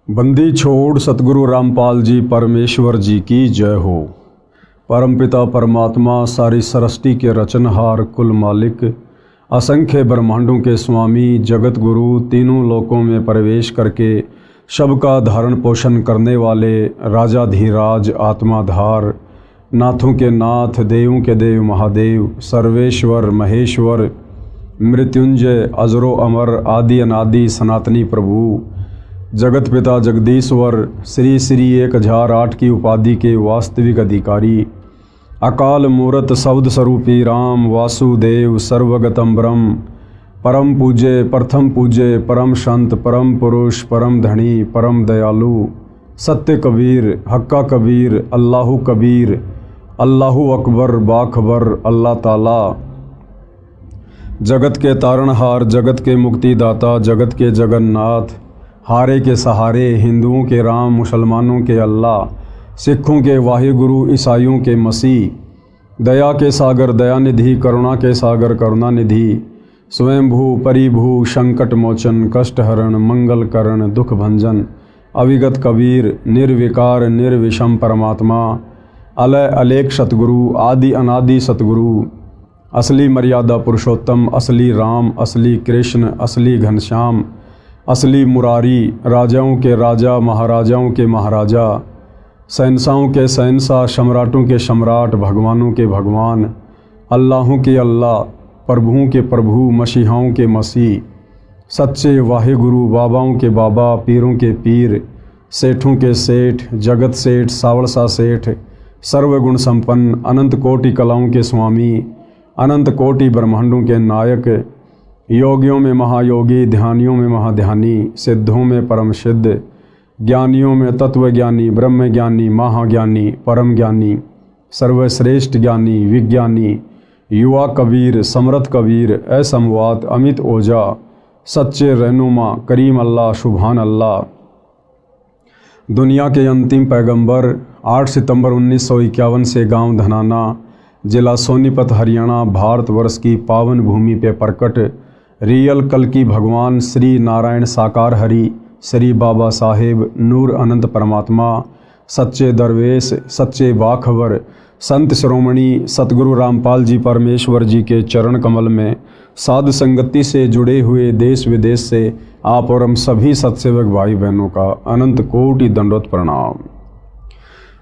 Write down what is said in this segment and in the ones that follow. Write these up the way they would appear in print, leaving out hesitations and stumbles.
बंदी छोड़ सतगुरु रामपाल जी परमेश्वर जी की जय हो। परमपिता परमात्मा सारी सृष्टि के रचनहार कुल मालिक असंख्य ब्रह्मांडों के स्वामी जगत गुरु तीनों लोकों में प्रवेश करके सबका धारण पोषण करने वाले राजाधीराज आत्माधार नाथों के नाथ देवों के देव महादेव सर्वेश्वर महेश्वर मृत्युंजय अजरो अमर आदि अनादि सनातनी प्रभु जगत पिता जगदीश्वर श्री श्री 1008 की उपाधि के वास्तविक अधिकारी अकाल मूर्त शब्द स्वरूपी राम वासुदेव सर्वगतम ब्रह्म परम पूज्य प्रथम पूज्य परम संत परम पुरुष परम धनी परम दयालु सत्य कबीर हक्का कबीर अल्लाहु कबीर अल्लाहु अकबर बाखबर अल्लाह ताला जगत के तारणहार जगत के मुक्तिदाता जगत के जगन्नाथ हारे के सहारे हिंदुओं के राम मुसलमानों के अल्लाह सिखों के वाहिगुरु ईसाइयों के मसीह दया के सागर दयानिधि करुणा के सागर करुणानिधि स्वयंभू परिभू संकट मोचन कष्टहरण मंगल करण दुख भंजन अविगत कबीर निर्विकार निर्विषम परमात्मा अलय अलेख सतगुरु आदि अनादि सतगुरु असली मर्यादा पुरुषोत्तम असली राम असली कृष्ण असली घनश्याम असली मुरारी राजाओं के राजा महाराजाओं के महाराजा शहंशाहों के शहंशाह सम्राटों के सम्राट भगवानों के भगवान अल्लाहों के अल्लाह प्रभुओं के प्रभु मसीहाओं के मसीह सच्चे वाहिगुरु बाबाओं के बाबा पीरों के पीर सेठों के सेठ जगत सेठ सावड़सा सेठ सर्वगुण संपन्न अनंत कोटि कलाओं के स्वामी अनंत कोटि ब्रह्मांडों के नायक योगियों में महायोगी ध्यानियों में महाध्यानी सिद्धों में परम सिद्ध ज्ञानियों में तत्वज्ञानी ब्रह्मज्ञानी महाज्ञानी परम ज्ञानी सर्वश्रेष्ठ ज्ञानी विज्ञानी युवा कबीर समर्थ कबीर असमवात अमित ओझा सच्चे रहनुमा करीम अल्लाह सुभान अल्लाह दुनिया के अंतिम पैगंबर 8 सितंबर 1951 से गांव धनाना जिला सोनीपत हरियाणा भारतवर्ष की पावन भूमि पे प्रकट रियल कल की भगवान श्री नारायण साकार हरि श्री बाबा साहेब नूर अनंत परमात्मा सच्चे दरवेश सच्चे बाखबर संत श्रोमणी सतगुरु रामपाल जी परमेश्वर जी के चरण कमल में साध संगति से जुड़े हुए देश विदेश से आप और हम सभी सत्सेवक भाई बहनों का अनंत कोटि दंडोत प्रणाम।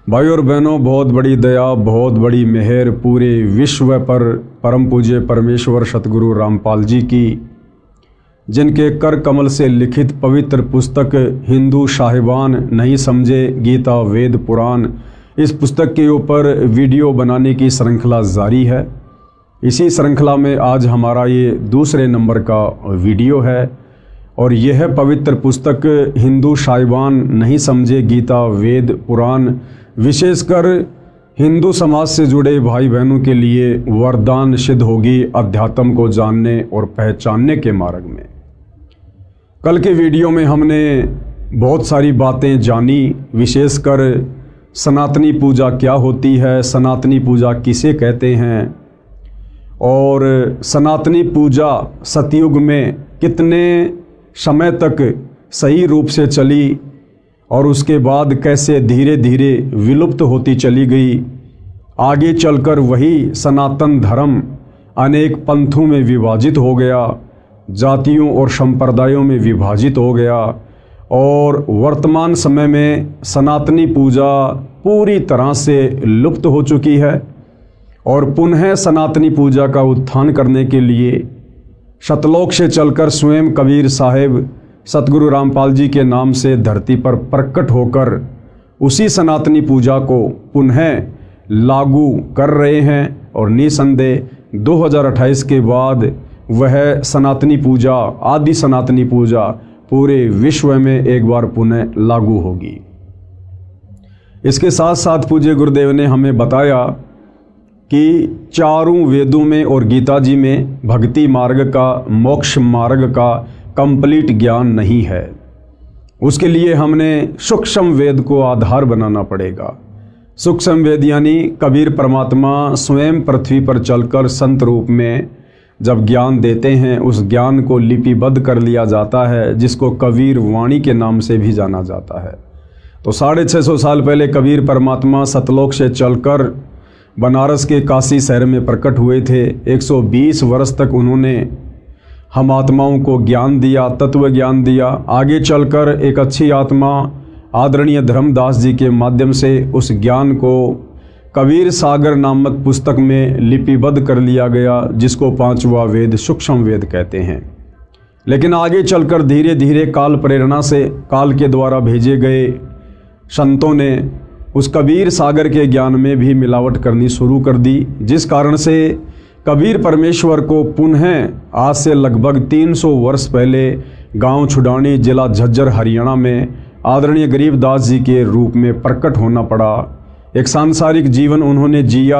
भाई और बहनों, बहुत बड़ी दया बहुत बड़ी मेहर पूरे विश्व पर परम पूज्य परमेश्वर सतगुरु रामपाल जी की, जिनके कर कमल से लिखित पवित्र पुस्तक हिंदू साहिबान नहीं समझे गीता वेद पुराण, इस पुस्तक के ऊपर वीडियो बनाने की श्रृंखला जारी है। इसी श्रृंखला में आज हमारा ये दूसरे नंबर का वीडियो है और यह पवित्र पुस्तक हिंदू साहिबान नहीं समझे गीता वेद पुराण विशेषकर हिंदू समाज से जुड़े भाई बहनों के लिए वरदान सिद्ध होगी अध्यात्म को जानने और पहचानने के मार्ग में। कल के वीडियो में हमने बहुत सारी बातें जानी, विशेषकर सनातनी पूजा क्या होती है, सनातनी पूजा किसे कहते हैं और सनातनी पूजा सतयुग में कितने समय तक सही रूप से चली और उसके बाद कैसे धीरे धीरे विलुप्त होती चली गई। आगे चलकर वही सनातन धर्म अनेक पंथों में विभाजित हो गया, जातियों और संप्रदायों में विभाजित हो गया और वर्तमान समय में सनातनी पूजा पूरी तरह से लुप्त हो चुकी है और पुनः सनातनी पूजा का उत्थान करने के लिए सतलोक से चलकर स्वयं कबीर साहेब सतगुरु रामपाल जी के नाम से धरती पर प्रकट होकर उसी सनातनी पूजा को पुनः लागू कर रहे हैं और निसंदेह 2028 के बाद वह सनातनी पूजा आदि सनातनी पूजा पूरे विश्व में एक बार पुनः लागू होगी। इसके साथ साथ पूज्य गुरुदेव ने हमें बताया कि चारों वेदों में और गीता जी में भक्ति मार्ग का मोक्ष मार्ग का कंप्लीट ज्ञान नहीं है। उसके लिए हमने सूक्ष्म वेद को आधार बनाना पड़ेगा। सूक्ष्म वेद यानी कबीर परमात्मा स्वयं पृथ्वी पर चलकर संत रूप में जब ज्ञान देते हैं उस ज्ञान को लिपिबद्ध कर लिया जाता है, जिसको कबीर वाणी के नाम से भी जाना जाता है। तो 650 साल पहले कबीर परमात्मा सतलोक से चलकर बनारस के काशी शहर में प्रकट हुए थे। 120 वर्ष तक उन्होंने हम आत्माओं को ज्ञान दिया, तत्व ज्ञान दिया। आगे चलकर एक अच्छी आत्मा आदरणीय धर्मदास जी के माध्यम से उस ज्ञान को कबीर सागर नामक पुस्तक में लिपिबद्ध कर लिया गया, जिसको 5वां वेद सूक्ष्म वेद कहते हैं। लेकिन आगे चलकर धीरे धीरे काल प्रेरणा से, काल के द्वारा भेजे गए संतों ने उस कबीर सागर के ज्ञान में भी मिलावट करनी शुरू कर दी, जिस कारण से कबीर परमेश्वर को पुनः आज से लगभग 300 वर्ष पहले गांव छुडानी, जिला झज्जर, हरियाणा में आदरणीय गरीबदास जी के रूप में प्रकट होना पड़ा। एक सांसारिक जीवन उन्होंने जिया।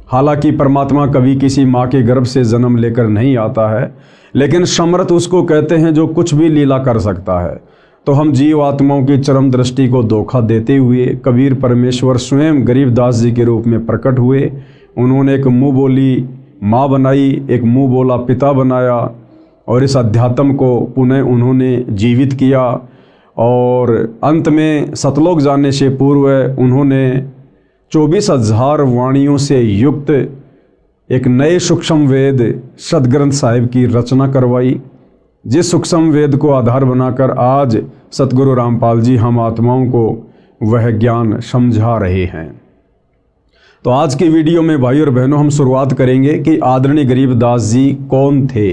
हालांकि परमात्मा कभी किसी माँ के गर्भ से जन्म लेकर नहीं आता है, लेकिन समर्थ उसको कहते हैं जो कुछ भी लीला कर सकता है। तो हम जीव आत्माओं की चरम दृष्टि को धोखा देते हुए कबीर परमेश्वर स्वयं गरीबदास जी के रूप में प्रकट हुए। उन्होंने एक मुँह बोली माँ बनाई, एक मुँह बोला पिता बनाया, और इस अध्यात्म को पुनः उन्होंने जीवित किया। और अंत में सतलोक जाने से पूर्व उन्होंने 24,000 वाणियों से युक्त एक नए सूक्ष्म वेद सदग्रंथ साहिब की रचना करवाई, जिस सूक्ष्म वेद को आधार बनाकर आज सतगुरु रामपाल जी हम आत्माओं को वह ज्ञान समझा रहे हैं। तो आज की वीडियो में भाई और बहनों हम शुरुआत करेंगे कि आदरणीय गरीबदास जी कौन थे,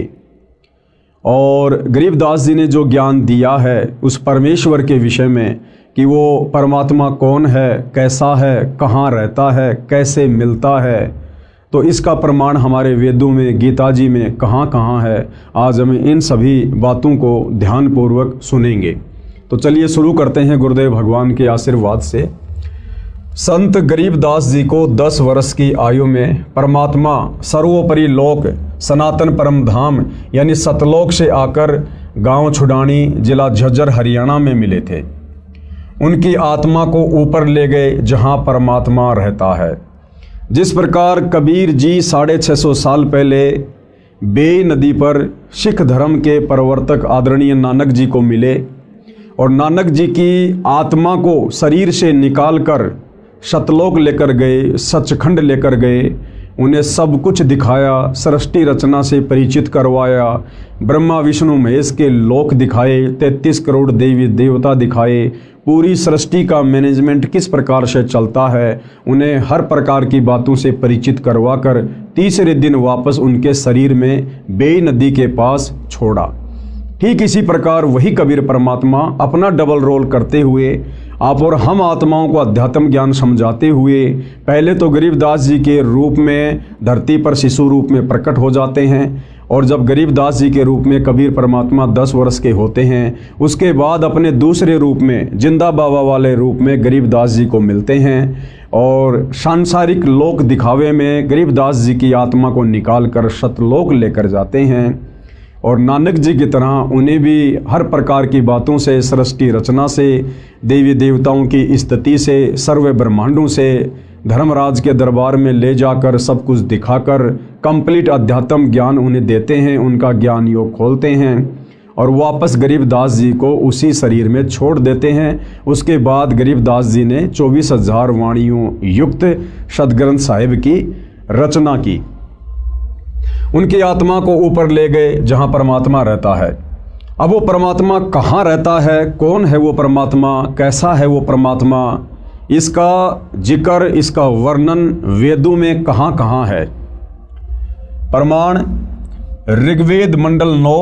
और गरीबदास जी ने जो ज्ञान दिया है उस परमेश्वर के विषय में कि वो परमात्मा कौन है, कैसा है, कहाँ रहता है, कैसे मिलता है। तो इसका प्रमाण हमारे वेदों में, गीता जी में कहाँ कहाँ है। आज हम इन सभी बातों को ध्यानपूर्वक सुनेंगे। तो चलिए शुरू करते हैं गुरुदेव भगवान के आशीर्वाद से। संत गरीबदास जी को 10 वर्ष की आयु में परमात्मा सर्वोपरि लोक सनातन परम धाम यानी सतलोक से आकर गांव छुडानी, जिला झज्जर, हरियाणा में मिले थे। उनकी आत्मा को ऊपर ले गए जहां परमात्मा रहता है। जिस प्रकार कबीर जी 650 साल पहले बेई नदी पर सिख धर्म के प्रवर्तक आदरणीय नानक जी को मिले और नानक जी की आत्मा को शरीर से निकाल कर सतलोक लेकर गए, सचखंड लेकर गए, उन्हें सब कुछ दिखाया, सृष्टि रचना से परिचित करवाया, ब्रह्मा विष्णु महेश के लोक दिखाए, 33 करोड़ देवी देवता दिखाए, पूरी सृष्टि का मैनेजमेंट किस प्रकार से चलता है, उन्हें हर प्रकार की बातों से परिचित करवाकर तीसरे दिन वापस उनके शरीर में बेई नदी के पास छोड़ा। ठीक इसी प्रकार वही कबीर परमात्मा अपना डबल रोल करते हुए आप और हम आत्माओं को अध्यात्म ज्ञान समझाते हुए पहले तो गरीबदास जी के रूप में धरती पर शिशु रूप में प्रकट हो जाते हैं, और जब गरीबदास जी के रूप में कबीर परमात्मा 10 वर्ष के होते हैं, उसके बाद अपने दूसरे रूप में जिंदा बाबा वाले रूप में गरीबदास जी को मिलते हैं और सांसारिक लोक दिखावे में गरीबदास जी की आत्मा को निकाल कर सतलोक लेकर जाते हैं। और नानक जी की तरह उन्हें भी हर प्रकार की बातों से, सृष्टि रचना से, देवी देवताओं की स्थिति से, सर्व ब्रह्मांडों से धर्मराज के दरबार में ले जाकर सब कुछ दिखाकर कंप्लीट अध्यात्म ज्ञान उन्हें देते हैं, उनका ज्ञान योग खोलते हैं और वापस गरीबदास जी को उसी शरीर में छोड़ देते हैं। उसके बाद गरीबदास जी ने 24,000 वाणियों युक्त सदग्रंथ साहिब की रचना की। उनकी आत्मा को ऊपर ले गए जहां परमात्मा रहता है। अब वो परमात्मा कहाँ रहता है, कौन है वो परमात्मा, कैसा है वो परमात्मा, इसका जिक्र, इसका वर्णन वेदों में कहाँ कहाँ है। प्रमाण ऋग्वेद मंडल 9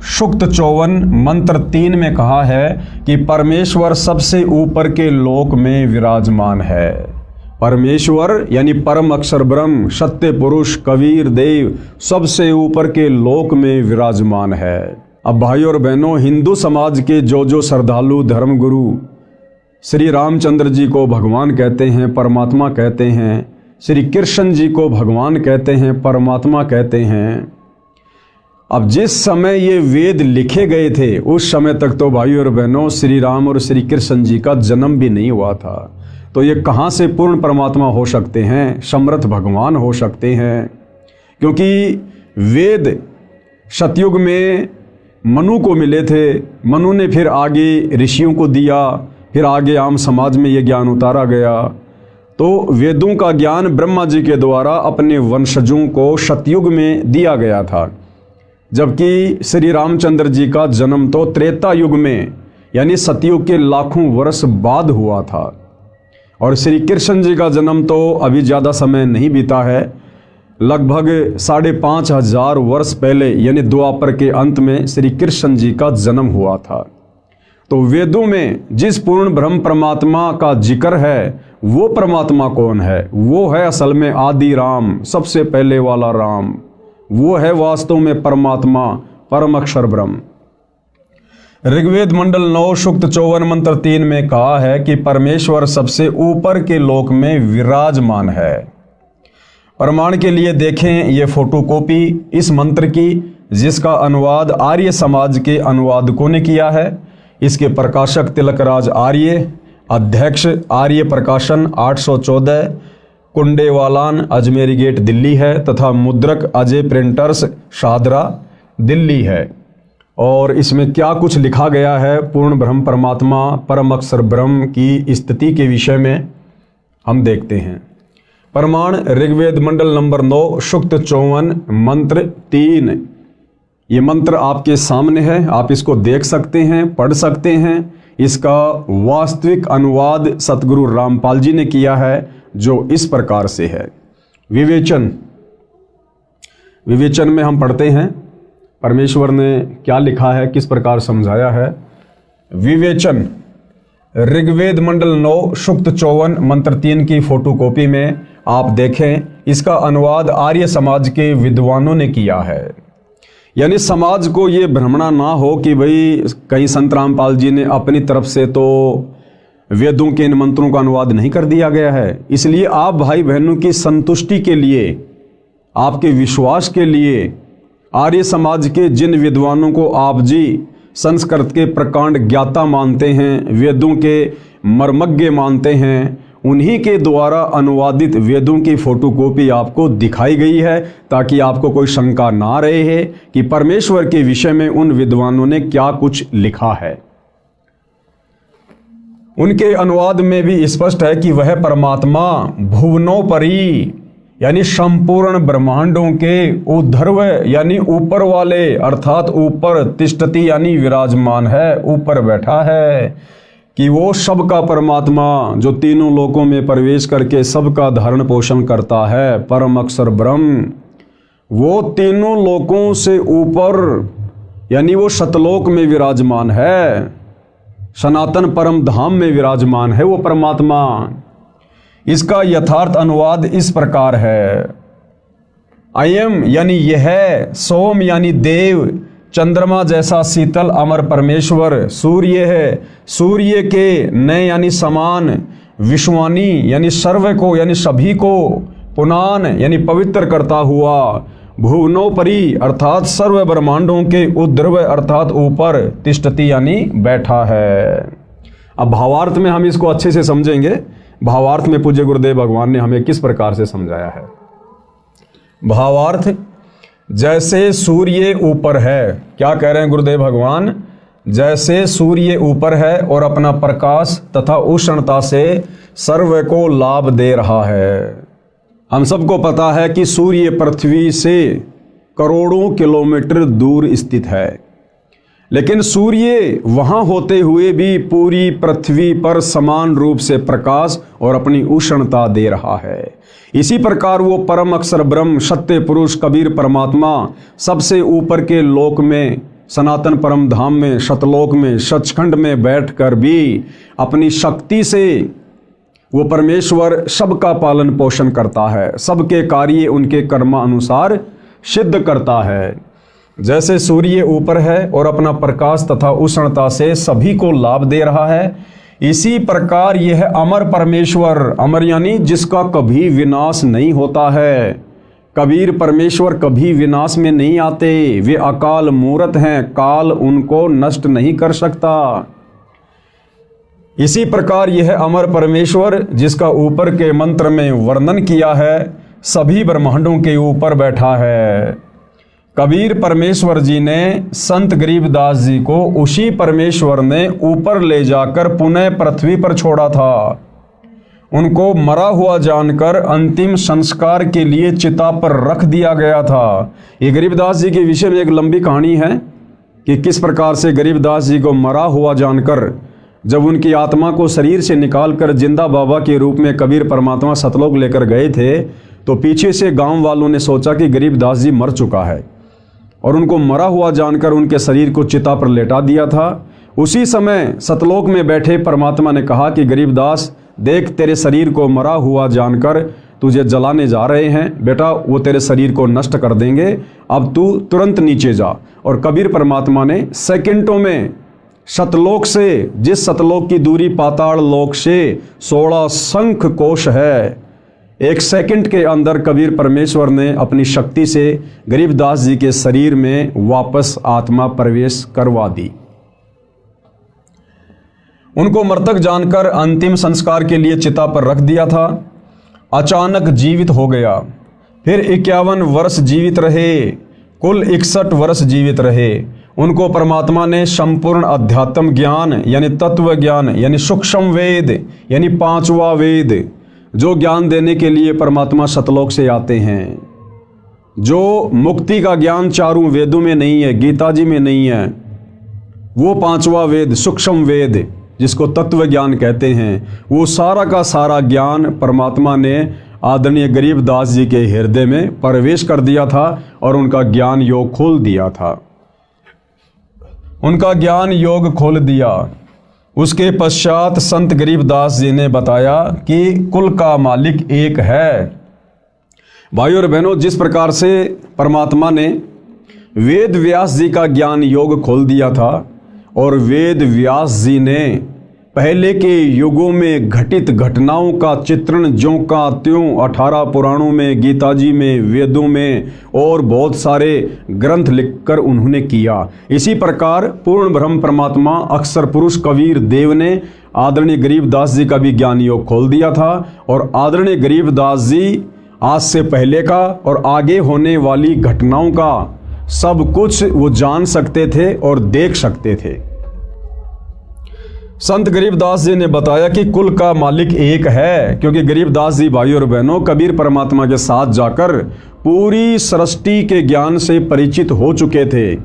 सूक्त 54 मंत्र 3 में कहा है कि परमेश्वर सबसे ऊपर के लोक में विराजमान है। परमेश्वर यानी परम अक्षर ब्रह्म, सत्य पुरुष, कबीर देव सबसे ऊपर के लोक में विराजमान है। अब भाई और बहनों, हिंदू समाज के जो श्रद्धालु धर्मगुरु श्री रामचंद्र जी को भगवान कहते हैं, परमात्मा कहते हैं, श्री कृष्ण जी को भगवान कहते हैं, परमात्मा कहते हैं। अब जिस समय ये वेद लिखे गए थे उस समय तक तो भाई और बहनों श्री राम और श्री कृष्ण जी का जन्म भी नहीं हुआ था। तो ये कहाँ से पूर्ण परमात्मा हो सकते हैं, समर्थ भगवान हो सकते हैं? क्योंकि वेद सतयुग में मनु को मिले थे, मनु ने फिर आगे ऋषियों को दिया, फिर आगे आम समाज में ये ज्ञान उतारा गया। तो वेदों का ज्ञान ब्रह्मा जी के द्वारा अपने वंशजों को सतयुग में दिया गया था, जबकि श्री रामचंद्र जी का जन्म तो त्रेता युग में यानी सतयुग के लाखों वर्ष बाद हुआ था, और श्री कृष्ण जी का जन्म तो अभी ज़्यादा समय नहीं बीता है, लगभग 5,500 वर्ष पहले यानी द्वापर के अंत में श्री कृष्ण जी का जन्म हुआ था। तो वेदों में जिस पूर्ण ब्रह्म परमात्मा का जिक्र है वो परमात्मा कौन है? वो है असल में आदि राम, सबसे पहले वाला राम। वो है वास्तव में परमात्मा, परम अक्षर ब्रह्म। ऋग्वेद मंडल 9 सूक्त 54 मंत्र 3 में कहा है कि परमेश्वर सबसे ऊपर के लोक में विराजमान है। प्रमाण के लिए देखें ये फोटोकॉपी इस मंत्र की, जिसका अनुवाद आर्य समाज के अनुवादकों ने किया है। इसके प्रकाशक तिलकराज आर्य, अध्यक्ष आर्य प्रकाशन 814, कुंडेवालान अजमेरी गेट दिल्ली है, तथा मुद्रक अजय प्रिंटर्स शादरा दिल्ली है। और इसमें क्या कुछ लिखा गया है पूर्ण ब्रह्म परमात्मा परम अक्षर ब्रह्म की स्थिति के विषय में हम देखते हैं। प्रमाण ऋग्वेद मंडल नंबर 9 सूक्त 54 मंत्र 3। ये मंत्र आपके सामने है, आप इसको देख सकते हैं, पढ़ सकते हैं। इसका वास्तविक अनुवाद सतगुरु रामपाल जी ने किया है, जो इस प्रकार से है। विवेचन में हम पढ़ते हैं परमेश्वर ने क्या लिखा है, किस प्रकार समझाया है। विवेचन ऋग्वेद मंडल 9 सूक्त 54 मंत्र 3 की फोटोकॉपी में आप देखें। इसका अनुवाद आर्य समाज के विद्वानों ने किया है, यानी समाज को ये भ्रमणा ना हो कि भाई कहीं संत रामपाल जी ने अपनी तरफ से तो वेदों के इन मंत्रों का अनुवाद नहीं कर दिया गया है। इसलिए आप भाई बहनों की संतुष्टि के लिए, आपके विश्वास के लिए, आर्य समाज के जिन विद्वानों को आप जी संस्कृत के प्रकांड ज्ञाता मानते हैं, वेदों के मर्मज्ञ मानते हैं, उन्हीं के द्वारा अनुवादित वेदों की फोटोकॉपी आपको दिखाई गई है, ताकि आपको कोई शंका ना रहे है कि परमेश्वर के विषय में उन विद्वानों ने क्या कुछ लिखा है। उनके अनुवाद में भी स्पष्ट है कि वह परमात्मा भुवनोपरि यानी संपूर्ण ब्रह्मांडों के ऊर्ध्व यानी ऊपर वाले, अर्थात ऊपर तिष्ठति यानी विराजमान है, ऊपर बैठा है, कि वो सबका परमात्मा जो तीनों लोकों में प्रवेश करके सबका धारण पोषण करता है, परम अक्षर ब्रह्म, वो तीनों लोकों से ऊपर यानी वो सतलोक में विराजमान है, सनातन परम धाम में विराजमान है वो परमात्मा। इसका यथार्थ अनुवाद इस प्रकार है। अयम यानी यह, सोम यानी देव, चंद्रमा जैसा शीतल अमर परमेश्वर, सूर्य है, सूर्य के नए यानी समान, विश्वानी यानी सर्व को यानी सभी को, पुनान यानी पवित्र करता हुआ, भुवनोपरि अर्थात सर्व ब्रह्मांडों के ऊर्ध्व अर्थात ऊपर, तिष्ठति यानी बैठा है। अब भावार्थ में हम इसको अच्छे से समझेंगे। भावार्थ में पूज्य गुरुदेव भगवान ने हमें किस प्रकार से समझाया है। भावार्थ, जैसे सूर्य ऊपर है, क्या कह रहे हैं गुरुदेव भगवान, जैसे सूर्य ऊपर है और अपना प्रकाश तथा उष्णता से सर्व को लाभ दे रहा है। हम सबको पता है कि सूर्य पृथ्वी से करोड़ों किलोमीटर दूर स्थित है, लेकिन सूर्य वहां होते हुए भी पूरी पृथ्वी पर समान रूप से प्रकाश और अपनी उष्णता दे रहा है। इसी प्रकार वो परम अक्षर ब्रह्म, सत्य पुरुष कबीर परमात्मा सबसे ऊपर के लोक में, सनातन परम धाम में, सतलोक में, सचखंड में बैठकर भी अपनी शक्ति से वो परमेश्वर सबका पालन पोषण करता है, सबके कार्य उनके कर्मानुसार सिद्ध करता है। जैसे सूर्य ऊपर है और अपना प्रकाश तथा उष्णता से सभी को लाभ दे रहा है, इसी प्रकार यह अमर परमेश्वर, अमर यानी जिसका कभी विनाश नहीं होता है, कबीर परमेश्वर कभी विनाश में नहीं आते, वे अकाल मूर्त हैं, काल उनको नष्ट नहीं कर सकता। इसी प्रकार यह अमर परमेश्वर जिसका ऊपर के मंत्र में वर्णन किया है, सभी ब्रह्मांडों के ऊपर बैठा है। कबीर परमेश्वर जी ने संत गरीबदास जी को उसी परमेश्वर ने ऊपर ले जाकर पुनः पृथ्वी पर छोड़ा था। उनको मरा हुआ जानकर अंतिम संस्कार के लिए चिता पर रख दिया गया था। ये गरीबदास जी के विषय में एक लंबी कहानी है कि किस प्रकार से गरीबदास जी को मरा हुआ जानकर जब उनकी आत्मा को शरीर से निकालकर जिंदा बाबा के रूप में कबीर परमात्मा सतलोक लेकर गए थे, तो पीछे से गांव वालों ने सोचा कि गरीबदास जी मर चुका है और उनको मरा हुआ जानकर उनके शरीर को चिता पर लेटा दिया था। उसी समय सतलोक में बैठे परमात्मा ने कहा कि गरीबदास देख, तेरे शरीर को मरा हुआ जानकर तुझे जलाने जा रहे हैं बेटा, वो तेरे शरीर को नष्ट कर देंगे, अब तू तुरंत नीचे जा। और कबीर परमात्मा ने सेकंडों में सतलोक से, जिस सतलोक की दूरी पाताल लोक से 16 शंख कोश है, एक सेकंड के अंदर कबीर परमेश्वर ने अपनी शक्ति से गरीबदास जी के शरीर में वापस आत्मा प्रवेश करवा दी। उनको मृतक जानकर अंतिम संस्कार के लिए चिता पर रख दिया था। अचानक जीवित हो गया। फिर 51 वर्ष जीवित रहे, कुल 61 वर्ष जीवित रहे। उनको परमात्मा ने संपूर्ण अध्यात्म ज्ञान यानी तत्व ज्ञान यानी सूक्ष्म वेद यानी 5वां वेद जो ज्ञान देने के लिए परमात्मा सतलोक से आते हैं, जो मुक्ति का ज्ञान चारों वेदों में नहीं है, गीता जी में नहीं है, वो 5वां वेद सूक्ष्म वेद जिसको तत्व ज्ञान कहते हैं, वो सारा का सारा ज्ञान परमात्मा ने आदरणीय गरीबदास जी के हृदय में प्रवेश कर दिया था और उनका ज्ञान योग खोल दिया था। उनका ज्ञान योग खोल दिया। उसके पश्चात संत गरीबदास जी ने बताया कि कुल का मालिक एक है। भाइयों और बहनों, जिस प्रकार से परमात्मा ने वेद व्यास जी का ज्ञान योग खोल दिया था और वेद व्यास जी ने पहले के युगों में घटित घटनाओं का चित्रण ज्यों का त्यों 18 पुराणों में, गीता जी में, वेदों में और बहुत सारे ग्रंथ लिखकर उन्होंने किया, इसी प्रकार पूर्ण ब्रह्म परमात्मा अक्षर पुरुष कबीर देव ने आदरणीय गरीबदास जी का भी ज्ञान योग खोल दिया था। और आदरणीय गरीबदास जी आज से पहले का और आगे होने वाली घटनाओं का सब कुछ वो जान सकते थे और देख सकते थे। संत गरीबदास जी ने बताया कि कुल का मालिक एक है, क्योंकि गरीबदास जी भाइयों और बहनों कबीर परमात्मा के साथ जाकर पूरी सृष्टि के ज्ञान से परिचित हो चुके थे।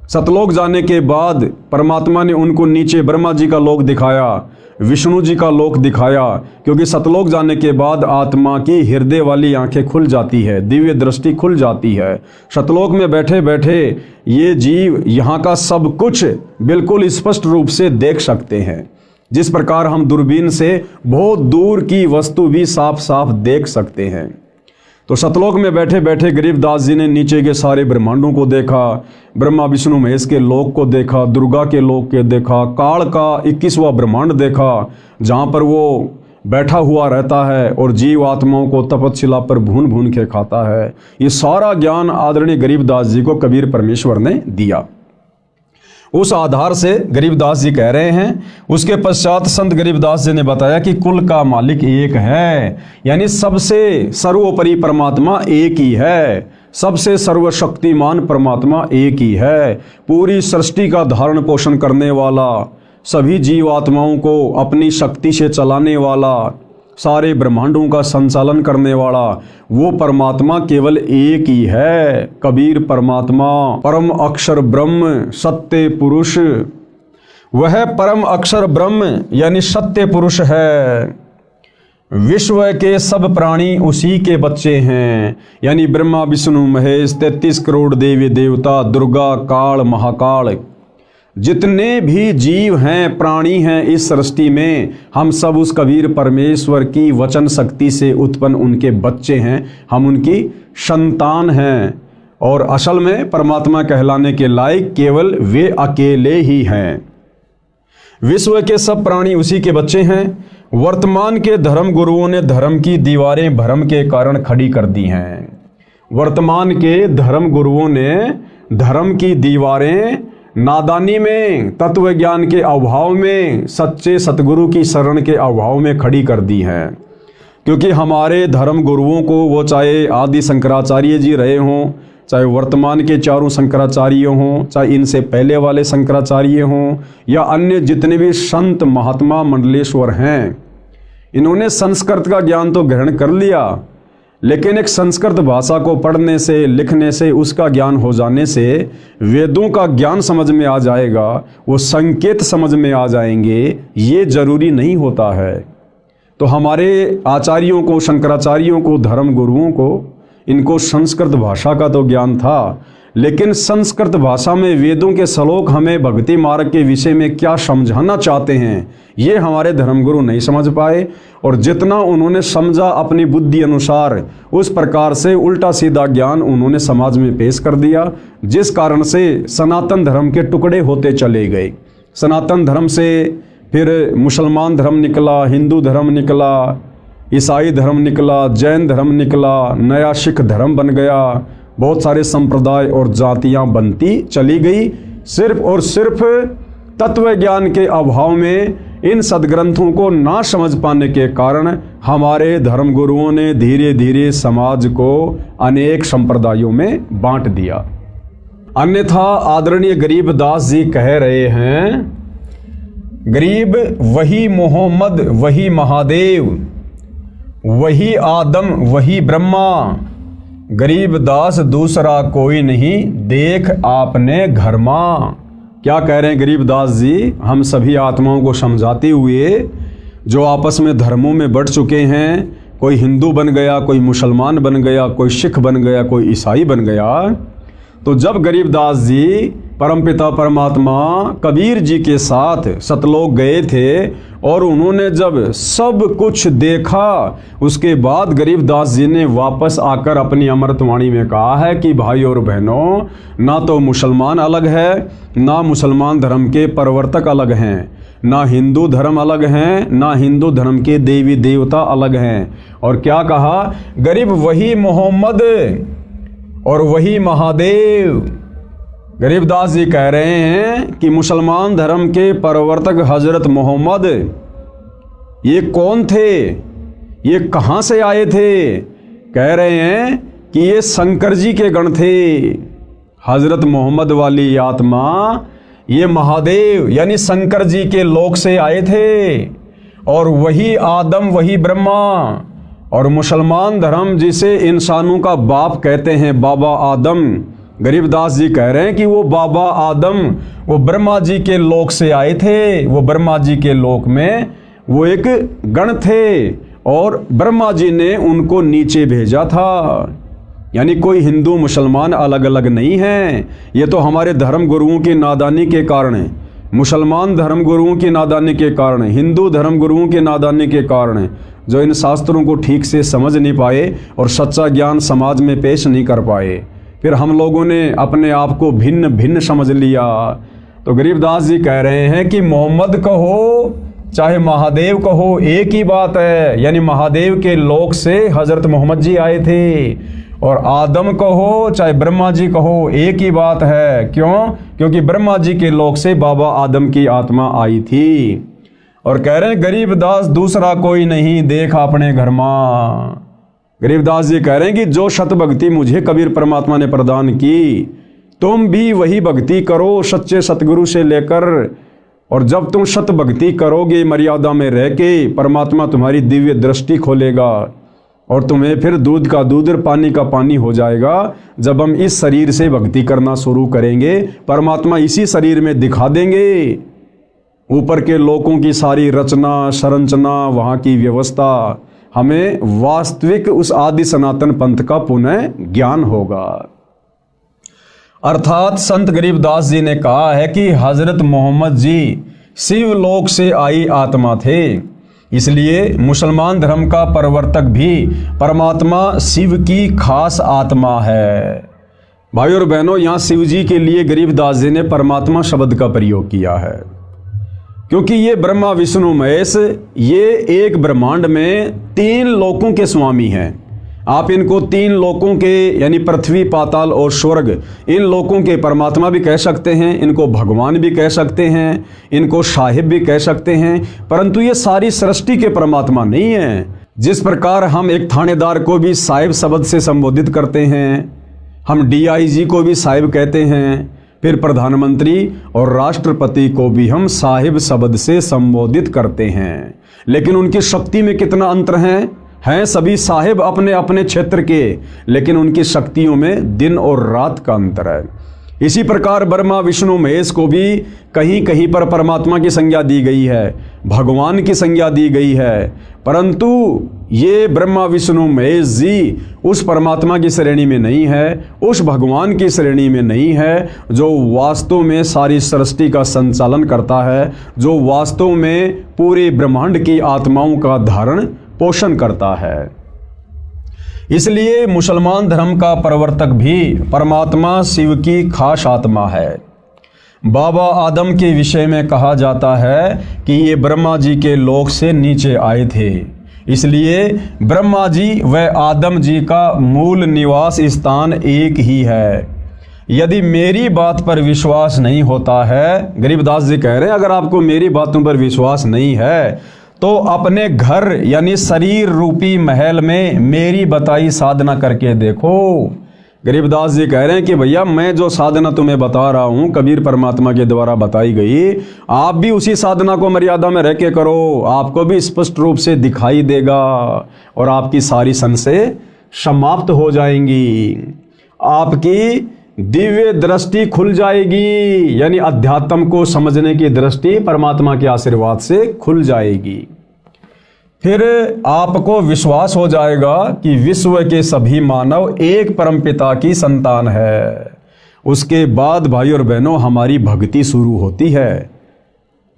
सतलोक जाने के बाद परमात्मा ने उनको नीचे ब्रह्मा जी का लोक दिखाया, विष्णु जी का लोक दिखाया, क्योंकि सतलोक जाने के बाद आत्मा की हृदय वाली आंखें खुल जाती है, दिव्य दृष्टि खुल जाती है। सतलोक में बैठे बैठे ये जीव यहाँ का सब कुछ बिल्कुल स्पष्ट रूप से देख सकते हैं, जिस प्रकार हम दूरबीन से बहुत दूर की वस्तु भी साफ साफ देख सकते हैं। तो सतलोक में बैठे बैठे गरीबदास जी ने नीचे के सारे ब्रह्मांडों को देखा, ब्रह्मा विष्णु महेश के लोक को देखा, दुर्गा के लोक के देखा, काल का 21वां ब्रह्मांड देखा जहाँ पर वो बैठा हुआ रहता है और जीव आत्माओं को तपतशिला पर भून भून के खाता है। ये सारा ज्ञान आदरणीय गरीबदास जी को कबीर परमेश्वर ने दिया। उस आधार से गरीबदास जी कह रहे हैं। उसके पश्चात संत गरीबदास जी ने बताया कि कुल का मालिक एक है, यानी सबसे सर्वोपरि परमात्मा एक ही है, सबसे सर्वशक्तिमान परमात्मा एक ही है, पूरी सृष्टि का धारण पोषण करने वाला, सभी जीवात्माओं को अपनी शक्ति से चलाने वाला, सारे ब्रह्मांडों का संचालन करने वाला वो परमात्मा केवल एक ही है, कबीर परमात्मा, परम अक्षर ब्रह्म, सत्य पुरुष। वह परम अक्षर ब्रह्म यानी सत्य पुरुष है। विश्व के सब प्राणी उसी के बच्चे हैं, यानी ब्रह्मा विष्णु महेश, 33 करोड़ देवी देवता, दुर्गा, काल, महाकाल, जितने भी जीव हैं, प्राणी हैं इस सृष्टि में, हम सब उस कबीर परमेश्वर की वचन शक्ति से उत्पन्न उनके बच्चे हैं, हम उनकी संतान हैं। और असल में परमात्मा कहलाने के लायक केवल वे अकेले ही हैं। विश्व के सब प्राणी उसी के बच्चे हैं। वर्तमान के धर्म गुरुओं ने धर्म की दीवारें भ्रम के कारण खड़ी कर दी हैं। वर्तमान के धर्म गुरुओं ने धर्म की दीवारें नादानी में, तत्व ज्ञान के अभाव में, सच्चे सतगुरु की शरण के अभाव में खड़ी कर दी हैं। क्योंकि हमारे धर्म गुरुओं को, वो चाहे आदि शंकराचार्य जी रहे हों, चाहे वर्तमान के चारों शंकराचार्य हों, चाहे इनसे पहले वाले शंकराचार्य हों, या अन्य जितने भी संत महात्मा मंडलेश्वर हैं, इन्होंने संस्कृत का ज्ञान तो ग्रहण कर लिया, लेकिन एक संस्कृत भाषा को पढ़ने से, लिखने से, उसका ज्ञान हो जाने से वेदों का ज्ञान समझ में आ जाएगा, वो संकेत समझ में आ जाएंगे, ये जरूरी नहीं होता है। तो हमारे आचार्यों को, शंकराचार्यों को, धर्म गुरुओं को, इनको संस्कृत भाषा का तो ज्ञान था, लेकिन संस्कृत भाषा में वेदों के श्लोक हमें भक्ति मार्ग के विषय में क्या समझाना चाहते हैं, ये हमारे धर्मगुरु नहीं समझ पाए। और जितना उन्होंने समझा अपनी बुद्धि अनुसार, उस प्रकार से उल्टा सीधा ज्ञान उन्होंने समाज में पेश कर दिया, जिस कारण से सनातन धर्म के टुकड़े होते चले गए। सनातन धर्म से फिर मुसलमान धर्म निकला, हिंदू धर्म निकला, ईसाई धर्म निकला, जैन धर्म निकला, नया सिख धर्म बन गया, बहुत सारे संप्रदाय और जातियां बनती चली गई, सिर्फ और सिर्फ तत्व ज्ञान के अभाव में, इन सदग्रंथों को ना समझ पाने के कारण हमारे धर्मगुरुओं ने धीरे धीरे समाज को अनेक संप्रदायों में बांट दिया। अन्यथा आदरणीय गरीबदास जी कह रहे हैं, गरीब वही मोहम्मद, वही महादेव, वही आदम, वही ब्रह्मा, गरीबदास दूसरा कोई नहीं, देख आपने घर मां। क्या कह रहे हैं गरीबदास जी? हम सभी आत्माओं को समझाते हुए, जो आपस में धर्मों में बढ़ चुके हैं, कोई हिंदू बन गया, कोई मुसलमान बन गया, कोई सिख बन गया, कोई ईसाई बन गया, तो जब गरीबदास जी परमपिता परमात्मा कबीर जी के साथ सतलोक गए थे और उन्होंने जब सब कुछ देखा, उसके बाद गरीबदास जी ने वापस आकर अपनी अमृतवाणी में कहा है कि भाई और बहनों, ना तो मुसलमान अलग है, ना मुसलमान धर्म के प्रवर्तक अलग हैं, ना हिंदू धर्म अलग हैं, ना हिंदू धर्म के देवी देवता अलग हैं। और क्या कहा? गरीब वही मोहम्मद और वही महादेव। गरीबदास जी कह रहे हैं कि मुसलमान धर्म के प्रवर्तक हजरत मोहम्मद, ये कौन थे, ये कहाँ से आए थे? कह रहे हैं कि ये शंकर जी के गण थे। हजरत मोहम्मद वाली आत्मा, ये महादेव यानी शंकर जी के लोक से आए थे, और वही आदम, वही ब्रह्मा। और मुसलमान धर्म जिसे इंसानों का बाप कहते हैं, बाबा आदम, गरीबदास जी कह रहे हैं कि वो बाबा आदम, वो ब्रह्मा जी के लोक से आए थे। वो ब्रह्मा जी के लोक में वो एक गण थे और ब्रह्मा जी ने उनको नीचे भेजा था। यानी कोई हिंदू मुसलमान अलग अलग नहीं है। ये तो हमारे धर्म गुरुओं की नादानी के कारण है, मुसलमान धर्म गुरुओं की नादानी के कारण, हिंदू धर्म गुरुओं की नादानी के कारण, जो इन शास्त्रों को ठीक से समझ नहीं पाए और सच्चा ज्ञान समाज में पेश नहीं कर पाए। फिर हम लोगों ने अपने आप को भिन्न भिन्न समझ लिया। तो गरीबदास जी कह रहे हैं कि मोहम्मद कहो चाहे महादेव कहो, एक ही बात है। यानी महादेव के लोक से हजरत मोहम्मद जी आए थे, और आदम कहो चाहे ब्रह्मा जी कहो, एक ही बात है। क्यों? क्योंकि ब्रह्मा जी के लोक से बाबा आदम की आत्मा आई थी। और कह रहे हैं गरीबदास दूसरा कोई नहीं, देख अपने घर मां। गरीबदास जी कह रहे हैं कि जो सत भक्ति मुझे कबीर परमात्मा ने प्रदान की, तुम भी वही भक्ति करो सच्चे सतगुरु से लेकर। और जब तुम सत भक्ति करोगे मर्यादा में रह के, परमात्मा तुम्हारी दिव्य दृष्टि खोलेगा और तुम्हें फिर दूध का दूध और पानी का पानी हो जाएगा। जब हम इस शरीर से भक्ति करना शुरू करेंगे, परमात्मा इसी शरीर में दिखा देंगे। ऊपर के लोकों की सारी रचना संरचना, वहाँ की व्यवस्था, हमें वास्तविक उस आदि सनातन पंथ का पुनः ज्ञान होगा। अर्थात संत गरीबदास जी ने कहा है कि हजरत मोहम्मद जी शिवलोक से आई आत्मा थे, इसलिए मुसलमान धर्म का प्रवर्तक भी परमात्मा शिव की खास आत्मा है। भाई और बहनों, यहाँ शिव जी के लिए गरीबदास जी ने परमात्मा शब्द का प्रयोग किया है, क्योंकि ये ब्रह्मा विष्णु महेश, ये एक ब्रह्मांड में 3 लोकों के स्वामी हैं। आप इनको 3 लोकों के यानी पृथ्वी, पाताल और स्वर्ग, इन लोकों के परमात्मा भी कह सकते हैं, इनको भगवान भी कह सकते हैं, इनको साहिब भी कह सकते हैं। परंतु ये सारी सृष्टि के परमात्मा नहीं है। जिस प्रकार हम एक थानेदार को भी साहिब शब्द से संबोधित करते हैं, हम डीआईजी को भी साहिब कहते हैं, फिर प्रधानमंत्री और राष्ट्रपति को भी हम साहिब शब्द से संबोधित करते हैं। लेकिन उनकी शक्ति में कितना अंतर है? हैं सभी साहिब अपने अपने क्षेत्र के, लेकिन उनकी शक्तियों में दिन और रात का अंतर है। इसी प्रकार ब्रह्मा विष्णु महेश को भी कहीं कहीं पर परमात्मा की संज्ञा दी गई है, भगवान की संज्ञा दी गई है, परंतु ये ब्रह्मा विष्णु महेश जी उस परमात्मा की श्रेणी में नहीं है, उस भगवान की श्रेणी में नहीं है जो वास्तव में सारी सृष्टि का संचालन करता है, जो वास्तव में पूरे ब्रह्मांड की आत्माओं का धारण पोषण करता है। इसलिए मुसलमान धर्म का प्रवर्तक भी परमात्मा शिव की खास आत्मा है। बाबा आदम के विषय में कहा जाता है कि ये ब्रह्मा जी के लोक से नीचे आए थे, इसलिए ब्रह्मा जी व आदम जी का मूल निवास स्थान एक ही है। यदि मेरी बात पर विश्वास नहीं होता है, गरीबदास जी कह रहे हैं, अगर आपको मेरी बातों पर विश्वास नहीं है तो अपने घर यानी शरीर रूपी महल में मेरी बताई साधना करके देखो। गरीबदास जी कह रहे हैं कि भैया मैं जो साधना तुम्हें बता रहा हूँ कबीर परमात्मा के द्वारा बताई गई, आप भी उसी साधना को मर्यादा में रह के करो, आपको भी स्पष्ट रूप से दिखाई देगा और आपकी सारी संशय समाप्त हो जाएंगी, आपकी दिव्य दृष्टि खुल जाएगी, यानी अध्यात्म को समझने की दृष्टि परमात्मा के आशीर्वाद से खुल जाएगी। फिर आपको विश्वास हो जाएगा कि विश्व के सभी मानव एक परमपिता की संतान है। उसके बाद भाई और बहनों हमारी भक्ति शुरू होती है।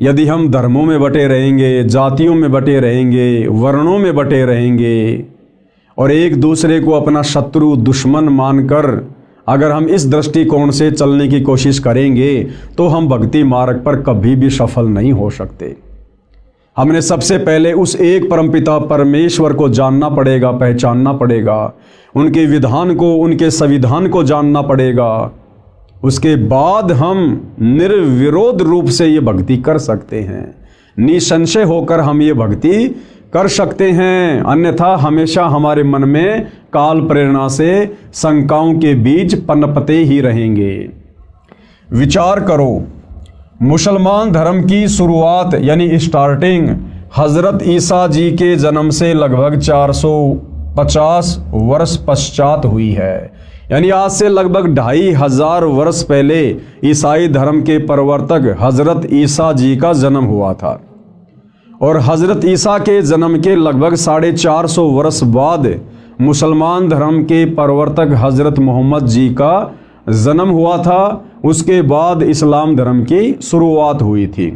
यदि हम धर्मों में बटे रहेंगे, जातियों में बटे रहेंगे, वर्णों में बटे रहेंगे और एक दूसरे को अपना शत्रु दुश्मन मानकर अगर हम इस दृष्टिकोण से चलने की कोशिश करेंगे तो हम भक्ति मार्ग पर कभी भी सफल नहीं हो सकते। हमने सबसे पहले उस एक परमपिता परमेश्वर को जानना पड़ेगा, पहचानना पड़ेगा, उनके विधान को, उनके संविधान को जानना पड़ेगा। उसके बाद हम निर्विरोध रूप से ये भक्ति कर सकते हैं, निसंशय होकर हम ये भक्ति कर सकते हैं। अन्यथा हमेशा हमारे मन में काल प्रेरणा से शंकाओं के बीज पनपते ही रहेंगे। विचार करो, मुसलमान धर्म की शुरुआत यानी स्टार्टिंग हजरत ईसा जी के जन्म से लगभग 450 वर्ष पश्चात हुई है, यानी आज से लगभग 2500 वर्ष पहले ईसाई धर्म के प्रवर्तक हजरत ईसा जी का जन्म हुआ था और हजरत ईसा के जन्म के लगभग 450 वर्ष बाद मुसलमान धर्म के प्रवर्तक हजरत मोहम्मद जी का जन्म हुआ था। उसके बाद इस्लाम धर्म की शुरुआत हुई थी।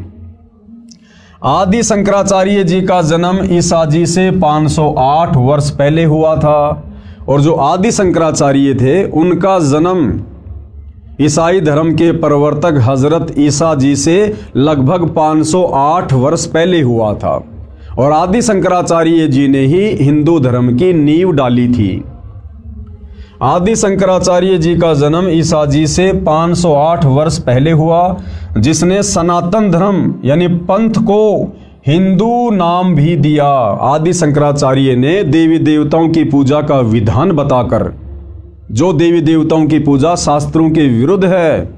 आदि शंकराचार्य जी का जन्म ईसा जी से 508 वर्ष पहले हुआ था और जो आदि शंकराचार्य थे उनका जन्म ईसाई धर्म के प्रवर्तक हजरत ईसा जी से लगभग 508 वर्ष पहले हुआ था और आदि शंकराचार्य जी ने ही हिंदू धर्म की नींव डाली थी। आदि शंकराचार्य जी का जन्म ईसा जी से 508 वर्ष पहले हुआ, जिसने सनातन धर्म यानी पंथ को हिंदू नाम भी दिया। आदि शंकराचार्य ने देवी देवताओं की पूजा का विधान बताकर, जो देवी देवताओं की पूजा शास्त्रों के विरुद्ध है,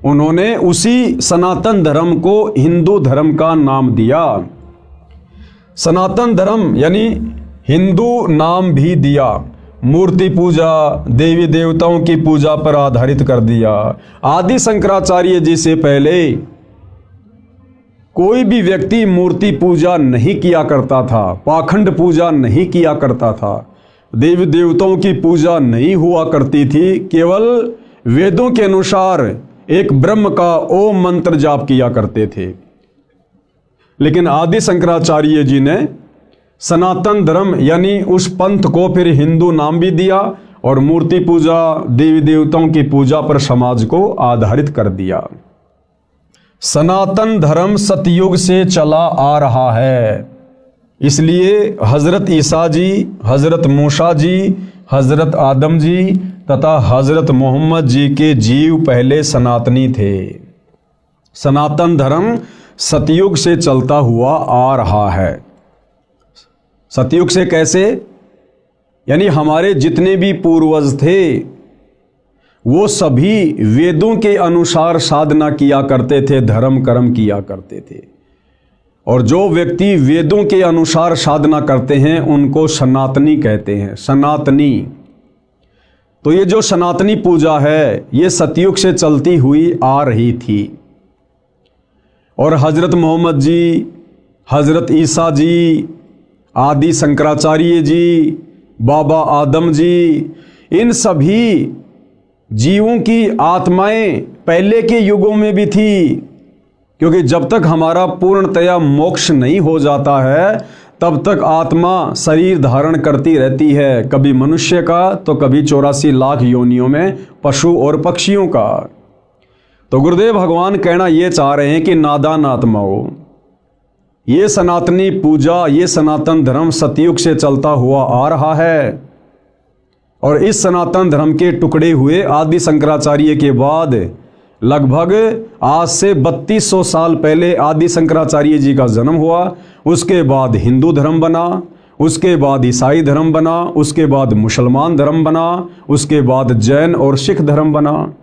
उन्होंने उसी सनातन धर्म को हिंदू धर्म का नाम दिया। सनातन धर्म यानी हिंदू नाम भी दिया। मूर्ति पूजा, देवी देवताओं की पूजा पर आधारित कर दिया। आदि शंकराचार्य जी से पहले कोई भी व्यक्ति मूर्ति पूजा नहीं किया करता था, पाखंड पूजा नहीं किया करता था, देवी देवताओं की पूजा नहीं हुआ करती थी। केवल वेदों के अनुसार एक ब्रह्म का ओम मंत्र जाप किया करते थे। लेकिन आदि शंकराचार्य जी ने सनातन धर्म यानी उस पंथ को फिर हिंदू नाम भी दिया और मूर्ति पूजा, देवी देवताओं की पूजा पर समाज को आधारित कर दिया। सनातन धर्म सतयुग से चला आ रहा है, इसलिए हजरत ईसा जी, हजरत मूसा जी, हजरत आदम जी तथा हजरत मोहम्मद जी के जीव पहले सनातनी थे। सनातन धर्म सतयुग से चलता हुआ आ रहा है। सतयुग से कैसे? यानी हमारे जितने भी पूर्वज थे वो सभी वेदों के अनुसार साधना किया करते थे, धर्म कर्म किया करते थे। और जो व्यक्ति वेदों के अनुसार साधना करते हैं उनको सनातनी कहते हैं, सनातनी। तो ये जो सनातनी पूजा है ये सतयुग से चलती हुई आ रही थी। और हजरत मोहम्मद जी, हजरत ईसा जी, आदि शंकराचार्य जी, बाबा आदम जी, इन सभी जीवों की आत्माएं पहले के युगों में भी थी, क्योंकि जब तक हमारा पूर्णतया मोक्ष नहीं हो जाता है तब तक आत्मा शरीर धारण करती रहती है, कभी मनुष्य का तो कभी 84 लाख योनियों में पशु और पक्षियों का। तो गुरुदेव भगवान कहना ये चाह रहे हैं कि नादान आत्माओं, ये सनातनी पूजा, ये सनातन धर्म सतयुग से चलता हुआ आ रहा है। और इस सनातन धर्म के टुकड़े हुए आदि शंकराचार्य के बाद लगभग आज से 3200 साल पहले आदि शंकराचार्य जी का जन्म हुआ। उसके बाद हिंदू धर्म बना, उसके बाद ईसाई धर्म बना, उसके बाद मुसलमान धर्म बना, उसके बाद जैन और सिख धर्म बना।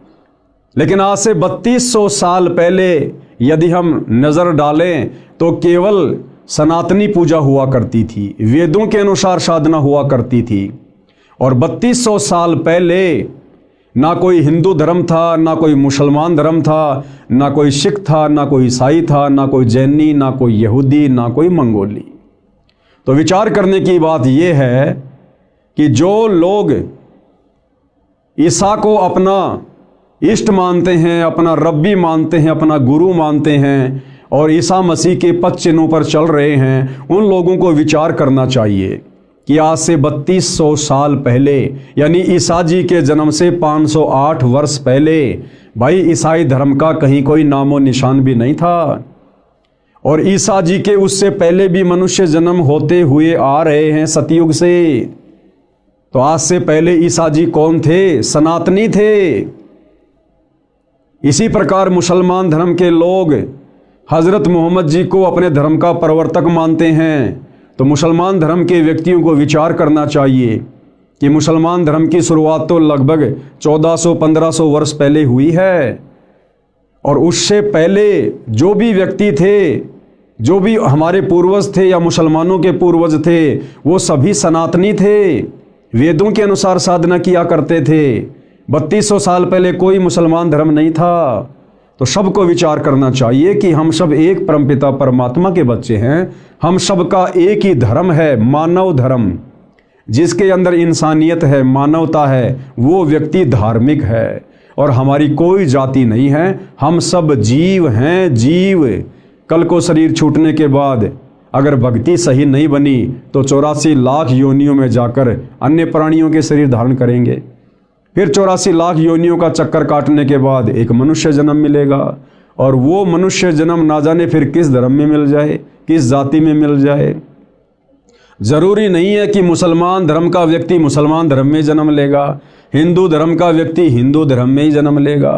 लेकिन आज से 3200 साल पहले यदि हम नज़र डालें तो केवल सनातनी पूजा हुआ करती थी, वेदों के अनुसार साधना हुआ करती थी। और 3200 साल पहले ना कोई हिंदू धर्म था, ना कोई मुसलमान धर्म था, ना कोई सिख था, ना कोई ईसाई था, ना कोई जैनी, ना कोई यहूदी, ना कोई मंगोली। तो विचार करने की बात यह है कि जो लोग ईसा को अपना इष्ट मानते हैं, अपना रब्बी मानते हैं, अपना गुरु मानते हैं और ईसा मसीह के पद चिन्हों पर चल रहे हैं, उन लोगों को विचार करना चाहिए कि आज से 3200 साल पहले यानी ईसा जी के जन्म से 508 वर्ष पहले भाई ईसाई धर्म का कहीं कोई नामो निशान भी नहीं था। और ईसा जी के उससे पहले भी मनुष्य जन्म होते हुए आ रहे हैं सतयुग से। तो आज से पहले ईसा जी कौन थे? सनातनी थे। इसी प्रकार मुसलमान धर्म के लोग हजरत मोहम्मद जी को अपने धर्म का प्रवर्तक मानते हैं। तो मुसलमान धर्म के व्यक्तियों को विचार करना चाहिए कि मुसलमान धर्म की शुरुआत तो लगभग 1400-1500 वर्ष पहले हुई है। और उससे पहले जो भी व्यक्ति थे, जो भी हमारे पूर्वज थे या मुसलमानों के पूर्वज थे, वो सभी सनातनी थे, वेदों के अनुसार साधना किया करते थे। 3200 साल पहले कोई मुसलमान धर्म नहीं था। तो सबको विचार करना चाहिए कि हम सब एक परमपिता परमात्मा के बच्चे हैं, हम सबका एक ही धर्म है, मानव धर्म। जिसके अंदर इंसानियत है, मानवता है, वो व्यक्ति धार्मिक है। और हमारी कोई जाति नहीं है, हम सब जीव हैं, जीव। कल को शरीर छूटने के बाद अगर भक्ति सही नहीं बनी तो 84 लाख योनियों में जाकर अन्य प्राणियों के शरीर धारण करेंगे। फिर 84 लाख योनियों का चक्कर काटने के बाद एक मनुष्य जन्म मिलेगा। और वो मनुष्य जन्म ना जाने फिर किस धर्म में मिल जाए, किस जाति में मिल जाए। जरूरी नहीं है कि मुसलमान धर्म का व्यक्ति मुसलमान धर्म में जन्म लेगा, हिंदू धर्म का व्यक्ति हिंदू धर्म में ही जन्म लेगा।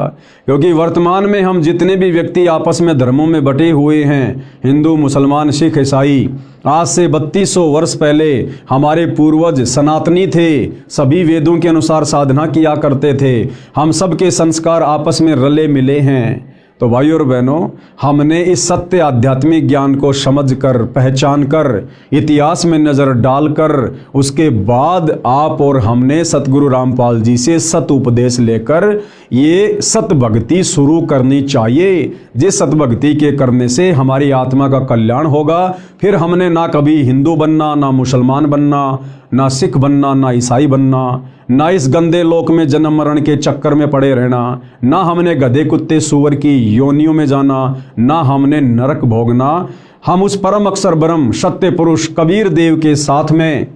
क्योंकि वर्तमान में हम जितने भी व्यक्ति आपस में धर्मों में बटे हुए हैं, हिंदू, मुसलमान, सिख, ईसाई, आज से 3200 वर्ष पहले हमारे पूर्वज सनातनी थे, सभी वेदों के अनुसार साधना किया करते थे। हम सब के संस्कार आपस में रले मिले हैं। तो भाइयों और बहनों, हमने इस सत्य आध्यात्मिक ज्ञान को समझकर, पहचान कर, इतिहास में नज़र डालकर, उसके बाद आप और हमने सतगुरु रामपाल जी से सत उपदेश लेकर ये सत भक्ति शुरू करनी चाहिए। जिस सत भक्ति के करने से हमारी आत्मा का कल्याण होगा। फिर हमने ना कभी हिंदू बनना, ना मुसलमान बनना, ना सिख बनना, ना ईसाई बनना, ना इस गंदे लोक में जन्म मरण के चक्कर में पड़े रहना, ना हमने गधे कुत्ते सूअर की योनियों में जाना, ना हमने नरक भोगना। हम उस परम अक्षर ब्रह्म सत्य पुरुष कबीर देव के साथ में,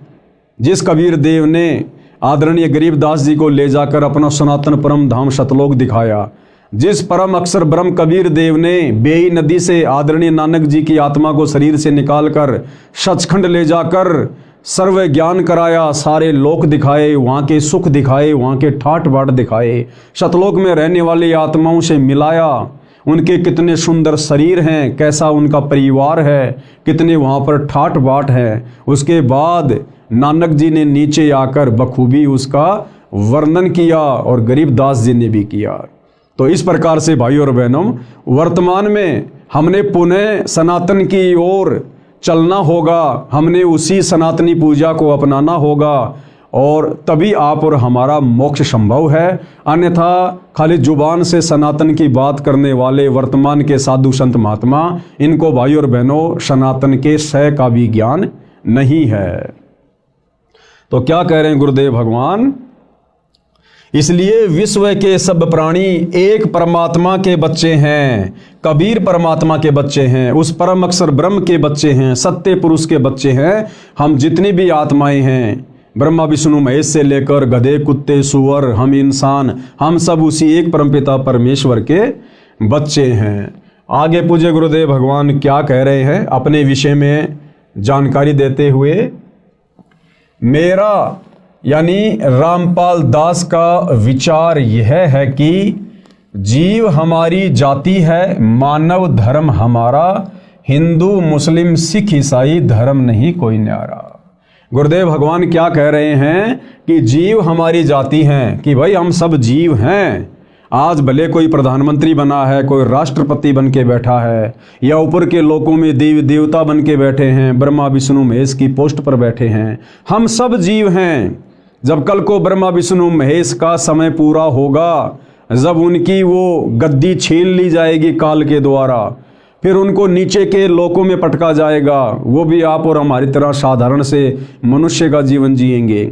जिस कबीर देव ने आदरणीय गरीबदास जी को ले जाकर अपना सनातन परम धाम सतलोक दिखाया, जिस परम अक्षर ब्रह्म कबीर देव ने बेई नदी से आदरणीय नानक जी की आत्मा को शरीर से निकालकर सचखंड ले जाकर सर्व ज्ञान कराया, सारे लोक दिखाए, वहाँ के सुख दिखाए, वहाँ के ठाट बाट दिखाए, सतलोक में रहने वाली आत्माओं से मिलाया, उनके कितने सुंदर शरीर हैं, कैसा उनका परिवार है, कितने वहाँ पर ठाट बाट है। उसके बाद नानक जी ने नीचे आकर बखूबी उसका वर्णन किया और गरीबदास जी ने भी किया। तो इस प्रकार से भाई और बहनों, वर्तमान में हमने पुनः सनातन की ओर चलना होगा, हमने उसी सनातनी पूजा को अपनाना होगा और तभी आप और हमारा मोक्ष संभव है। अन्यथा खाली जुबान से सनातन की बात करने वाले वर्तमान के साधु संत महात्मा, इनको भाई और बहनों सनातन के सह का भी ज्ञान नहीं है। तो क्या कह रहे हैं गुरुदेव भगवान? इसलिए विश्व के सब प्राणी एक परमात्मा के बच्चे हैं, कबीर परमात्मा के बच्चे हैं, उस परम अक्षर ब्रह्म के बच्चे हैं, सत्य पुरुष के बच्चे हैं। हम जितनी भी आत्माएं हैं, ब्रह्मा विष्णु महेश से लेकर गधे कुत्ते सूअर, हम इंसान, हम सब उसी एक परमपिता परमेश्वर के बच्चे हैं। आगे पूज्य गुरुदेव भगवान क्या कह रहे हैं अपने विषय में जानकारी देते हुए? मेरा यानी रामपाल दास का विचार यह है कि जीव हमारी जाति है, मानव धर्म हमारा, हिंदू मुस्लिम सिख ईसाई धर्म नहीं कोई न्यारा। गुरुदेव भगवान क्या कह रहे हैं कि जीव हमारी जाति हैं, कि भाई हम सब जीव हैं। आज भले कोई प्रधानमंत्री बना है, कोई राष्ट्रपति बन के बैठा है, या ऊपर के लोकों में देवी देवता बन के बैठे हैं, ब्रह्मा विष्णु महेश की पोस्ट पर बैठे हैं, हम सब जीव हैं। जब कल को ब्रह्मा विष्णु महेश का समय पूरा होगा, जब उनकी वो गद्दी छीन ली जाएगी काल के द्वारा, फिर उनको नीचे के लोकों में पटका जाएगा, वो भी आप और हमारी तरह साधारण से मनुष्य का जीवन जिएंगे।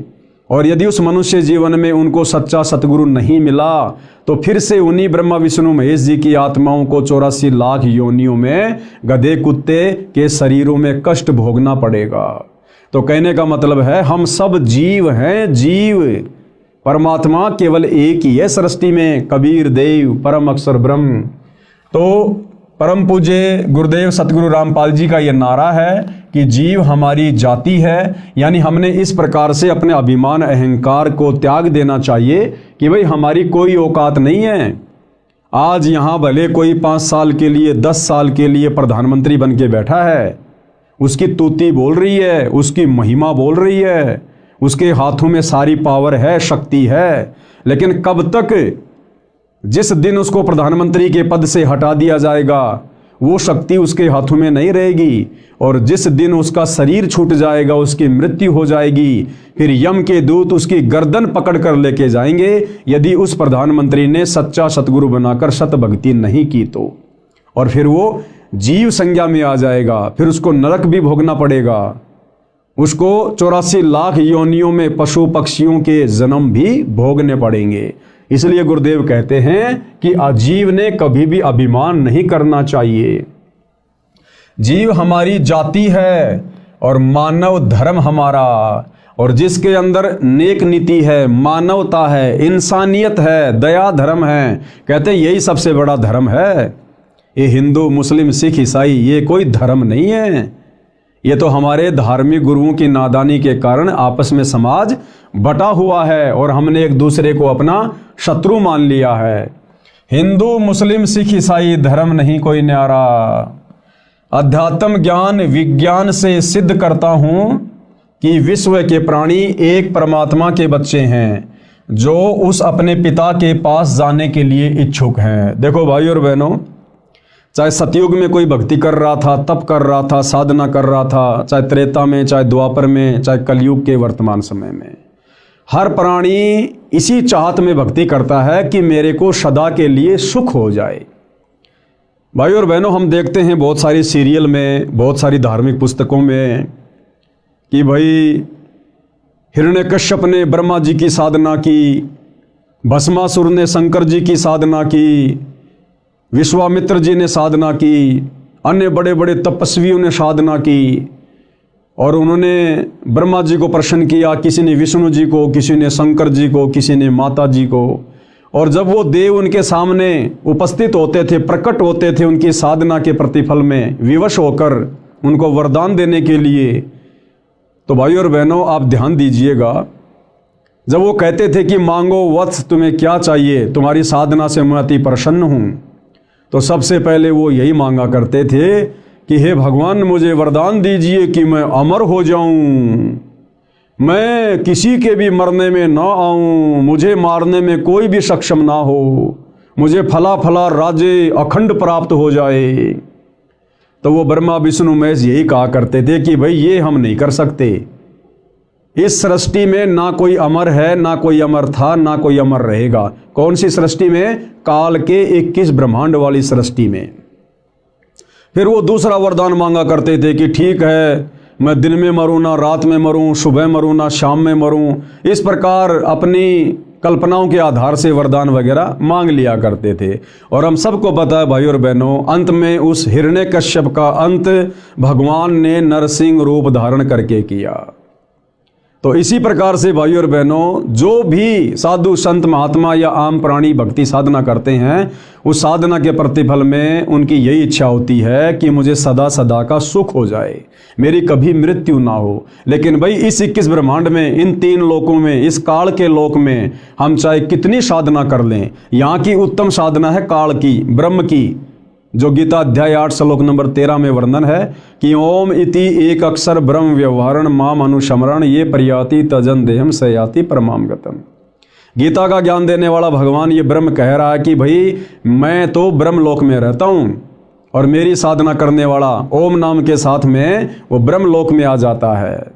और यदि उस मनुष्य जीवन में उनको सच्चा सतगुरु नहीं मिला, तो फिर से उन्हीं ब्रह्मा विष्णु महेश जी की आत्माओं को 84 लाख योनियों में गधे कुत्ते के शरीरों में कष्ट भोगना पड़ेगा। तो कहने का मतलब है हम सब जीव हैं, जीव। परमात्मा केवल एक ही है सृष्टि में, कबीर देव परम अक्षर ब्रह्म। तो परम पूज्य गुरुदेव सतगुरु रामपाल जी का यह नारा है कि जीव हमारी जाति है, यानी हमने इस प्रकार से अपने अभिमान अहंकार को त्याग देना चाहिए कि भाई हमारी कोई औकात नहीं है। आज यहाँ भले कोई 5 साल के लिए 10 साल के लिए प्रधानमंत्री बन के बैठा है, उसकी तूती बोल रही है, उसकी महिमा बोल रही है, उसके हाथों में सारी पावर है, शक्ति है, लेकिन कब तक? जिस दिन उसको प्रधानमंत्री के पद से हटा दिया जाएगा, वो शक्ति उसके हाथों में नहीं रहेगी। और जिस दिन उसका शरीर छूट जाएगा, उसकी मृत्यु हो जाएगी, फिर यम के दूत उसकी गर्दन पकड़ कर लेके जाएंगे, यदि उस प्रधानमंत्री ने सच्चा सतगुरु बनाकर सत भक्ति नहीं की तो। और फिर वो जीव संज्ञा में आ जाएगा, फिर उसको नरक भी भोगना पड़ेगा, उसको 84 लाख योनियों में पशु पक्षियों के जन्म भी भोगने पड़ेंगे। इसलिए गुरुदेव कहते हैं कि अजीव ने कभी भी अभिमान नहीं करना चाहिए। जीव हमारी जाति है और मानव धर्म हमारा, और जिसके अंदर नेक नीति है, मानवता है, इंसानियत है, दया धर्म है, कहते हैं यही सबसे बड़ा धर्म है। ये हिंदू मुस्लिम सिख ईसाई ये कोई धर्म नहीं है, ये तो हमारे धार्मिक गुरुओं की नादानी के कारण आपस में समाज बटा हुआ है और हमने एक दूसरे को अपना शत्रु मान लिया है। हिंदू मुस्लिम सिख ईसाई धर्म नहीं कोई न्यारा। अध्यात्म ज्ञान विज्ञान से सिद्ध करता हूं कि विश्व के प्राणी एक परमात्मा के बच्चे हैं, जो उस अपने पिता के पास जाने के लिए इच्छुक हैं। देखो भाई और बहनों, चाहे सतयुग में कोई भक्ति कर रहा था, तप कर रहा था, साधना कर रहा था, चाहे त्रेता में, चाहे द्वापर में, चाहे कलयुग के वर्तमान समय में, हर प्राणी इसी चाहत में भक्ति करता है कि मेरे को सदा के लिए सुख हो जाए। भाई और बहनों, हम देखते हैं बहुत सारी सीरियल में, बहुत सारी धार्मिक पुस्तकों में कि भाई हिरण्यकश्यप ने ब्रह्मा जी की साधना की, भस्मासुर ने शंकर जी की साधना की, विश्वामित्र जी ने साधना की, अन्य बड़े बड़े तपस्वियों ने साधना की, और उन्होंने ब्रह्मा जी को प्रसन्न किया, किसी ने विष्णु जी को, किसी ने शंकर जी को, किसी ने माता जी को। और जब वो देव उनके सामने उपस्थित होते थे, प्रकट होते थे उनकी साधना के प्रतिफल में विवश होकर उनको वरदान देने के लिए, तो भाई और बहनों आप ध्यान दीजिएगा, जब वो कहते थे कि मांगो वत्स तुम्हें क्या चाहिए, तुम्हारी साधना से मैं अति प्रसन्न हूँ, तो सबसे पहले वो यही मांगा करते थे कि हे भगवान मुझे वरदान दीजिए कि मैं अमर हो जाऊं। मैं किसी के भी मरने में ना आऊं, मुझे मारने में कोई भी सक्षम ना हो, मुझे फला फला राज्य अखंड प्राप्त हो जाए। तो वो ब्रह्मा विष्णु महेश यही कहा करते थे कि भाई ये हम नहीं कर सकते। इस सृष्टि में ना कोई अमर है, ना कोई अमर था, ना कोई अमर रहेगा। कौन सी सृष्टि में? काल के 21 ब्रह्मांड वाली सृष्टि में। फिर वो दूसरा वरदान मांगा करते थे कि ठीक है, मैं दिन में मरूं ना रात में मरूं, सुबह मरूं ना शाम में मरूं। इस प्रकार अपनी कल्पनाओं के आधार से वरदान वगैरह मांग लिया करते थे। और हम सबको पता है भाई और बहनों, अंत में उस हिरण्यकश्यप का अंत भगवान ने नरसिंह रूप धारण करके किया। तो इसी प्रकार से भाई और बहनों, जो भी साधु संत महात्मा या आम प्राणी भक्ति साधना करते हैं, उस साधना के प्रतिफल में उनकी यही इच्छा होती है कि मुझे सदा सदा का सुख हो जाए, मेरी कभी मृत्यु ना हो। लेकिन भाई इस 21 ब्रह्मांड में, इन 3 लोकों में, इस काल के लोक में हम चाहे कितनी साधना कर लें, यहाँ की उत्तम साधना है काल की, ब्रह्म की, जो गीता अध्याय 8 श्लोक नंबर 13 में वर्णन है कि ओम इति एक अक्षर ब्रह्म व्यवहारण माम अनुशमरण ये प्रयाति तजन देहम सयाति परमाम गतम। गीता का ज्ञान देने वाला भगवान ये ब्रह्म कह रहा है कि भाई मैं तो ब्रह्म लोक में रहता हूँ और मेरी साधना करने वाला ओम नाम के साथ में वो ब्रह्म लोक में आ जाता है।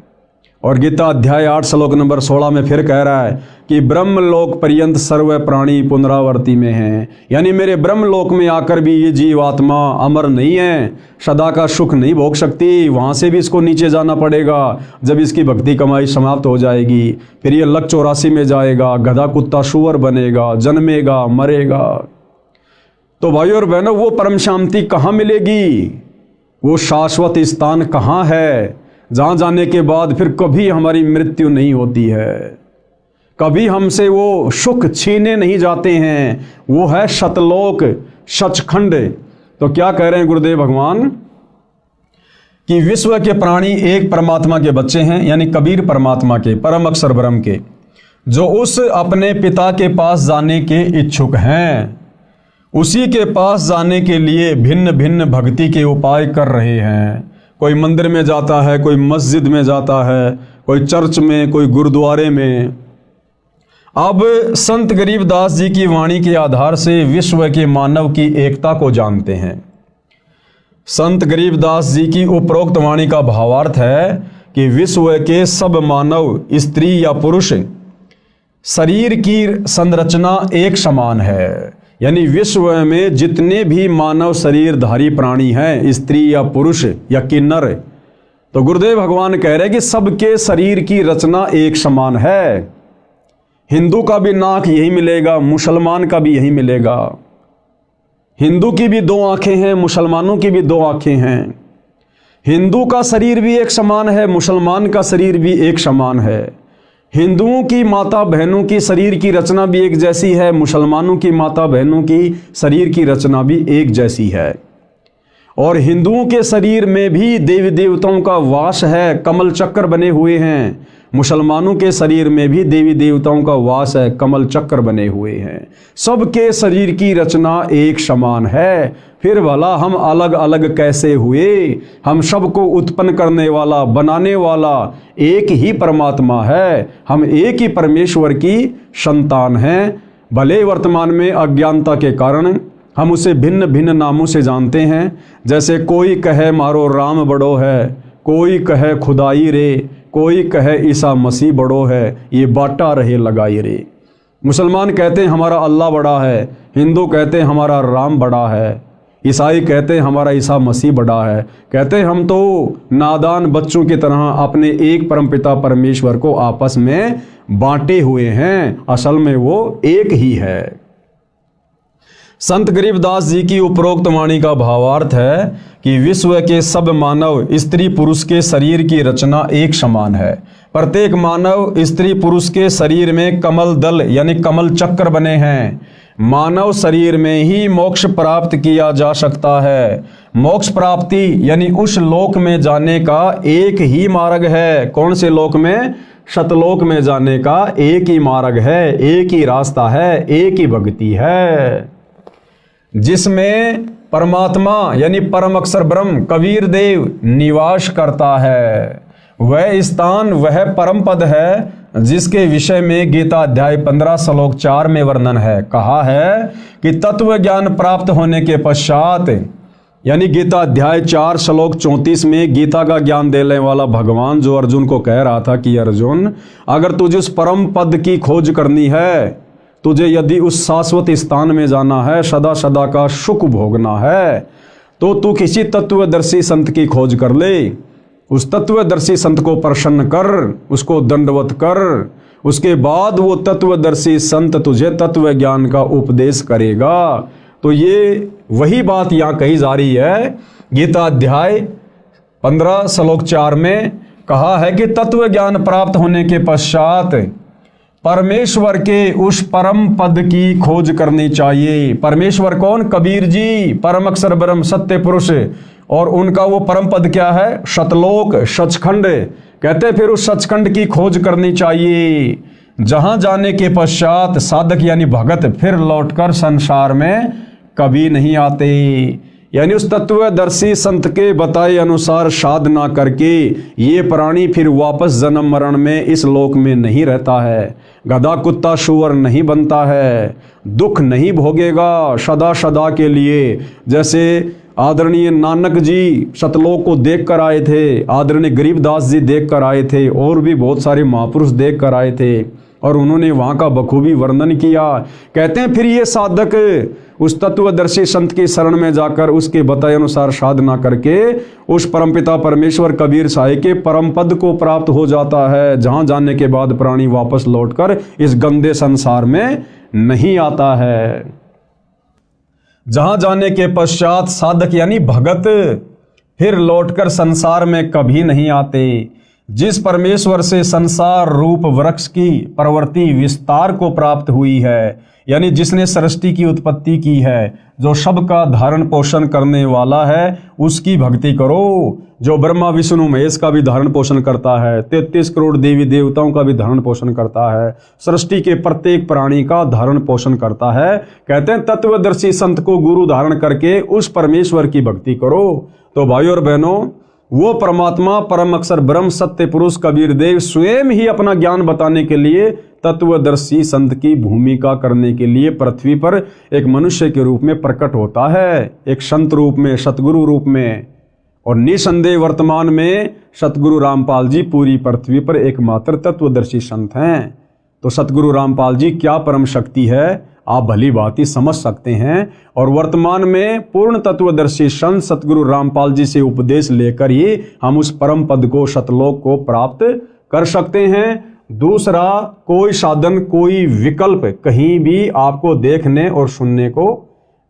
और गीता अध्याय 8 श्लोक नंबर 16 में फिर कह रहा है कि ब्रह्म लोक पर्यंत सर्व प्राणी पुनरावर्ती में हैं। यानी मेरे ब्रह्म लोक में आकर भी ये जीवात्मा अमर नहीं है, सदा का सुख नहीं भोग सकती, वहाँ से भी इसको नीचे जाना पड़ेगा। जब इसकी भक्ति कमाई समाप्त हो जाएगी, फिर ये लक 84 में जाएगा, गधा कुत्ता सुअर बनेगा, जन्मेगा, मरेगा। तो भाई और बहनों, वो परम शांति कहाँ मिलेगी? वो शाश्वत स्थान कहाँ है जहाँ जाने के बाद फिर कभी हमारी मृत्यु नहीं होती है, कभी हमसे वो सुख छीने नहीं जाते हैं? वो है सतलोक, सचखंड। तो क्या कह रहे हैं गुरुदेव भगवान कि विश्व के प्राणी एक परमात्मा के बच्चे हैं, यानी कबीर परमात्मा के, परम अक्षर ब्रह्म के, जो उस अपने पिता के पास जाने के इच्छुक हैं, उसी के पास जाने के लिए भिन्न भिन्न भक्ति के उपाय कर रहे हैं। कोई मंदिर में जाता है, कोई मस्जिद में जाता है, कोई चर्च में, कोई गुरुद्वारे में। अब संत गरीबदास जी की वाणी के आधार से विश्व के मानव की एकता को जानते हैं। संत गरीबदास जी की उपरोक्त वाणी का भावार्थ है कि विश्व के सब मानव, स्त्री या पुरुष, शरीर की संरचना एक समान है। यानी विश्व में जितने भी मानव शरीरधारी प्राणी हैं, स्त्री या पुरुष या किन्नर, तो गुरुदेव भगवान कह रहे हैं कि सबके शरीर की रचना एक समान है। हिंदू का भी नाक यही मिलेगा, मुसलमान का भी यही मिलेगा। हिंदू की भी 2 आंखें हैं, मुसलमानों की भी 2 आंखें हैं। हिंदू का शरीर भी एक समान है, मुसलमान का शरीर भी एक समान है। हिंदुओं की माता बहनों की शरीर की रचना भी एक जैसी है, मुसलमानों की माता बहनों की शरीर की रचना भी एक जैसी है। और हिंदुओं के शरीर में भी देवी देवताओं का वास है, कमल चक्र बने हुए हैं। मुसलमानों के शरीर में भी देवी देवताओं का वास है, कमल चक्र बने हुए हैं। सबके शरीर की रचना एक समान है। फिर भला हम अलग अलग कैसे हुए? हम सबको उत्पन्न करने वाला, बनाने वाला एक ही परमात्मा है। हम एक ही परमेश्वर की संतान हैं। भले वर्तमान में अज्ञानता के कारण हम उसे भिन्न भिन्न नामों से जानते हैं। जैसे कोई कहे मारो राम बड़ो है, कोई कहे खुदाई रे, कोई कहे ईसा मसीह बड़ो है, ये बाटा रहे लगाई रे। मुसलमान कहते हैं हमारा अल्लाह बड़ा है, हिंदू कहते हैं हमारा राम बड़ा है, ईसाई कहते हैं हमारा ईसा मसीह बड़ा है। कहते हैं हम तो नादान बच्चों की तरह अपने एक परमपिता परमेश्वर को आपस में बांटे हुए हैं, असल में वो एक ही है। संत गरीबदास जी की उपरोक्त वाणी का भावार्थ है कि विश्व के सब मानव, स्त्री पुरुष के शरीर की रचना एक समान है। प्रत्येक मानव, स्त्री पुरुष के शरीर में कमल दल यानी कमल चक्र बने हैं। मानव शरीर में ही मोक्ष प्राप्त किया जा सकता है। मोक्ष प्राप्ति यानी उस लोक में जाने का एक ही मार्ग है। कौन से लोक में? सतलोक में जाने का एक ही मार्ग है, एक ही रास्ता है, एक ही भक्ति है, जिसमें परमात्मा यानी परम अक्षर ब्रह्म कबीर देव निवास करता है। वह स्थान वह परम पद है जिसके विषय में गीता अध्याय 15 श्लोक 4 में वर्णन है। कहा है कि तत्व ज्ञान प्राप्त होने के पश्चात, यानी गीता अध्याय 4 श्लोक 34 में गीता का ज्ञान देने वाला भगवान जो अर्जुन को कह रहा था कि अर्जुन, अगर तुझे उस परम पद की खोज करनी है, तुझे यदि उस शाश्वत स्थान में जाना है, सदा सदा का सुख भोगना है, तो तू किसी तत्वदर्शी संत की खोज कर ले। उस तत्वदर्शी संत को प्रसन्न कर, उसको दंडवत कर, उसके बाद वो तत्वदर्शी संत तुझे तत्व ज्ञान का उपदेश करेगा। तो ये वही बात यहाँ कही जा रही है। गीता अध्याय 15 श्लोक 4 में कहा है कि तत्व ज्ञान प्राप्त होने के पश्चात परमेश्वर के उस परम पद की खोज करनी चाहिए। परमेश्वर कौन? कबीर जी, परम अक्षर ब्रह्म सत्य पुरुष। और उनका वो परम पद क्या है? सतलोक, सचखंड। कहते फिर उस सचखंड की खोज करनी चाहिए, जहां जाने के पश्चात साधक यानी भगत फिर लौटकर संसार में कभी नहीं आते। यानी उस तत्वदर्शी संत के बताए अनुसार साधना करके ये प्राणी फिर वापस जन्म मरण में इस लोक में नहीं रहता है, गधा कुत्ता सुअर नहीं बनता है, दुख नहीं भोगेगा सदा सदा के लिए। जैसे आदरणीय नानक जी सतलोक को देख कर आए थे, आदरणीय गरीबदास जी देख कर आए थे, और भी बहुत सारे महापुरुष देख कर आए थे, और उन्होंने वहाँ का बखूबी वर्णन किया। कहते हैं फिर ये साधक उस तत्वदर्शी संत की शरण में जाकर उसके बताए अनुसार साधना करके उस परमपिता परमेश्वर कबीर साहिब के परम पद को प्राप्त हो जाता है, जहाँ जाने के बाद प्राणी वापस लौटकर इस गंदे संसार में नहीं आता है। जहाँ जाने के पश्चात साधक यानी भगत फिर लौटकर संसार में कभी नहीं आते। जिस परमेश्वर से संसार रूप वृक्ष की प्रवृत्ति विस्तार को प्राप्त हुई है, यानी जिसने सृष्टि की उत्पत्ति की है, जो सबका धारण पोषण करने वाला है, उसकी भक्ति करो। जो ब्रह्मा विष्णु महेश का भी धारण पोषण करता है, 33 करोड़ देवी देवताओं का भी धारण पोषण करता है, सृष्टि के प्रत्येक प्राणी का धारण पोषण करता है। कहते हैं तत्वदर्शी संत को गुरु धारण करके उस परमेश्वर की भक्ति करो। तो भाइयों और बहनों, वो परमात्मा परम अक्षर ब्रह्म सत्य पुरुष कबीर देव स्वयं ही अपना ज्ञान बताने के लिए तत्वदर्शी संत की भूमिका करने के लिए पृथ्वी पर एक मनुष्य के रूप में प्रकट होता है, एक संत रूप में, सतगुरु रूप में। और निसंदेह वर्तमान में सतगुरु रामपाल जी पूरी पृथ्वी पर एकमात्र तत्वदर्शी संत हैं। तो सतगुरु रामपाल जी क्या परम शक्ति है, आप भली भांति समझ सकते हैं। और वर्तमान में पूर्ण तत्वदर्शी संत सतगुरु रामपाल जी से उपदेश लेकर ही हम उस परम पद को, सतलोक को प्राप्त कर सकते हैं। दूसरा कोई साधन, कोई विकल्प कहीं भी आपको देखने और सुनने को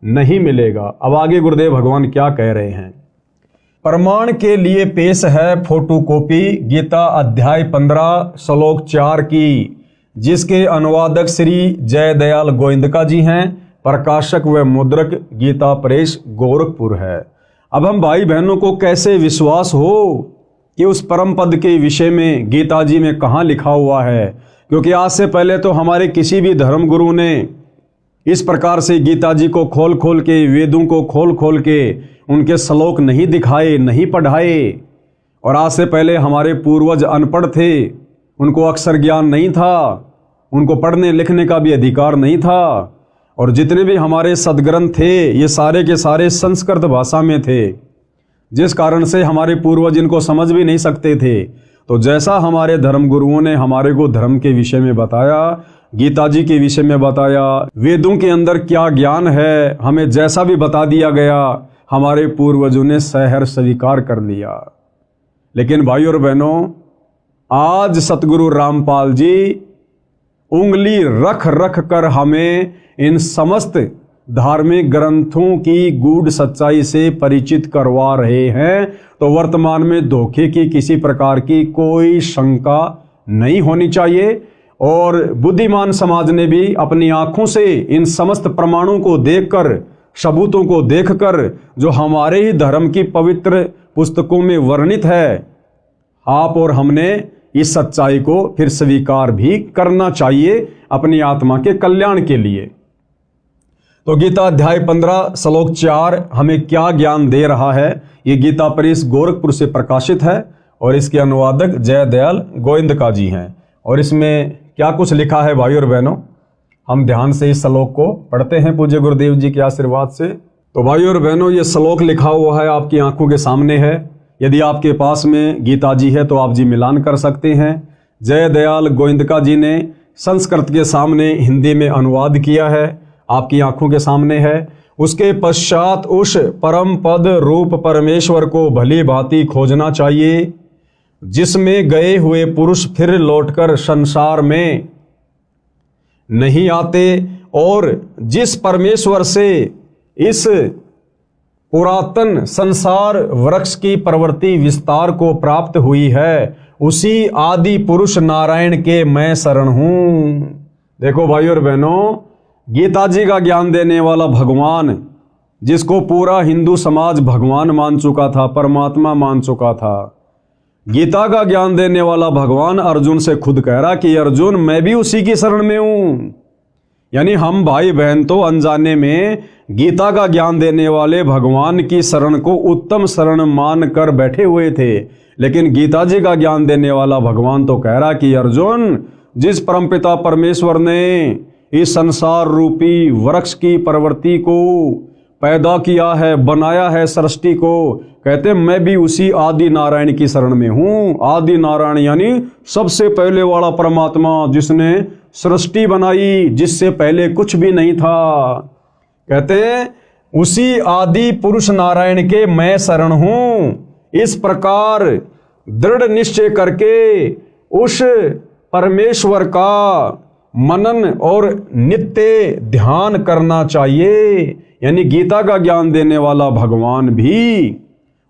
नहीं मिलेगा। अब आगे गुरुदेव भगवान क्या कह रहे हैं। प्रमाण के लिए पेश है फोटोकॉपी गीता अध्याय 15 श्लोक 4 की, जिसके अनुवादक श्री जयदयाल गोविंदका जी हैं। प्रकाशक व मुद्रक गीता प्रेस गोरखपुर है। अब हम भाई बहनों को कैसे विश्वास हो कि उस परम पद के विषय में गीता जी में कहाँ लिखा हुआ है, क्योंकि आज से पहले तो हमारे किसी भी धर्म गुरु ने इस प्रकार से गीता जी को खोल खोल के, वेदों को खोल खोल के उनके श्लोक नहीं दिखाए, नहीं पढ़ाए। और आज से पहले हमारे पूर्वज अनपढ़ थे, उनको अक्षर ज्ञान नहीं था, उनको पढ़ने लिखने का भी अधिकार नहीं था। और जितने भी हमारे सदग्रंथ थे ये सारे के सारे संस्कृत भाषा में थे, जिस कारण से हमारे पूर्वज इनको समझ भी नहीं सकते थे। तो जैसा हमारे धर्म गुरुओं ने हमारे को धर्म के विषय में बताया, गीता जी के विषय में बताया, वेदों के अंदर क्या ज्ञान है हमें जैसा भी बता दिया गया, हमारे पूर्वजों ने सहर्ष स्वीकार कर लिया। लेकिन भाइयों और बहनों, आज सतगुरु रामपाल जी उंगली रख रख कर हमें इन समस्त धार्मिक ग्रंथों की गूढ़ सच्चाई से परिचित करवा रहे हैं। तो वर्तमान में धोखे की किसी प्रकार की कोई शंका नहीं होनी चाहिए। और बुद्धिमान समाज ने भी अपनी आंखों से इन समस्त प्रमाणों को देखकर, सबूतों को देखकर, जो हमारे ही धर्म की पवित्र पुस्तकों में वर्णित है, आप और हमने इस सच्चाई को फिर स्वीकार भी करना चाहिए अपनी आत्मा के कल्याण के लिए। तो गीता अध्याय 15 श्लोक 4 हमें क्या ज्ञान दे रहा है। ये गीता प्रेस गोरखपुर से प्रकाशित है और इसके अनुवादक जयदयाल गोविंदका जी हैं। और इसमें क्या कुछ लिखा है भाई और बहनों, हम ध्यान से इस श्लोक को पढ़ते हैं पूज्य गुरुदेव जी के आशीर्वाद से। तो भाई और बहनों, ये श्लोक लिखा हुआ है, आपकी आंखों के सामने है। यदि आपके पास में गीता जी है तो आप जी मिलान कर सकते हैं। जयदयाल गोविंदका जी ने संस्कृत के सामने हिंदी में अनुवाद किया है, आपकी आंखों के सामने है। उसके पश्चात उस परम पद रूप परमेश्वर को भली भांति खोजना चाहिए, जिसमें गए हुए पुरुष फिर लौटकर संसार में नहीं आते, और जिस परमेश्वर से इस पुरातन संसार वृक्ष की प्रवृत्ति विस्तार को प्राप्त हुई है, उसी आदि पुरुष नारायण के मैं शरण हूं। देखो भाई और बहनों, गीता जी का ज्ञान देने वाला भगवान, जिसको पूरा हिंदू समाज भगवान मान चुका था, परमात्मा मान चुका था, गीता का ज्ञान देने वाला भगवान अर्जुन से खुद कह रहा कि अर्जुन मैं भी उसी की शरण में हूं। यानी हम भाई बहन तो अनजाने में गीता का ज्ञान देने वाले भगवान की शरण को उत्तम शरण मान कर बैठे हुए थे, लेकिन गीता जी का ज्ञान देने वाला भगवान तो कह रहा कि अर्जुन, जिस परमपिता परमेश्वर ने इस संसार रूपी वृक्ष की प्रवृत्ति को पैदा किया है, बनाया है सृष्टि को, कहते मैं भी उसी आदि नारायण की शरण में हूं। आदि नारायण यानी सबसे पहले वाला परमात्मा, जिसने सृष्टि बनाई, जिससे पहले कुछ भी नहीं था। कहते हैं उसी आदि पुरुष नारायण के मैं शरण हूं। इस प्रकार दृढ़ निश्चय करके उस परमेश्वर का मनन और नित्य ध्यान करना चाहिए। यानी गीता का ज्ञान देने वाला भगवान भी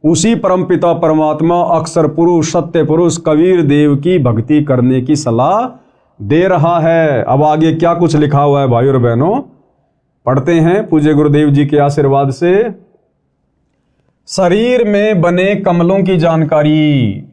उसी परमपिता परमात्मा अक्षर पुरुष सत्य पुरुष कबीर देव की भक्ति करने की सलाह दे रहा है। अब आगे क्या कुछ लिखा हुआ है भाई और बहनों, पढ़ते हैं पूज्य गुरुदेव जी के आशीर्वाद से। शरीर में बने कमलों की जानकारी,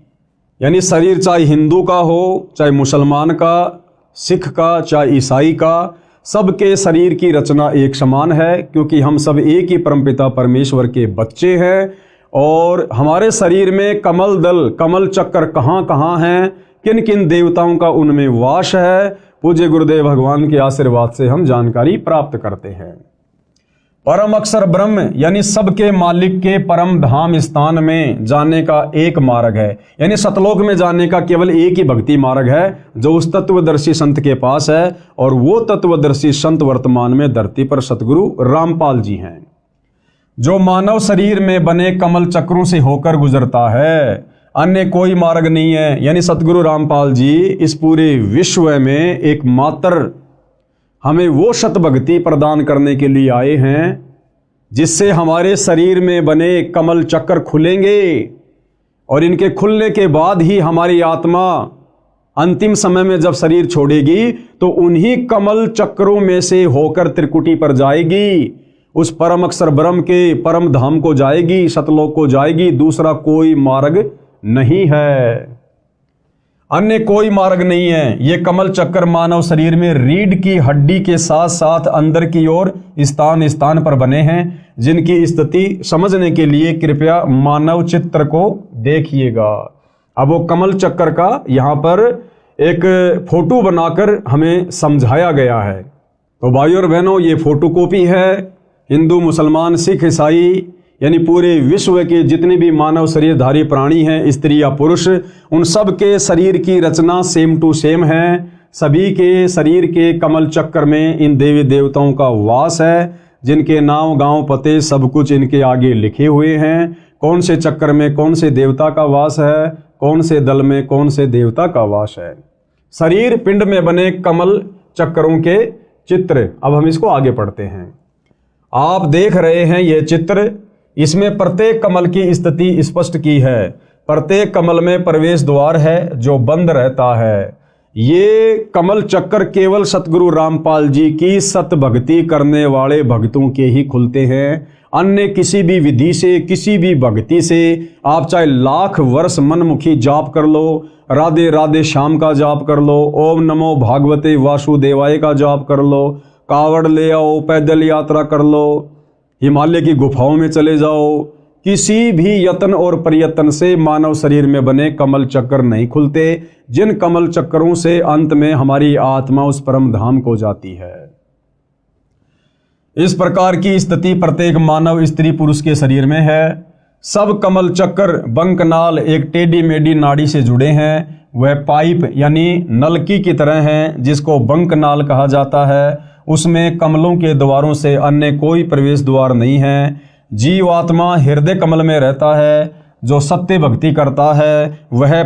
यानी शरीर चाहे हिंदू का हो, चाहे मुसलमान का, सिख का, चाहे ईसाई का, सबके शरीर की रचना एक समान है, क्योंकि हम सब एक ही परमपिता परमेश्वर के बच्चे हैं। और हमारे शरीर में कमल दल, कमल चक्कर कहाँ कहाँ हैं, किन किन देवताओं का उनमें वास है, पूज्य गुरुदेव भगवान के आशीर्वाद से हम जानकारी प्राप्त करते हैं। परम अक्षर ब्रह्म यानी सबके मालिक के परम धाम स्थान में जाने का एक मार्ग है, यानी सतलोक में जाने का केवल एक ही भक्ति मार्ग है, जो उस तत्वदर्शी संत के पास है। और वो तत्वदर्शी संत वर्तमान में धरती पर सतगुरु रामपाल जी हैं, जो मानव शरीर में बने कमल चक्रों से होकर गुजरता है, अन्य कोई मार्ग नहीं है। यानी सतगुरु रामपाल जी इस पूरे विश्व में एकमात्र हमें वो सत भक्ति प्रदान करने के लिए आए हैं, जिससे हमारे शरीर में बने कमल चक्र खुलेंगे, और इनके खुलने के बाद ही हमारी आत्मा अंतिम समय में जब शरीर छोड़ेगी तो उन्हीं कमल चक्रों में से होकर त्रिकुटी पर जाएगी, उस परम अक्षर ब्रह्म के परम धाम को जाएगी, सतलोक को जाएगी। दूसरा कोई मार्ग नहीं है, अन्य कोई मार्ग नहीं है। ये कमल चक्कर मानव शरीर में रीढ़ की हड्डी के साथ साथ अंदर की ओर स्थान स्थान पर बने हैं, जिनकी स्थिति समझने के लिए कृपया मानव चित्र को देखिएगा। अब वो कमल चक्कर का यहाँ पर एक फोटो बनाकर हमें समझाया गया है। तो भाइयों और बहनों, ये फोटो कॉपी है। हिंदू, मुसलमान, सिख, ईसाई यानी पूरे विश्व के जितने भी मानव शरीरधारी प्राणी हैं, स्त्री या पुरुष, उन सब के शरीर की रचना सेम टू सेम है। सभी के शरीर के कमल चक्कर में इन देवी देवताओं का वास है, जिनके नाम, गांव, पते सब कुछ इनके आगे लिखे हुए हैं। कौन से चक्कर में कौन से देवता का वास है, कौन से दल में कौन से देवता का वास है। शरीर पिंड में बने कमल चक्करों के चित्र। अब हम इसको आगे पढ़ते हैं। आप देख रहे हैं ये चित्र, इसमें प्रत्येक कमल की स्थिति स्पष्ट की है। प्रत्येक कमल में प्रवेश द्वार है जो बंद रहता है। ये कमल चक्कर केवल सतगुरु रामपाल जी की सत भक्ति करने वाले भक्तों के ही खुलते हैं। अन्य किसी भी विधि से, किसी भी भक्ति से आप चाहे लाख वर्ष मनमुखी जाप कर लो, राधे राधे श्याम का जाप कर लो, ओम नमो भागवते वासुदेवाय का जाप कर लो, कावड़ ले आओ, पैदल यात्रा कर लो, हिमालय की गुफाओं में चले जाओ, किसी भी यत्न और प्रयत्न से मानव शरीर में बने कमल चक्र नहीं खुलते, जिन कमल चक्रों से अंत में हमारी आत्मा उस परम धाम को जाती है। इस प्रकार की स्थिति प्रत्येक मानव स्त्री पुरुष के शरीर में है। सब कमल चक्र बंकनाल एक टेढ़ी मेढ़ी नाड़ी से जुड़े हैं। वह पाइप यानी नलकी की तरह हैं, जिसको बंकनाल कहा जाता है। उसमें कमलों के द्वारों से अन्य कोई प्रवेश द्वार नहीं है। जीवात्मा हृदय कमल में रहता है। जो सत्य भक्ति करता है वह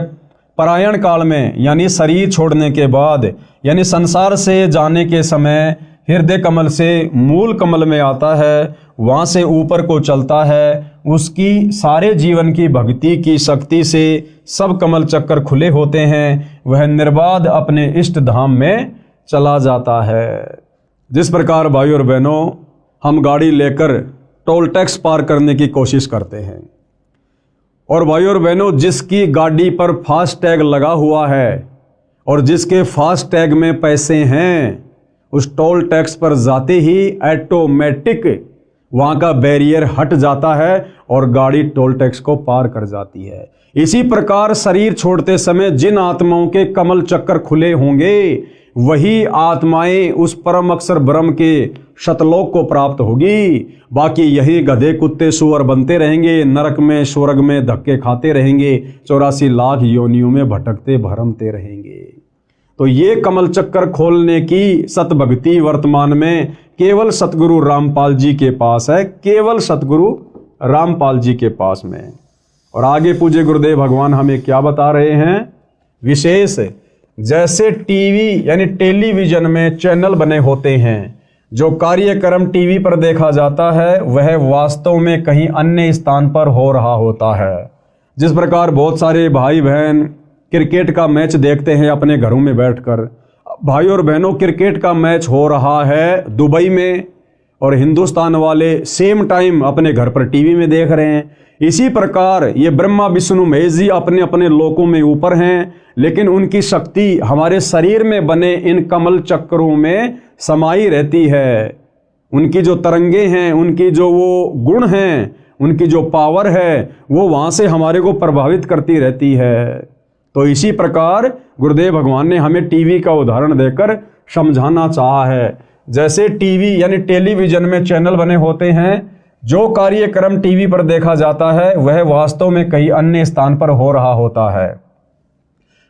परायण काल में यानी शरीर छोड़ने के बाद यानी संसार से जाने के समय हृदय कमल से मूल कमल में आता है, वहाँ से ऊपर को चलता है। उसकी सारे जीवन की भक्ति की शक्ति से सब कमल चक्कर खुले होते हैं। वह निर्बाध अपने इष्ट धाम में चला जाता है। जिस प्रकार भाइयों और बहनों हम गाड़ी लेकर टोल टैक्स पार करने की कोशिश करते हैं, और भाइयों और बहनों जिसकी गाड़ी पर फास्ट टैग लगा हुआ है और जिसके फास्ट टैग में पैसे हैं, उस टोल टैक्स पर जाते ही ऑटोमेटिक वहाँ का बैरियर हट जाता है और गाड़ी टोल टैक्स को पार कर जाती है। इसी प्रकार शरीर छोड़ते समय जिन आत्माओं के कमल चक्कर खुले होंगे वही आत्माएं उस परम अक्षर ब्रह्म के शतलोक को प्राप्त होगी। बाकी यही गधे कुत्ते सुअर बनते रहेंगे, नरक में स्वर्ग में धक्के खाते रहेंगे, 84 लाख योनियों में भटकते भरमते रहेंगे। तो ये कमल चक्कर खोलने की सतभक्ति वर्तमान में केवल सतगुरु रामपाल जी के पास है, केवल सतगुरु रामपाल जी के पास में। और आगे पूज्य गुरुदेव भगवान हमें क्या बता रहे हैं? विशेष जैसे टीवी यानी टेलीविजन में चैनल बने होते हैं, जो कार्यक्रम टीवी पर देखा जाता है वह वास्तव में कहीं अन्य स्थान पर हो रहा होता है। जिस प्रकार बहुत सारे भाई बहन क्रिकेट का मैच देखते हैं अपने घरों में बैठकर। भाई और बहनों क्रिकेट का मैच हो रहा है दुबई में और हिंदुस्तान वाले सेम टाइम अपने घर पर टीवी में देख रहे हैं। इसी प्रकार ये ब्रह्मा विष्णु महेश जी अपने अपने लोकों में ऊपर हैं, लेकिन उनकी शक्ति हमारे शरीर में बने इन कमल चक्रों में समाई रहती है। उनकी जो तरंगे हैं, उनकी जो वो गुण हैं, उनकी जो पावर है वो वहाँ से हमारे को प्रभावित करती रहती है। तो इसी प्रकार गुरुदेव भगवान ने हमें टीवी का उदाहरण देकर समझाना चाहा है। जैसे टीवी यानी टेलीविजन में चैनल बने होते हैं, जो कार्यक्रम टीवी पर देखा जाता है वह वास्तव में कहीं अन्य स्थान पर हो रहा होता है,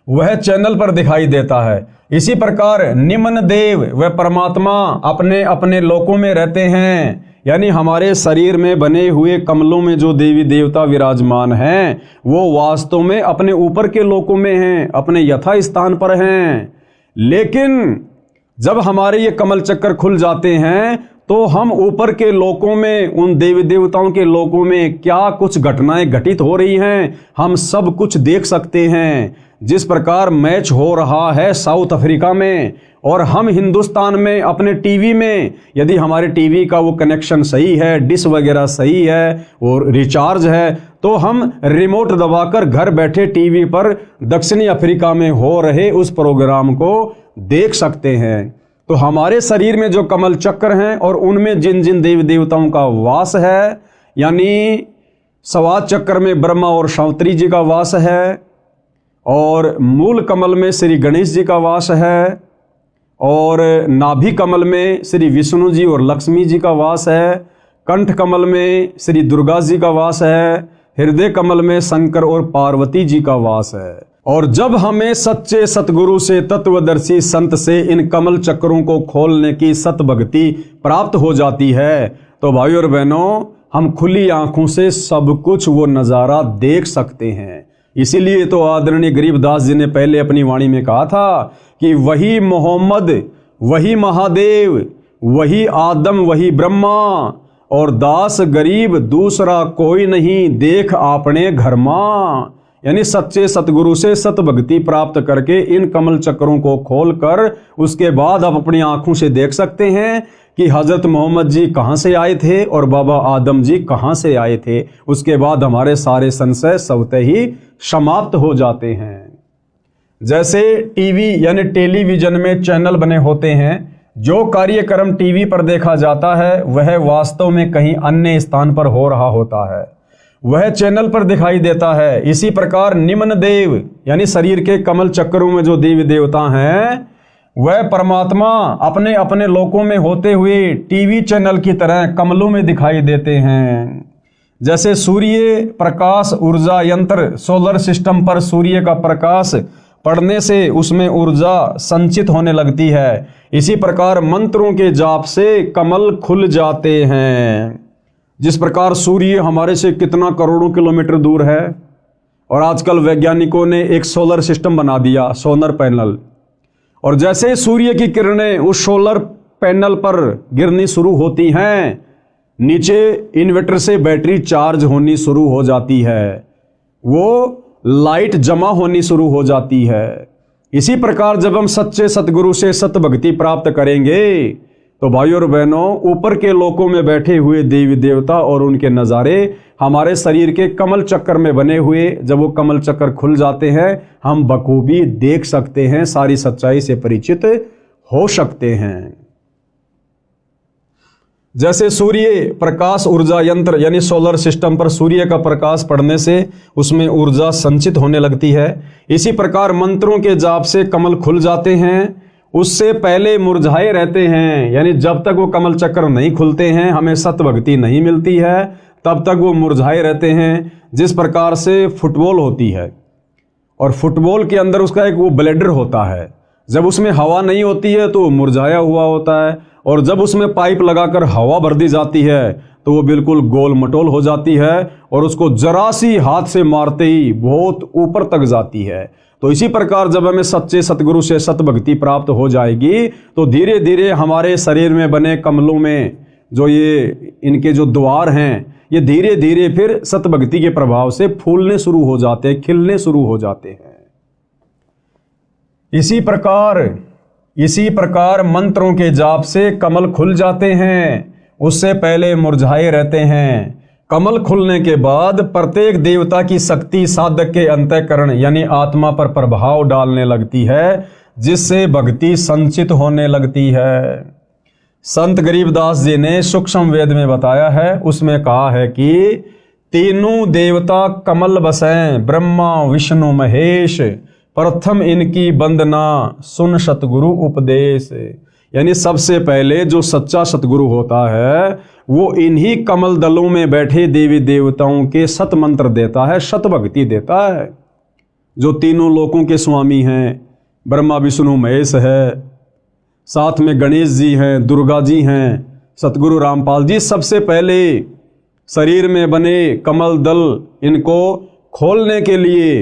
वह चैनल पर दिखाई देता है। इसी प्रकार निम्न देव व परमात्मा अपने अपने लोकों में रहते हैं, यानी हमारे शरीर में बने हुए कमलों में जो देवी देवता विराजमान हैं वो वास्तव में अपने ऊपर के लोकों में हैं, अपने यथा स्थान पर हैं। लेकिन जब हमारे ये कमल चक्कर खुल जाते हैं तो हम ऊपर के लोकों में, उन देवी देवताओं के लोकों में क्या कुछ घटनाएं घटित हो रही हैं हम सब कुछ देख सकते हैं। जिस प्रकार मैच हो रहा है साउथ अफ्रीका में और हम हिंदुस्तान में अपने टीवी में, यदि हमारे टीवी का वो कनेक्शन सही है, डिश वगैरह सही है और रिचार्ज है, तो हम रिमोट दबाकर घर बैठे टीवी पर दक्षिणी अफ्रीका में हो रहे उस प्रोग्राम को देख सकते हैं। तो हमारे शरीर में जो कमल चक्र हैं और उनमें जिन जिन देवी देवताओं का वास है, यानी सवाद चक्र में ब्रह्मा और शांतरी जी का वास है, और मूल कमल में श्री गणेश जी का वास है, और नाभि कमल में श्री विष्णु जी और लक्ष्मी जी का वास है, कंठ कमल में श्री दुर्गा जी का वास है, हृदय कमल में शंकर और पार्वती जी का वास है। और जब हमें सच्चे सतगुरु से, तत्वदर्शी संत से इन कमल चक्रों को खोलने की सतभक्ति प्राप्त हो जाती है तो भाइयों और बहनों हम खुली आंखों से सब कुछ वो नज़ारा देख सकते हैं। इसीलिए तो आदरणीय गरीबदास जी ने पहले अपनी वाणी में कहा था कि वही मोहम्मद, वही महादेव, वही आदम, वही ब्रह्मा, और दास गरीब दूसरा कोई नहीं, देख आपने घर मां। यानी सच्चे सतगुरु से सतभक्ति प्राप्त करके इन कमल चक्रों को खोलकर उसके बाद आप अपनी आंखों से देख सकते हैं कि हजरत मोहम्मद जी कहाँ से आए थे और बाबा आदम जी कहाँ से आए थे। उसके बाद हमारे सारे संशय स्वतः ही समाप्त हो जाते हैं। जैसे टीवी यानी टेलीविजन में चैनल बने होते हैं, जो कार्यक्रम टीवी पर देखा जाता है वह वास्तव में कहीं अन्य स्थान पर हो रहा होता है। वह चैनल पर दिखाई देता है। इसी प्रकार निम्न देव यानी शरीर के कमल चक्रों में जो देवी देवता हैं वह परमात्मा अपने अपने लोकों में होते हुए टीवी चैनल की तरह कमलों में दिखाई देते हैं। जैसे सूर्य प्रकाश ऊर्जा यंत्र सोलर सिस्टम पर सूर्य का प्रकाश पड़ने से उसमें ऊर्जा संचित होने लगती है, इसी प्रकार मंत्रों के जाप से कमल खुल जाते हैं। जिस प्रकार सूर्य हमारे से कितना करोड़ों किलोमीटर दूर है और आजकल वैज्ञानिकों ने एक सोलर सिस्टम बना दिया, सोलर पैनल, और जैसे सूर्य की किरणें उस सोलर पैनल पर गिरनी शुरू होती हैं, नीचे इन्वर्टर से बैटरी चार्ज होनी शुरू हो जाती है, वो लाइट जमा होनी शुरू हो जाती है। इसी प्रकार जब हम सच्चे सतगुरु से सत भक्ति प्राप्त करेंगे तो भाइयों और बहनों, ऊपर के लोकों में बैठे हुए देवी देवता और उनके नज़ारे हमारे शरीर के कमल चक्कर में बने हुए, जब वो कमल चक्कर खुल जाते हैं हम बखूबी देख सकते हैं, सारी सच्चाई से परिचित हो सकते हैं। जैसे सूर्य प्रकाश ऊर्जा यंत्र यानी सोलर सिस्टम पर सूर्य का प्रकाश पड़ने से उसमें ऊर्जा संचित होने लगती है, इसी प्रकार मंत्रों के जाप से कमल खुल जाते हैं। उससे पहले मुरझाए रहते हैं, यानी जब तक वो कमल चक्र नहीं खुलते हैं, हमें सत भक्ति नहीं मिलती है, तब तक वो मुरझाए रहते हैं। जिस प्रकार से फुटबॉल होती है और फुटबॉल के अंदर उसका एक वो ब्लेडर होता है, जब उसमें हवा नहीं होती है तो वो मुरझाया हुआ होता है, और जब उसमें पाइप लगाकर हवा भर दी जाती है तो वो बिल्कुल गोल मटोल हो जाती है और उसको जरा सी हाथ से मारते ही बहुत ऊपर तक जाती है। तो इसी प्रकार जब हमें सच्चे सतगुरु से सत भक्ति प्राप्त हो जाएगी तो धीरे धीरे हमारे शरीर में बने कमलों में जो ये इनके जो द्वार हैं, ये धीरे धीरे फिर सत भक्ति के प्रभाव से फूलने शुरू हो जाते हैं, खिलने शुरू हो जाते हैं। इसी प्रकार मंत्रों के जाप से कमल खुल जाते हैं, उससे पहले मुरझाए रहते हैं। कमल खुलने के बाद प्रत्येक देवता की शक्ति साधक के अंतःकरण यानी आत्मा पर प्रभाव डालने लगती है, जिससे भक्ति संचित होने लगती है। संत गरीबदास जी ने सूक्ष्म वेद में बताया है, उसमें कहा है कि तीनों देवता कमल बसें ब्रह्मा विष्णु महेश, प्रथम इनकी वंदना सुन सतगुरु उपदेश। यानी सबसे पहले जो सच्चा सतगुरु होता है वो इन्हीं कमल दलों में बैठे देवी देवताओं के सत मंत्र देता है, सत भक्ति देता है। जो तीनों लोकों के स्वामी हैं, ब्रह्मा विष्णु महेश है, साथ में गणेश जी हैं, दुर्गा जी हैं, सतगुरु रामपाल जी, सबसे पहले शरीर में बने कमल दल इनको खोलने के लिए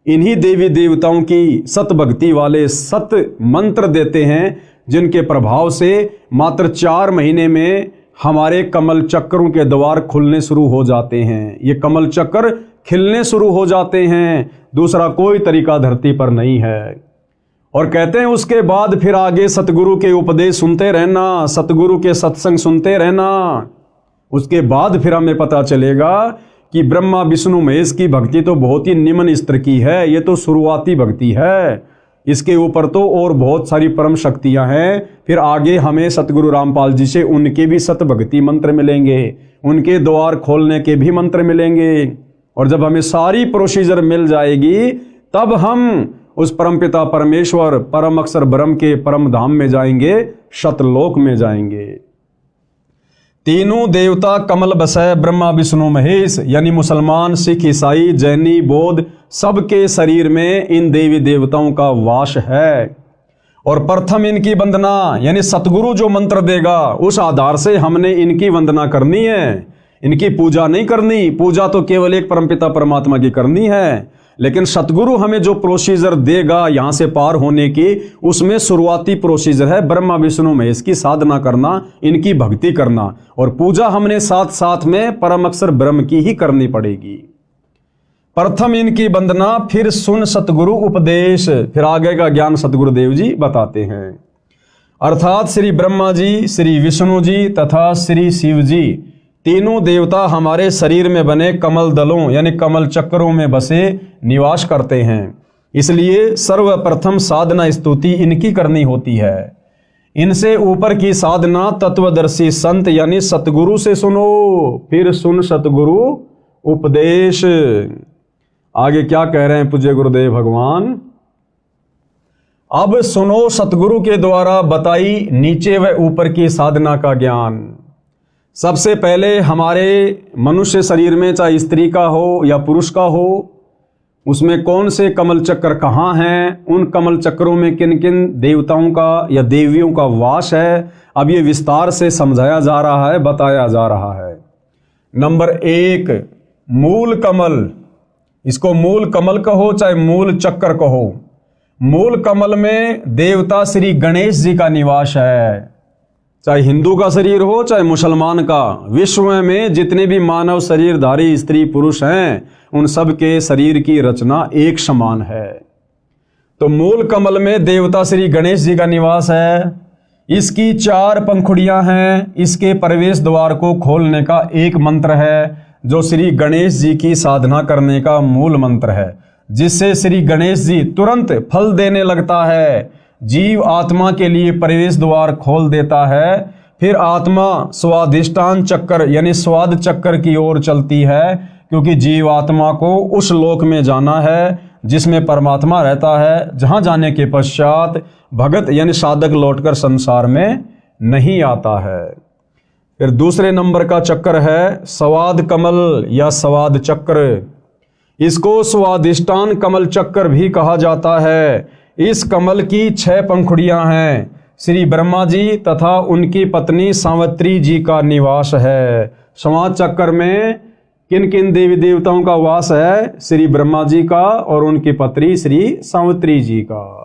इन्हीं देवी देवताओं की सत भक्ति वाले सत मंत्र देते हैं, जिनके प्रभाव से मात्र 4 महीने में हमारे कमल चक्रों के द्वार खुलने शुरू हो जाते हैं। ये कमल चक्र खिलने शुरू हो जाते हैं, दूसरा कोई तरीका धरती पर नहीं है। और कहते हैं उसके बाद फिर आगे सतगुरु के उपदेश सुनते रहना, सतगुरु के सत्संग सुनते रहना। उसके बाद फिर हमें पता चलेगा कि ब्रह्मा विष्णु महेश की भक्ति तो बहुत ही निम्न स्तर की है, ये तो शुरुआती भक्ति है, इसके ऊपर तो और बहुत सारी परम शक्तियां हैं। फिर आगे हमें सतगुरु रामपाल जी से उनके भी सत भक्ति मंत्र मिलेंगे, उनके द्वार खोलने के भी मंत्र मिलेंगे, और जब हमें सारी प्रोसीजर मिल जाएगी तब हम उस परमपिता परमेश्वर परम अक्षर ब्रह्म के परम धाम में जाएंगे, शतलोक में जाएंगे। तीनों देवता कमल बसै ब्रह्मा विष्णु महेश, यानी मुसलमान सिख ईसाई जैनी बौद्ध सबके शरीर में इन देवी देवताओं का वास है। और प्रथम इनकी वंदना यानी सतगुरु जो मंत्र देगा उस आधार से हमने इनकी वंदना करनी है, इनकी पूजा नहीं करनी। पूजा तो केवल एक परमपिता परमात्मा की करनी है, लेकिन सतगुरु हमें जो प्रोसीजर देगा यहाँ से पार होने की, उसमें शुरुआती प्रोसीजर है ब्रह्मा विष्णु महेश की साधना करना, इनकी भक्ति करना, और पूजा हमने साथ साथ में परम अक्षर ब्रह्म की ही करनी पड़ेगी। प्रथम इनकी वंदना फिर सुन सतगुरु उपदेश, फिर आगे का ज्ञान सतगुरुदेव जी बताते हैं। अर्थात श्री ब्रह्मा जी, श्री विष्णु जी तथा श्री शिव जी तीनों देवता हमारे शरीर में बने कमल दलों यानी कमल चक्रों में बसे निवास करते हैं। इसलिए सर्वप्रथम साधना स्तुति इनकी करनी होती है। इनसे ऊपर की साधना तत्वदर्शी संत यानी सतगुरु से सुनो, फिर सुन सतगुरु उपदेश। आगे क्या कह रहे हैं पूज्य गुरुदेव भगवान? अब सुनो सतगुरु के द्वारा बताई नीचे व ऊपर की साधना का ज्ञान। सबसे पहले हमारे मनुष्य शरीर में, चाहे स्त्री का हो या पुरुष का हो, उसमें कौन से कमल चक्र कहाँ हैं, उन कमल चक्रों में किन किन देवताओं का या देवियों का वास है, अब ये विस्तार से समझाया जा रहा है, बताया जा रहा है। नंबर 1, मूल कमल। इसको मूल कमल कहो चाहे मूल चक्र कहो। मूल कमल में देवता श्री गणेश जी का निवास है। चाहे हिंदू का शरीर हो चाहे मुसलमान का, विश्व में जितने भी मानव शरीरधारी स्त्री पुरुष हैं, उन सब के शरीर की रचना एक समान है। तो मूल कमल में देवता श्री गणेश जी का निवास है। इसकी 4 पंखुड़ियां हैं। इसके प्रवेश द्वार को खोलने का एक मंत्र है, जो श्री गणेश जी की साधना करने का मूल मंत्र है, जिससे श्री गणेश जी तुरंत फल देने लगता है। जीव आत्मा के लिए प्रवेश द्वार खोल देता है। फिर आत्मा स्वादिष्टान चक्र यानी स्वाद चक्र की ओर चलती है, क्योंकि जीव आत्मा को उस लोक में जाना है जिसमें परमात्मा रहता है, जहां जाने के पश्चात भगत यानी साधक लौटकर संसार में नहीं आता है। फिर दूसरे नंबर का चक्र है स्वाद कमल या स्वाद चक्र। इसको स्वादिष्टान कमल चक्र भी कहा जाता है। इस कमल की 6 पंखुड़ियां हैं। श्री ब्रह्मा जी तथा उनकी पत्नी सावित्री जी का निवास है। स्वाद चक्र में किन किन देवी देवताओं का वास है? श्री ब्रह्मा जी का और उनकी पत्नी श्री सावित्री जी का।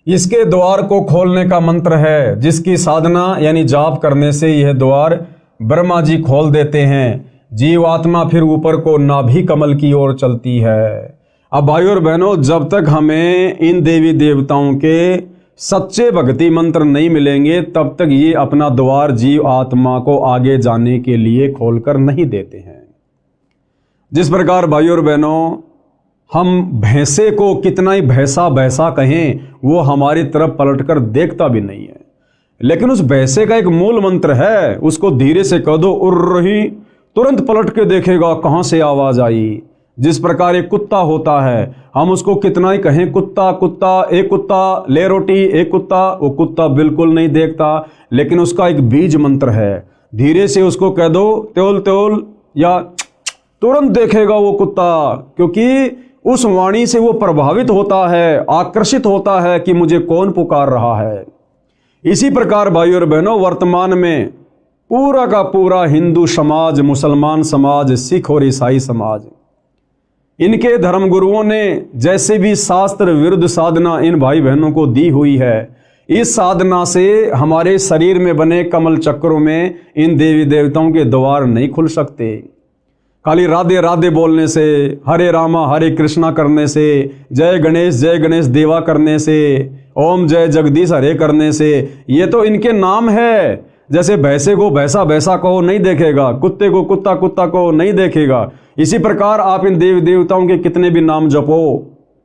इसके द्वार को खोलने का मंत्र है, जिसकी साधना यानी जाप करने से यह द्वार ब्रह्मा जी खोल देते हैं। जीवात्मा फिर ऊपर को नाभि कमल की ओर चलती है। अब भाइयों और बहनों, जब तक हमें इन देवी देवताओं के सच्चे भक्ति मंत्र नहीं मिलेंगे, तब तक ये अपना द्वार जीव आत्मा को आगे जाने के लिए खोलकर नहीं देते हैं। जिस प्रकार भाइयों और बहनों, हम भैंसे को कितना ही भैंसा भैंसा कहें, वो हमारी तरफ पलटकर देखता भी नहीं है, लेकिन उस भैंसे का एक मूल मंत्र है। उसको धीरे से कह दो उड़ रही, तुरंत पलट के देखेगा कहां से आवाज आई। जिस प्रकार एक कुत्ता होता है, हम उसको कितना ही कहें कुत्ता कुत्ता, एक कुत्ता ले रोटी, एक कुत्ता, वो कुत्ता बिल्कुल नहीं देखता, लेकिन उसका एक बीज मंत्र है। धीरे से उसको कह दो त्योल त्योल या तुरंत देखेगा वो कुत्ता, क्योंकि उस वाणी से वो प्रभावित होता है, आकर्षित होता है कि मुझे कौन पुकार रहा है। इसी प्रकार भाइयों और बहनों, वर्तमान में पूरा का पूरा हिंदू समाज, मुसलमान समाज, सिख और ईसाई समाज, इनके धर्मगुरुओं ने जैसे भी शास्त्र विरुद्ध साधना इन भाई बहनों को दी हुई है, इस साधना से हमारे शरीर में बने कमल चक्रों में इन देवी देवताओं के द्वार नहीं खुल सकते। खाली राधे राधे बोलने से, हरे रामा हरे कृष्णा करने से, जय गणेश देवा करने से, ओम जय जगदीश हरे करने से, ये तो इनके नाम है। जैसे भैंसे को भैंसा भैंसा कहो नहीं देखेगा, कुत्ते को कुत्ता कुत्ता कहो नहीं देखेगा, इसी प्रकार आप इन देवी देवताओं के कितने भी नाम जपो,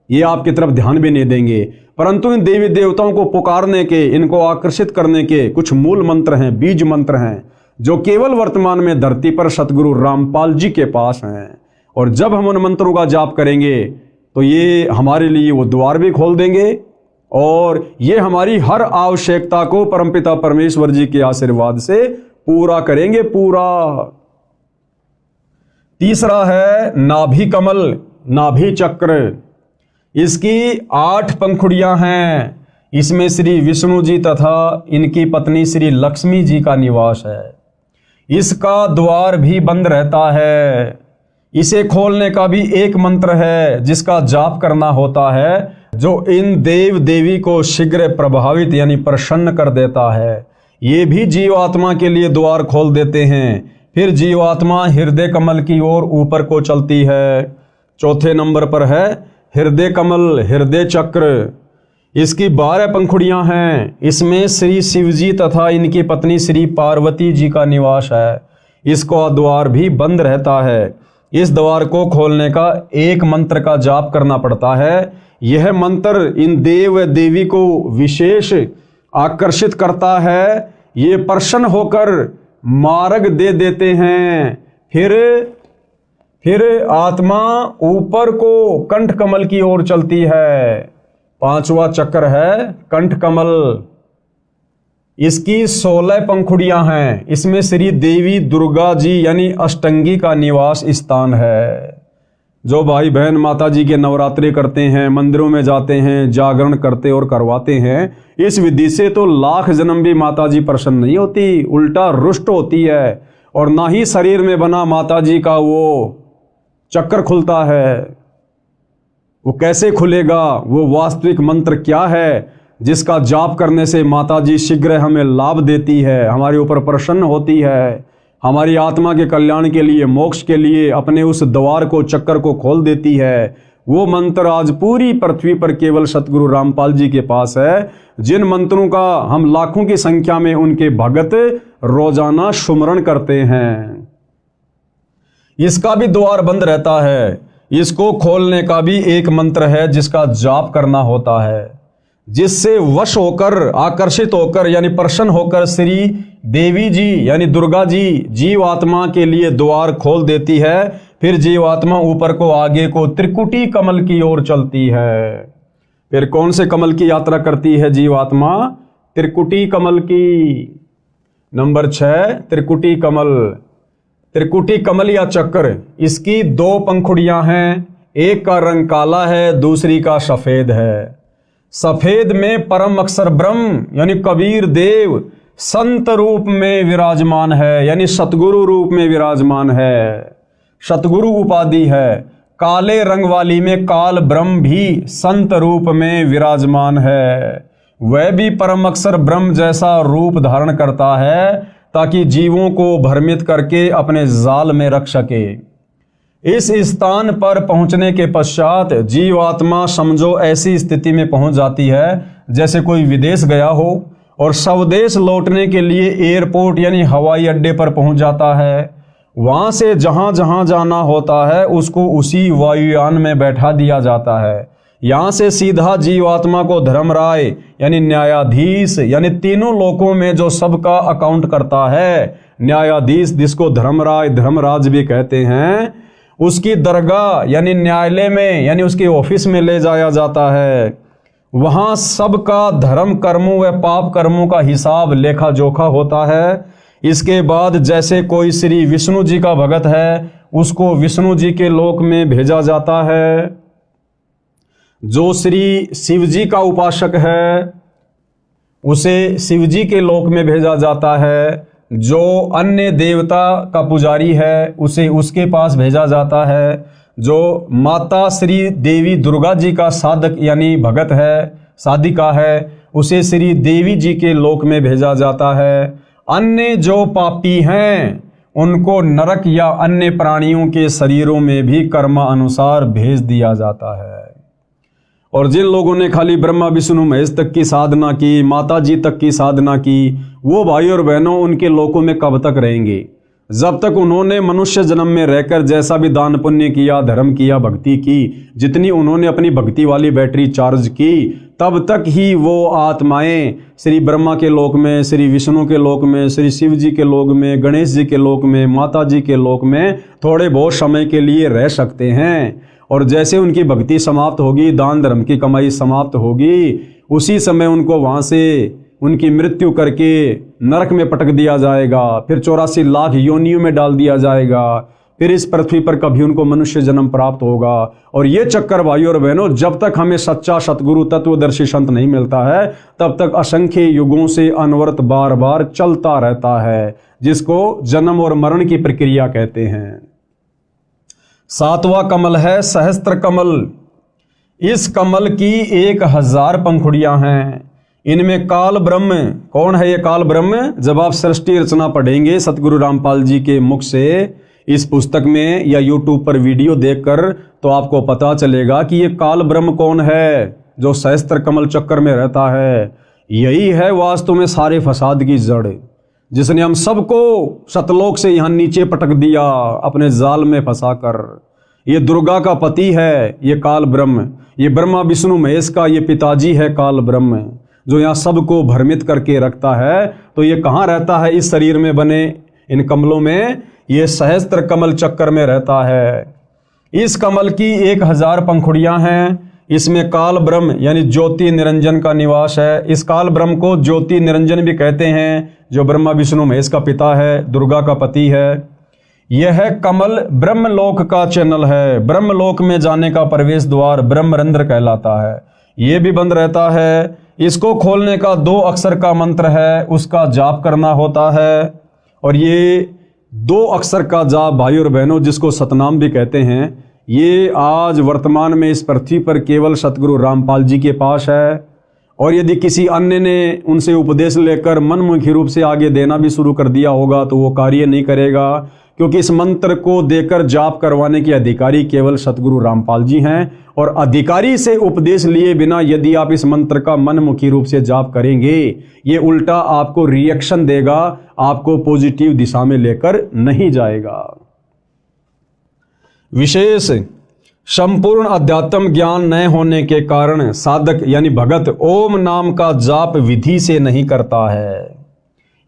ये आपकी तरफ ध्यान भी नहीं देंगे। परंतु इन देवी देवताओं को पुकारने के, इनको आकर्षित करने के कुछ मूल मंत्र हैं, बीज मंत्र हैं, जो केवल वर्तमान में धरती पर सतगुरु रामपाल जी के पास हैं। और जब हम उन मंत्रों का जाप करेंगे तो ये हमारे लिए वो द्वार भी खोल देंगे, और ये हमारी हर आवश्यकता को परमपिता परमेश्वर जी के आशीर्वाद से पूरा करेंगे, पूरा। तीसरा है नाभि कमल, नाभि चक्र। इसकी 8 पंखुड़ियां हैं। इसमें श्री विष्णु जी तथा इनकी पत्नी श्री लक्ष्मी जी का निवास है। इसका द्वार भी बंद रहता है। इसे खोलने का भी एक मंत्र है, जिसका जाप करना होता है, जो इन देव देवी को शीघ्र प्रभावित यानी प्रसन्न कर देता है। ये भी जीवात्मा के लिए द्वार खोल देते हैं। फिर जीवात्मा हृदय कमल की ओर ऊपर को चलती है। चौथे नंबर पर है हृदय कमल, हृदय चक्र। इसकी 12 पंखुड़ियां हैं। इसमें श्री शिव जी तथा इनकी पत्नी श्री पार्वती जी का निवास है। इसका द्वार भी बंद रहता है। इस द्वार को खोलने का एक मंत्र का जाप करना पड़ता है। यह मंत्र इन देव देवी को विशेष आकर्षित करता है। ये प्रसन्न होकर मार्ग दे देते हैं। फिर आत्मा ऊपर को कंठ कमल की ओर चलती है। पांचवा चक्र है कंठ कमल। इसकी 16 पंखुड़ियां हैं। इसमें श्री देवी दुर्गा जी यानी अष्टंगी का निवास स्थान है। जो भाई बहन माता जी के नवरात्रि करते हैं, मंदिरों में जाते हैं, जागरण करते और करवाते हैं, इस विधि से तो लाख जन्म भी माता जी प्रसन्न नहीं होती, उल्टा रुष्ट होती है। और ना ही शरीर में बना माता जी का वो चक्र खुलता है। वो कैसे खुलेगा? वो वास्तविक मंत्र क्या है जिसका जाप करने से माता जी शीघ्र हमें लाभ देती है, हमारे ऊपर प्रसन्न होती है, हमारी आत्मा के कल्याण के लिए, मोक्ष के लिए अपने उस द्वार को, चक्कर को खोल देती है। वो मंत्र आज पूरी पृथ्वी पर केवल सतगुरु रामपाल जी के पास है, जिन मंत्रों का हम लाखों की संख्या में उनके भगत रोजाना सुमरण करते हैं। इसका भी द्वार बंद रहता है। इसको खोलने का भी एक मंत्र है जिसका जाप करना होता है, जिससे वश होकर, आकर्षित होकर यानी प्रसन्न होकर श्री देवी जी यानी दुर्गा जी जीवात्मा के लिए द्वार खोल देती है। फिर जीवात्मा ऊपर को, आगे को त्रिकुटी कमल की ओर चलती है। फिर कौन से कमल की यात्रा करती है जीवात्मा? त्रिकुटी कमल की। नंबर 6 त्रिकुटी कमल। त्रिकुटी कमल या चक्र, इसकी 2 पंखुड़ियां हैं। एक का रंग काला है, दूसरी का सफेद है। सफेद में परम अक्षर ब्रह्म यानी कबीर देव संत रूप में विराजमान है, यानी सतगुरु रूप में विराजमान है, सतगुरु उपाधि है। काले रंग वाली में काल ब्रह्म भी संत रूप में विराजमान है। वह भी परम अक्षर ब्रह्म जैसा रूप धारण करता है ताकि जीवों को भ्रमित करके अपने जाल में रख सके। इस स्थान पर पहुंचने के पश्चात जीवात्मा समझो ऐसी स्थिति में पहुंच जाती है जैसे कोई विदेश गया हो और स्वदेश लौटने के लिए एयरपोर्ट यानी हवाई अड्डे पर पहुंच जाता है। वहां से जहां जहां जाना होता है उसको उसी वायुयान में बैठा दिया जाता है। यहां से सीधा जीवात्मा को धर्मराय यानी न्यायाधीश यानी तीनों लोकों में जो सबका अकाउंट करता है, न्यायाधीश जिसको धर्मराय धर्मराज भी कहते हैं, उसकी दरगाह यानी न्यायालय में यानी उसके ऑफिस में ले जाया जाता है। वहां सबका धर्म कर्मों व पाप कर्मों का हिसाब लेखा जोखा होता है। इसके बाद जैसे कोई श्री विष्णु जी का भगत है उसको विष्णु जी के लोक में भेजा जाता है। जो श्री शिव जी का उपासक है उसे शिव जी के लोक में भेजा जाता है। जो अन्य देवता का पुजारी है उसे उसके पास भेजा जाता है। जो माता श्री देवी दुर्गा जी का साधक यानी भगत है, साधिका है, उसे श्री देवी जी के लोक में भेजा जाता है। अन्य जो पापी हैं उनको नरक या अन्य प्राणियों के शरीरों में भी कर्मानुसार भेज दिया जाता है। और जिन लोगों ने खाली ब्रह्मा विष्णु महेश तक की साधना की, माता जी तक की साधना की, वो भाई और बहनों उनके लोकों में कब तक रहेंगे? जब तक उन्होंने मनुष्य जन्म में रहकर जैसा भी दान पुण्य किया, धर्म किया, भक्ति की, जितनी उन्होंने अपनी भक्ति वाली बैटरी चार्ज की, तब तक ही वो आत्माएं श्री ब्रह्मा के लोक में, श्री विष्णु के लोक में, श्री शिव जी के लोक में, गणेश जी के लोक में, माता जी के लोक में थोड़े बहुत समय के लिए रह सकते हैं। और जैसे उनकी भक्ति समाप्त होगी, दान धर्म की कमाई समाप्त होगी, उसी समय उनको वहाँ से उनकी मृत्यु करके नरक में पटक दिया जाएगा। फिर 84 लाख योनियों में डाल दिया जाएगा। फिर इस पृथ्वी पर कभी उनको मनुष्य जन्म प्राप्त होगा। और ये चक्कर भाइयों और बहनों जब तक हमें सच्चा सतगुरु तत्वदर्शी संत नहीं मिलता है तब तक असंख्य युगों से अनवरत बार बार चलता रहता है, जिसको जन्म और मरण की प्रक्रिया कहते हैं। 7वां कमल है सहस्त्र कमल। इस कमल की 1000 पंखुड़ियां हैं। इनमें काल ब्रह्म, कौन है ये काल ब्रह्म? जब आप सृष्टि रचना पढ़ेंगे सतगुरु रामपाल जी के मुख से इस पुस्तक में या यूट्यूब पर वीडियो देखकर, तो आपको पता चलेगा कि ये काल ब्रह्म कौन है जो सहस्त्र कमल चक्कर में रहता है। यही है वास्तव में सारे फसाद की जड़, जिसने हम सबको सतलोक से यहाँ नीचे पटक दिया अपने जाल में फंसाकर। ये दुर्गा का पति है ये काल ब्रह्म, ये ब्रह्मा विष्णु महेश का ये पिताजी है काल ब्रह्म, जो यहाँ सबको भ्रमित करके रखता है। तो ये कहाँ रहता है? इस शरीर में बने इन कमलों में। ये सहस्त्र कमल चक्कर में रहता है। इस कमल की 1000 पंखुड़ियां हैं। इसमें काल ब्रह्म यानी ज्योति निरंजन का निवास है। इस काल ब्रह्म को ज्योति निरंजन भी कहते हैं, जो ब्रह्मा विष्णु महेश का पिता है, दुर्गा का पति है। यह कमल ब्रह्मलोक का चैनल है। ब्रह्मलोक में जाने का प्रवेश द्वार ब्रह्मरंध्र कहलाता है। ये भी बंद रहता है। इसको खोलने का 2 अक्षर का मंत्र है, उसका जाप करना होता है। और ये 2 अक्षर का जाप भाई और बहनों, जिसको सतनाम भी कहते हैं, ये आज वर्तमान में इस पृथ्वी पर केवल सतगुरु रामपाल जी के पास है। और यदि किसी अन्य ने उनसे उपदेश लेकर मनमुखी रूप से आगे देना भी शुरू कर दिया होगा तो वो कार्य नहीं करेगा, क्योंकि इस मंत्र को देकर जाप करवाने के अधिकारी केवल सतगुरु रामपाल जी हैं। और अधिकारी से उपदेश लिए बिना यदि आप इस मंत्र का मनमुखी रूप से जाप करेंगे, ये उल्टा आपको रिएक्शन देगा, आपको पॉजिटिव दिशा में लेकर नहीं जाएगा। विशेष संपूर्ण अध्यात्म ज्ञान न होने के कारण साधक यानी भगत ओम नाम का जाप विधि से नहीं करता है।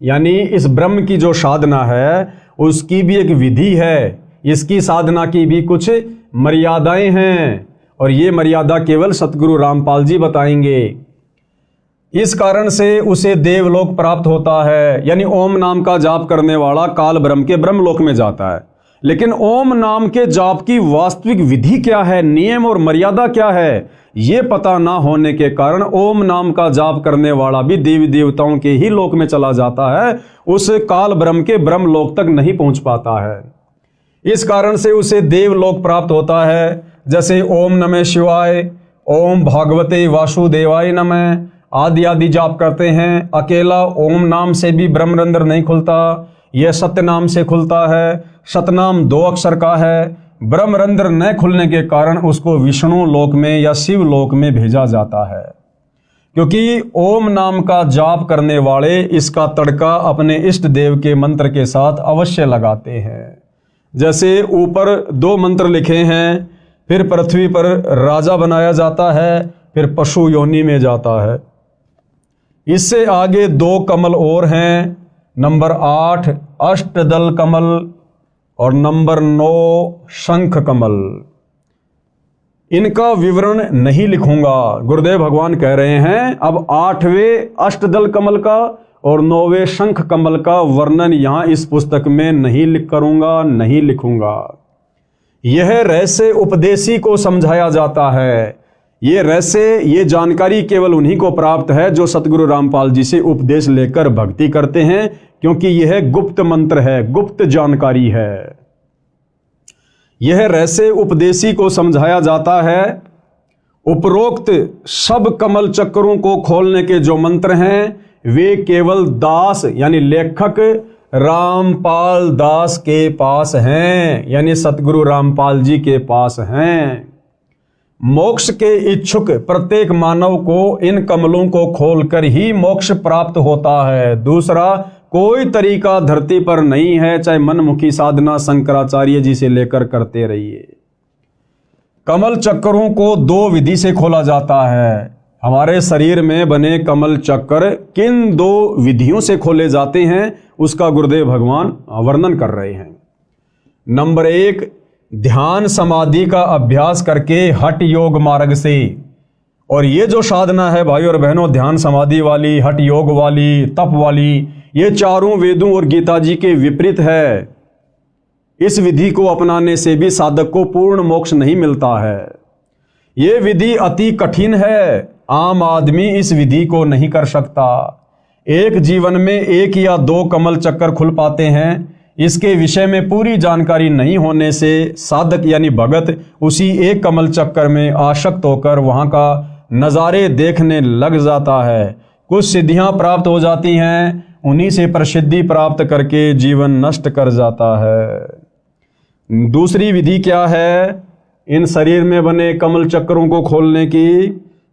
यानी इस ब्रह्म की जो साधना है उसकी भी एक विधि है, इसकी साधना की भी कुछ मर्यादाएं हैं, और ये मर्यादा केवल सतगुरु रामपाल जी बताएंगे। इस कारण से उसे देवलोक प्राप्त होता है। यानी ओम नाम का जाप करने वाला काल ब्रह्म के ब्रह्मलोक में जाता है। लेकिन ओम नाम के जाप की वास्तविक विधि क्या है, नियम और मर्यादा क्या है, ये पता ना होने के कारण ओम नाम का जाप करने वाला भी देवी देवताओं के ही लोक में चला जाता है, उस काल ब्रह्म के ब्रह्मलोक तक नहीं पहुंच पाता है। इस कारण से उसे देवलोक प्राप्त होता है। जैसे ओम नमः शिवाय, ओम भागवते वासुदेवाय नमः आदि आदि जाप करते हैं। अकेला ओम नाम से भी ब्रह्मरंध्र नहीं खुलता, यह सत्य नाम से खुलता है। सतनाम 2 अक्षर का है। ब्रह्मरंध्र न खुलने के कारण उसको विष्णु लोक में या शिव लोक में भेजा जाता है, क्योंकि ओम नाम का जाप करने वाले इसका तड़का अपने इष्ट देव के मंत्र के साथ अवश्य लगाते हैं। जैसे ऊपर 2 मंत्र लिखे हैं, फिर पृथ्वी पर राजा बनाया जाता है, फिर पशु योनि में जाता है। इससे आगे 2 कमल और हैं, नंबर 8 अष्टदल कमल और नंबर 9 शंख कमल। इनका विवरण नहीं लिखूंगा, गुरुदेव भगवान कह रहे हैं अब 8वें अष्टदल कमल का और 9वें शंख कमल का वर्णन यहां इस पुस्तक में नहीं लिखूंगा। यह रहस्य उपदेशी को समझाया जाता है। ये रहस्य, ये जानकारी केवल उन्हीं को प्राप्त है जो सतगुरु रामपाल जी से उपदेश लेकर भक्ति करते हैं, क्योंकि यह गुप्त मंत्र है, गुप्त जानकारी है। यह रहस्य उपदेशी को समझाया जाता है। उपरोक्त सब कमल चक्रों को खोलने के जो मंत्र हैं वे केवल दास यानी लेखक रामपाल दास के पास हैं, यानी सतगुरु रामपाल जी के पास हैं। मोक्ष के इच्छुक प्रत्येक मानव को इन कमलों को खोलकर ही मोक्ष प्राप्त होता है। दूसरा कोई तरीका धरती पर नहीं है, चाहे मनमुखी साधना शंकराचार्य जी से लेकर करते रहिए। कमल चक्रों को 2 विधि से खोला जाता है। हमारे शरीर में बने कमल चक्र किन 2 विधियों से खोले जाते हैं उसका गुरुदेव भगवान वर्णन कर रहे हैं। नंबर 1, ध्यान समाधि का अभ्यास करके हठ योग मार्ग से। और ये जो साधना है भाई और बहनों, ध्यान समाधि वाली, हठ योग वाली, तप वाली, ये चारों वेदों और गीता जी के विपरीत है। इस विधि को अपनाने से भी साधक को पूर्ण मोक्ष नहीं मिलता है। ये विधि अति कठिन है, आम आदमी इस विधि को नहीं कर सकता। एक जीवन में 1 या 2 कमल चक्कर खुल पाते हैं। इसके विषय में पूरी जानकारी नहीं होने से साधक यानी भगत उसी एक कमल चक्कर में आसक्त होकर वहां का नज़ारे देखने लग जाता है। कुछ सिद्धियां प्राप्त हो जाती हैं, उन्हीं से प्रसिद्धि प्राप्त करके जीवन नष्ट कर जाता है। दूसरी विधि क्या है? इन शरीर में बने कमल चक्रों को खोलने की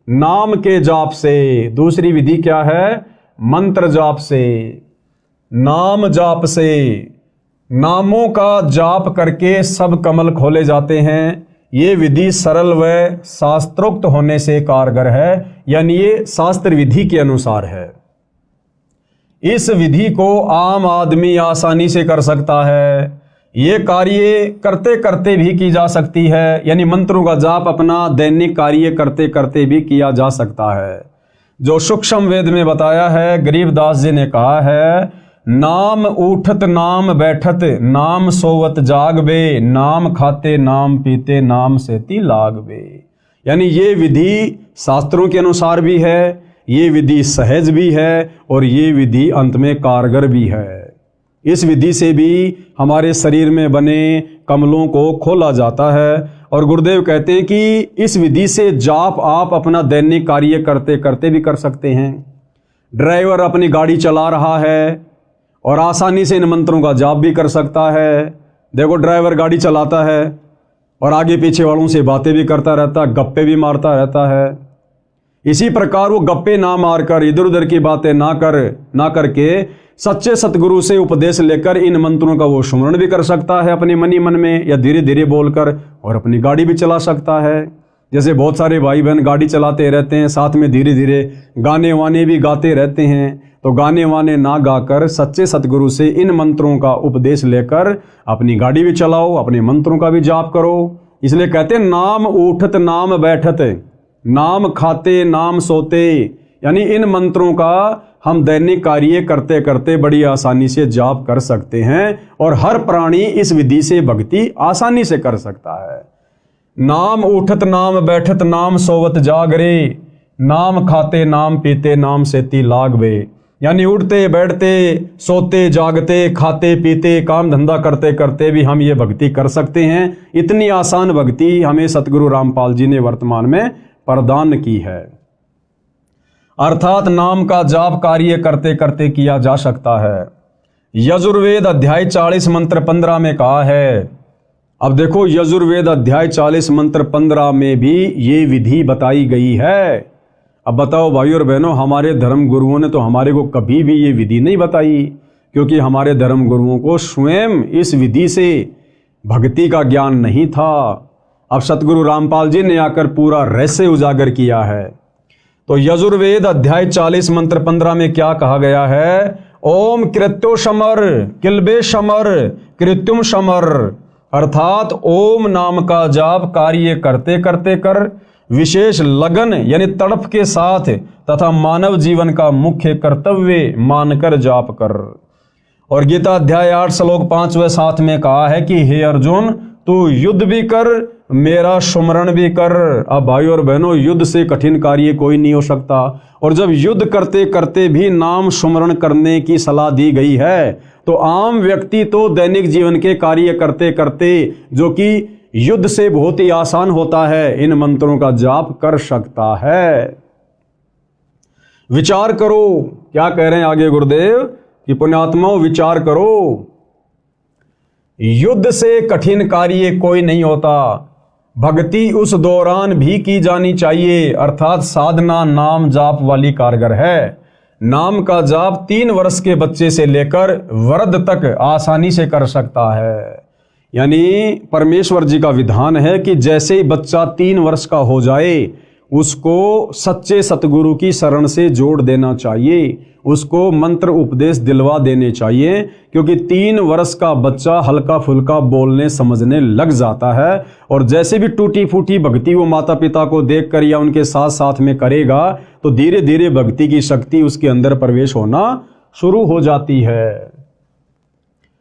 नाम के जाप से। दूसरी विधि क्या है? मंत्र जाप से, नाम जाप से। नामों का जाप करके सब कमल खोले जाते हैं। ये विधि सरल व शास्त्रोक्त होने से कारगर है, यानी ये शास्त्र विधि के अनुसार है। इस विधि को आम आदमी आसानी से कर सकता है। ये कार्य करते करते भी की जा सकती है, यानी मंत्रों का जाप अपना दैनिक कार्य करते करते भी किया जा सकता है। जो सूक्ष्म वेद में बताया है, गरीबदास जी ने कहा है, नाम उठत नाम बैठत नाम सोवत जागबे, नाम खाते नाम पीते नाम सेती लागबे। यानी ये विधि शास्त्रों के अनुसार भी है, ये विधि सहज भी है और ये विधि अंत में कारगर भी है। इस विधि से भी हमारे शरीर में बने कमलों को खोला जाता है। और गुरुदेव कहते हैं कि इस विधि से जाप आप अपना दैनिक कार्य करते करते भी कर सकते हैं। ड्राइवर अपनी गाड़ी चला रहा है और आसानी से इन मंत्रों का जाप भी कर सकता है। देखो, ड्राइवर गाड़ी चलाता है और आगे पीछे वालों से बातें भी करता रहता है, गप्पे भी मारता रहता है। इसी प्रकार वो गप्पे ना मारकर, इधर उधर की बातें ना करके सच्चे सतगुरु से उपदेश लेकर इन मंत्रों का वो स्मरण भी कर सकता है अपने मनी मन में, या धीरे धीरे बोलकर, और अपनी गाड़ी भी चला सकता है। जैसे बहुत सारे भाई बहन गाड़ी चलाते रहते हैं, साथ में धीरे धीरे गाने वाने भी गाते रहते हैं। तो गाने वाने ना गाकर सच्चे सतगुरु से इन मंत्रों का उपदेश लेकर अपनी गाड़ी भी चलाओ, अपने मंत्रों का भी जाप करो। इसलिए कहते हैं, नाम उठत नाम बैठत नाम खाते नाम सोते, यानी इन मंत्रों का हम दैनिक कार्य करते करते बड़ी आसानी से जाप कर सकते हैं। और हर प्राणी इस विधि से भक्ति आसानी से कर सकता है। नाम उठत नाम बैठत नाम सोवत जागरे, नाम खाते नाम पीते नाम सेती लागबे। यानी उठते बैठते सोते जागते खाते पीते काम धंधा करते करते भी हम ये भक्ति कर सकते हैं। इतनी आसान भक्ति हमें सतगुरु रामपाल जी ने वर्तमान में प्रदान की है। अर्थात नाम का जाप कार्य करते करते किया जा सकता है। यजुर्वेद अध्याय 40 मंत्र 15 में कहा है। अब देखो, यजुर्वेद अध्याय 40 मंत्र 15 में भी ये विधि बताई गई है। अब बताओ भाई और बहनों, हमारे धर्म गुरुओं ने तो हमारे को कभी भी ये विधि नहीं बताई, क्योंकि हमारे धर्म गुरुओं को स्वयं इस विधि से भक्ति का ज्ञान नहीं था। अब सतगुरु रामपाल जी ने आकर पूरा रहस्य उजागर किया है। तो यजुर्वेद अध्याय 40 मंत्र 15 में क्या कहा गया है? ओम कृत्यो शमर किलबे शमर कृत्युम शमर। अर्थात ओम नाम का जाप कार्य करते करते कर, विशेष लगन यानी तड़प के साथ तथा मानव जीवन का मुख्य कर्तव्य मानकर जाप कर। और गीता अध्याय 8 श्लोक 5 व 7 में कहा है कि हे अर्जुन, तू युद्ध भी कर, मेरा सुमरण भी कर। अब भाई और बहनों, युद्ध से कठिन कार्य कोई नहीं हो सकता। और जब युद्ध करते करते भी नाम सुमरण करने की सलाह दी गई है, तो आम व्यक्ति तो दैनिक जीवन के कार्य करते करते, जो कि युद्ध से बहुत ही आसान होता है, इन मंत्रों का जाप कर सकता है। विचार करो, क्या कह रहे हैं आगे गुरुदेव कि पुण्यात्माओं विचार करो, युद्ध से कठिन कार्य कोई नहीं होता। भक्ति उस दौरान भी की जानी चाहिए, अर्थात साधना नाम जाप वाली कारगर है। नाम का जाप 3 वर्ष के बच्चे से लेकर वृद्ध तक आसानी से कर सकता है। यानी परमेश्वर जी का विधान है कि जैसे ही बच्चा 3 वर्ष का हो जाए, उसको सच्चे सतगुरु की शरण से जोड़ देना चाहिए, उसको मंत्र उपदेश दिलवा देने चाहिए, क्योंकि 3 वर्ष का बच्चा हल्का फुल्का बोलने समझने लग जाता है। और जैसे भी टूटी फूटी भक्ति वो माता पिता को देखकर या उनके साथ साथ में करेगा, तो धीरे धीरे भक्ति की शक्ति उसके अंदर प्रवेश होना शुरू हो जाती है।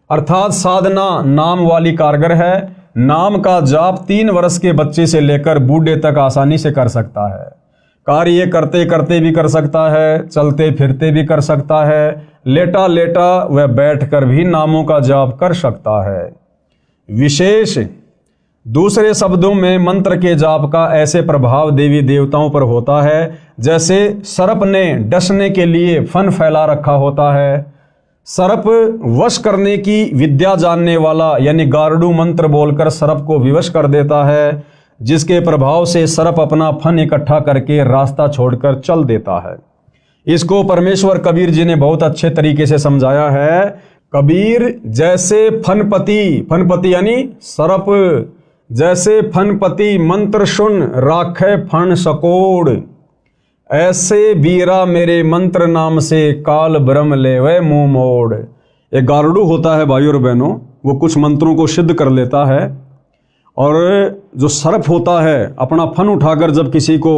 अर्थात साधना नाम वाली कारगर है। नाम का जाप 3 वर्ष के बच्चे से लेकर बूढ़े तक आसानी से कर सकता है। कार्य करते करते भी कर सकता है, चलते फिरते भी कर सकता है, लेटा लेटा व बैठकर भी नामों का जाप कर सकता है। विशेष दूसरे शब्दों में मंत्र के जाप का ऐसे प्रभाव देवी देवताओं पर होता है, जैसे सर्प ने डसने के लिए फन फैला रखा होता है। सर्प वश करने की विद्या जानने वाला यानी गारुड़ मंत्र बोलकर सर्प को विवश कर देता है, जिसके प्रभाव से सर्प अपना फन इकट्ठा करके रास्ता छोड़कर चल देता है। इसको परमेश्वर कबीर जी ने बहुत अच्छे तरीके से समझाया है। कबीर जैसे फनपति यानी सर्प, जैसे फनपति मंत्र सुन राखे फन सकोड़, ऐसे बीरा मेरे मंत्र नाम से काल ब्रह्म लेवे मुंह मोड़। एक गारुड़ होता है भाई और बहनों, वो कुछ मंत्रों को सिद्ध कर लेता है, और जो सर्प होता है अपना फन उठाकर जब किसी को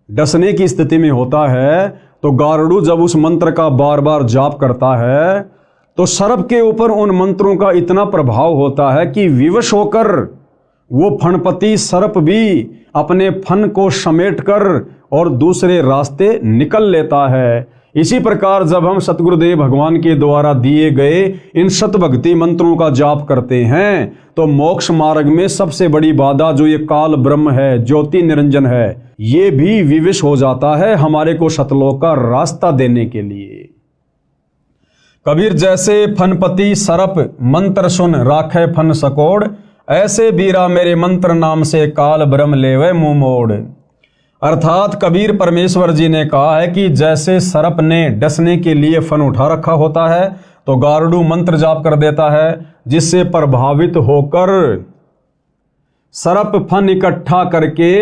डसने की स्थिति में होता है, तो गारुड़ जब उस मंत्र का बार बार जाप करता है तो सर्प के ऊपर उन मंत्रों का इतना प्रभाव होता है कि विवश होकर वो फणपति सर्प भी अपने फन को समेटकर और दूसरे रास्ते निकल लेता है। इसी प्रकार जब हम सतगुरुदेव भगवान के द्वारा दिए गए इन सतभक्ति मंत्रों का जाप करते हैं तो मोक्ष मार्ग में सबसे बड़ी बाधा जो ये काल ब्रह्म है, ज्योति निरंजन है, ये भी विवश हो जाता है हमारे को सतलोक का रास्ता देने के लिए। कबीर जैसे फनपति सरप मंत्र सुन राखे फन सकोड़, ऐसे बीरा मेरे मंत्र नाम से काल ब्रह्म लेवे मुंह मोड़। अर्थात कबीर परमेश्वर जी ने कहा है कि जैसे सर्प ने डसने के लिए फन उठा रखा होता है तो गारुड़ मंत्र जाप कर देता है, जिससे प्रभावित होकर सर्प फन इकट्ठा करके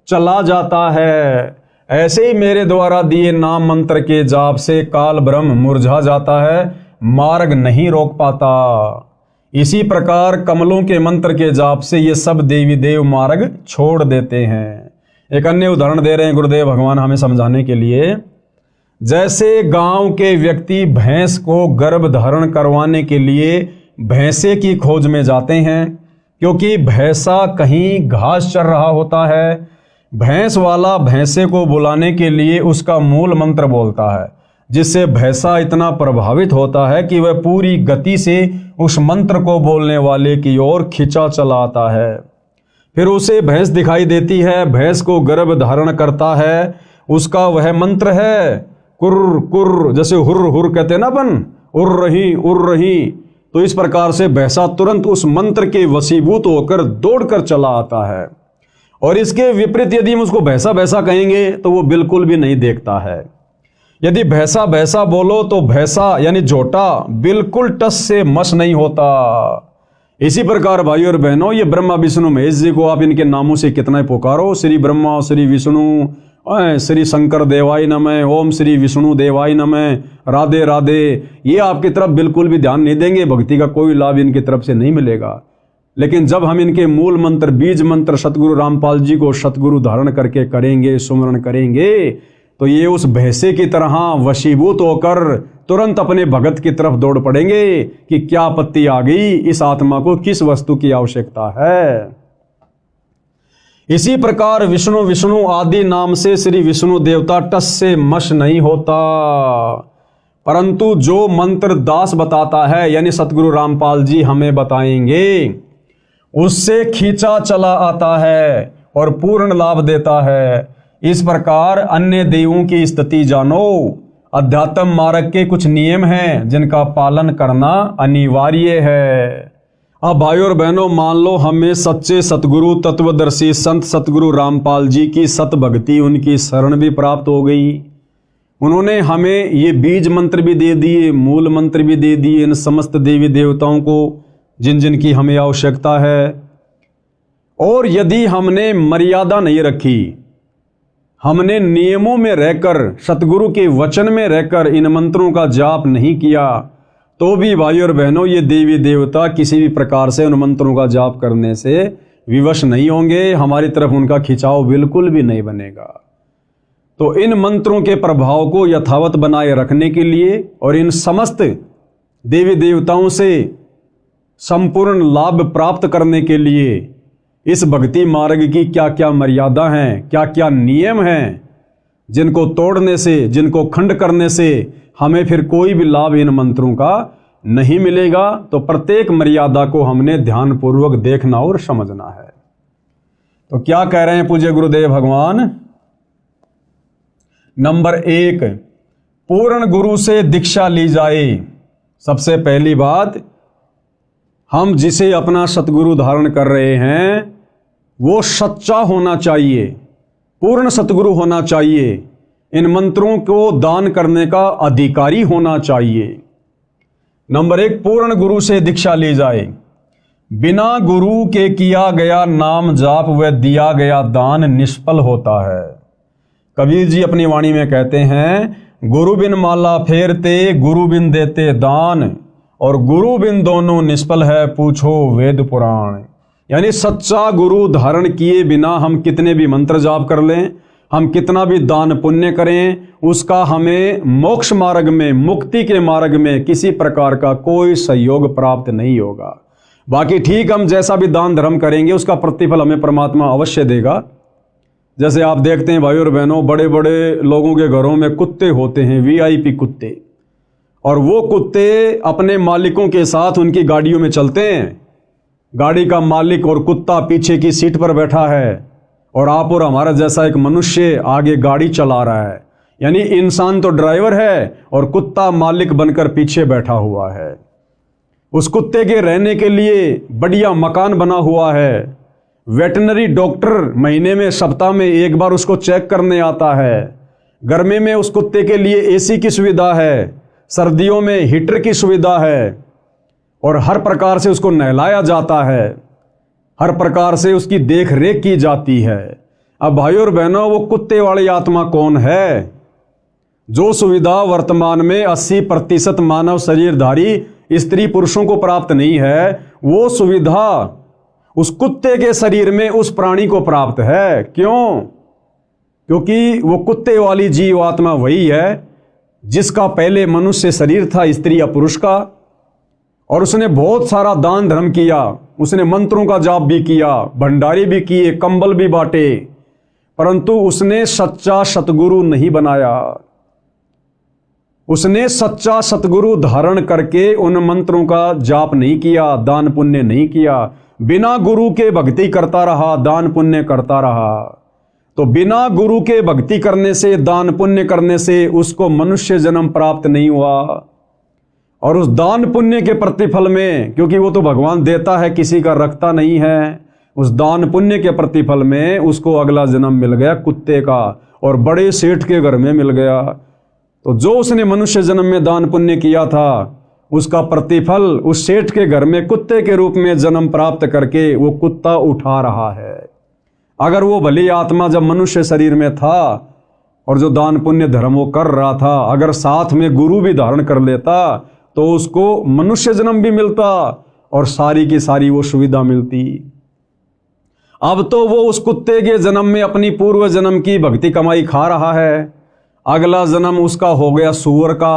चला जाता है। ऐसे ही मेरे द्वारा दिए नाम मंत्र के जाप से काल ब्रह्म मुरझा जाता है, मार्ग नहीं रोक पाता। इसी प्रकार कमलों के मंत्र के जाप से ये सब देवी देव मार्ग छोड़ देते हैं। एक अन्य उदाहरण दे रहे हैं गुरुदेव भगवान हमें समझाने के लिए। जैसे गांव के व्यक्ति भैंस को गर्भ धारण करवाने के लिए भैंसे की खोज में जाते हैं, क्योंकि भैंसा कहीं घास चर रहा होता है। भैंस वाला भैंसे को बुलाने के लिए उसका मूल मंत्र बोलता है, जिससे भैंसा इतना प्रभावित होता है कि वह पूरी गति से उस मंत्र को बोलने वाले की ओर खिंचा चला आता है। फिर उसे भैंस दिखाई देती है, भैंस को गर्भ धारण करता है, उसका वह मंत्र है कुर्र कुर्र, जैसे हुर्र हुर्र कहते हैं ना अपन, उड़ रही। तो इस प्रकार से भैंसा तुरंत उस मंत्र के वशीभूत होकर दौड़कर चला आता है। और इसके विपरीत यदि हम उसको भैंसा भैंसा कहेंगे तो वो बिल्कुल भी नहीं देखता है। यदि भैंसा भैंसा बोलो तो भैंसा यानी जोटा बिल्कुल टस से मस नहीं होता। इसी प्रकार भाई और बहनों, ये ब्रह्मा विष्णु महेश जी को आप इनके नामों से कितना ही पुकारो, श्री ब्रह्मा श्री विष्णु श्री शंकर देवाय नमः, ओम श्री विष्णु देवाय नमः, राधे राधे, ये आपकी तरफ बिल्कुल भी ध्यान नहीं देंगे, भक्ति का कोई लाभ इनकी तरफ से नहीं मिलेगा। लेकिन जब हम इनके मूल मंत्र बीज मंत्र सतगुरु रामपाल जी को सतगुरु धारण करके करेंगे, सुमरण करेंगे, तो ये उस भैंसे की तरह वशीभूत होकर तुरंत अपने भगत की तरफ दौड़ पड़ेंगे कि क्या आपत्ति आ गई, इस आत्मा को किस वस्तु की आवश्यकता है। इसी प्रकार विष्णु विष्णु आदि नाम से श्री विष्णु देवता टस से मश नहीं होता, परंतु जो मंत्र दास बताता है यानी सतगुरु रामपाल जी हमें बताएंगे, उससे खींचा चला आता है और पूर्ण लाभ देता है। इस प्रकार अन्य देवों की स्थिति जानो। अध्यात्म मार्ग के कुछ नियम हैं जिनका पालन करना अनिवार्य है। अब भाई और बहनों, मान लो हमें सच्चे सतगुरु तत्वदर्शी संत सतगुरु रामपाल जी की सत भक्ति, उनकी शरण भी प्राप्त हो गई। उन्होंने हमें ये बीज मंत्र भी दे दिए, मूल मंत्र भी दे दिए इन समस्त देवी देवताओं को जिन जिन की हमें आवश्यकता है। और यदि हमने मर्यादा नहीं रखी, हमने नियमों में रहकर सतगुरु के वचन में रहकर इन मंत्रों का जाप नहीं किया, तो भी भाई और बहनों ये देवी देवता किसी भी प्रकार से उन मंत्रों का जाप करने से विवश नहीं होंगे, हमारी तरफ उनका खिंचाव बिल्कुल भी नहीं बनेगा। तो इन मंत्रों के प्रभाव को यथावत बनाए रखने के लिए और इन समस्त देवी देवताओं से संपूर्ण लाभ प्राप्त करने के लिए इस भक्ति मार्ग की क्या क्या मर्यादा हैं, क्या क्या नियम हैं, जिनको तोड़ने से, जिनको खंड करने से हमें फिर कोई भी लाभ इन मंत्रों का नहीं मिलेगा, तो प्रत्येक मर्यादा को हमने ध्यानपूर्वक देखना और समझना है। तो क्या कह रहे हैं पूज्य गुरुदेव भगवान? नंबर 1, पूर्ण गुरु से दीक्षा ली जाए। सबसे पहली बात, हम जिसे अपना सतगुरु धारण कर रहे हैं वो सच्चा होना चाहिए, पूर्ण सतगुरु होना चाहिए, इन मंत्रों को दान करने का अधिकारी होना चाहिए। नंबर 1, पूर्ण गुरु से दीक्षा ली जाए। बिना गुरु के किया गया नाम जाप व दिया गया दान निष्फल होता है। कबीर जी अपनी वाणी में कहते हैं, गुरु बिन माला फेरते, गुरु बिन देते दान, और गुरु बिन दोनों निष्फल है, पूछो वेद पुराण। यानी सच्चा गुरु धारण किए बिना हम कितने भी मंत्र जाप कर लें, हम कितना भी दान पुण्य करें, उसका हमें मोक्ष मार्ग में, मुक्ति के मार्ग में किसी प्रकार का कोई सहयोग प्राप्त नहीं होगा। बाकी ठीक, हम जैसा भी दान धर्म करेंगे उसका प्रतिफल हमें परमात्मा अवश्य देगा। जैसे आप देखते हैं भाई और बहनों, बड़े बड़े लोगों के घरों में कुत्ते होते हैं, वीआईपी कुत्ते, और वो कुत्ते अपने मालिकों के साथ उनकी गाड़ियों में चलते हैं। गाड़ी का मालिक और कुत्ता पीछे की सीट पर बैठा है और आप और हमारा जैसा एक मनुष्य आगे गाड़ी चला रहा है। यानी इंसान तो ड्राइवर है और कुत्ता मालिक बनकर पीछे बैठा हुआ है। उस कुत्ते के रहने के लिए बढ़िया मकान बना हुआ है। वेटनरी डॉक्टर महीने में, सप्ताह में एक बार उसको चेक करने आता है। गर्मी में उस कुत्ते के लिए एसी की सुविधा है, सर्दियों में हीटर की सुविधा है, और हर प्रकार से उसको नहलाया जाता है, हर प्रकार से उसकी देख रेख की जाती है। अब भाइयों और बहनों, वो कुत्ते वाली आत्मा कौन है? जो सुविधा वर्तमान में 80% मानव शरीरधारी स्त्री पुरुषों को प्राप्त नहीं है, वो सुविधा उस कुत्ते के शरीर में उस प्राणी को प्राप्त है। क्यों? क्योंकि वो कुत्ते वाली जीव आत्मा वही है जिसका पहले मनुष्य शरीर था, स्त्री या पुरुष का, और उसने बहुत सारा दान धर्म किया, उसने मंत्रों का जाप भी किया, भंडारे भी किए, कंबल भी बांटे, परंतु उसने सच्चा सतगुरु नहीं बनाया। उसने सच्चा सतगुरु धारण करके उन मंत्रों का जाप नहीं किया, दान पुण्य नहीं किया, बिना गुरु के भक्ति करता रहा, दान पुण्य करता रहा। तो बिना गुरु के भक्ति करने से, दान पुण्य करने से उसको मनुष्य जन्म प्राप्त नहीं हुआ। और उस दान पुण्य के प्रतिफल में, क्योंकि वो तो भगवान देता है, किसी का रखता नहीं है, उस दान पुण्य के प्रतिफल में उसको अगला जन्म मिल गया कुत्ते का, और बड़े सेठ के घर में मिल गया। तो जो उसने मनुष्य जन्म में दान पुण्य किया था, उसका प्रतिफल उस सेठ के घर में कुत्ते के रूप में जन्म प्राप्त करके वो कुत्ता उठा रहा है। अगर वो भली आत्मा जब मनुष्य शरीर में था और जो दान पुण्य धर्म वो कर रहा था, अगर साथ में गुरु भी धारण कर लेता तो उसको मनुष्य जन्म भी मिलता और सारी की सारी वो सुविधा मिलती। अब तो वो उस कुत्ते के जन्म में अपनी पूर्व जन्म की भक्ति कमाई खा रहा है। अगला जन्म उसका हो गया सूअर का।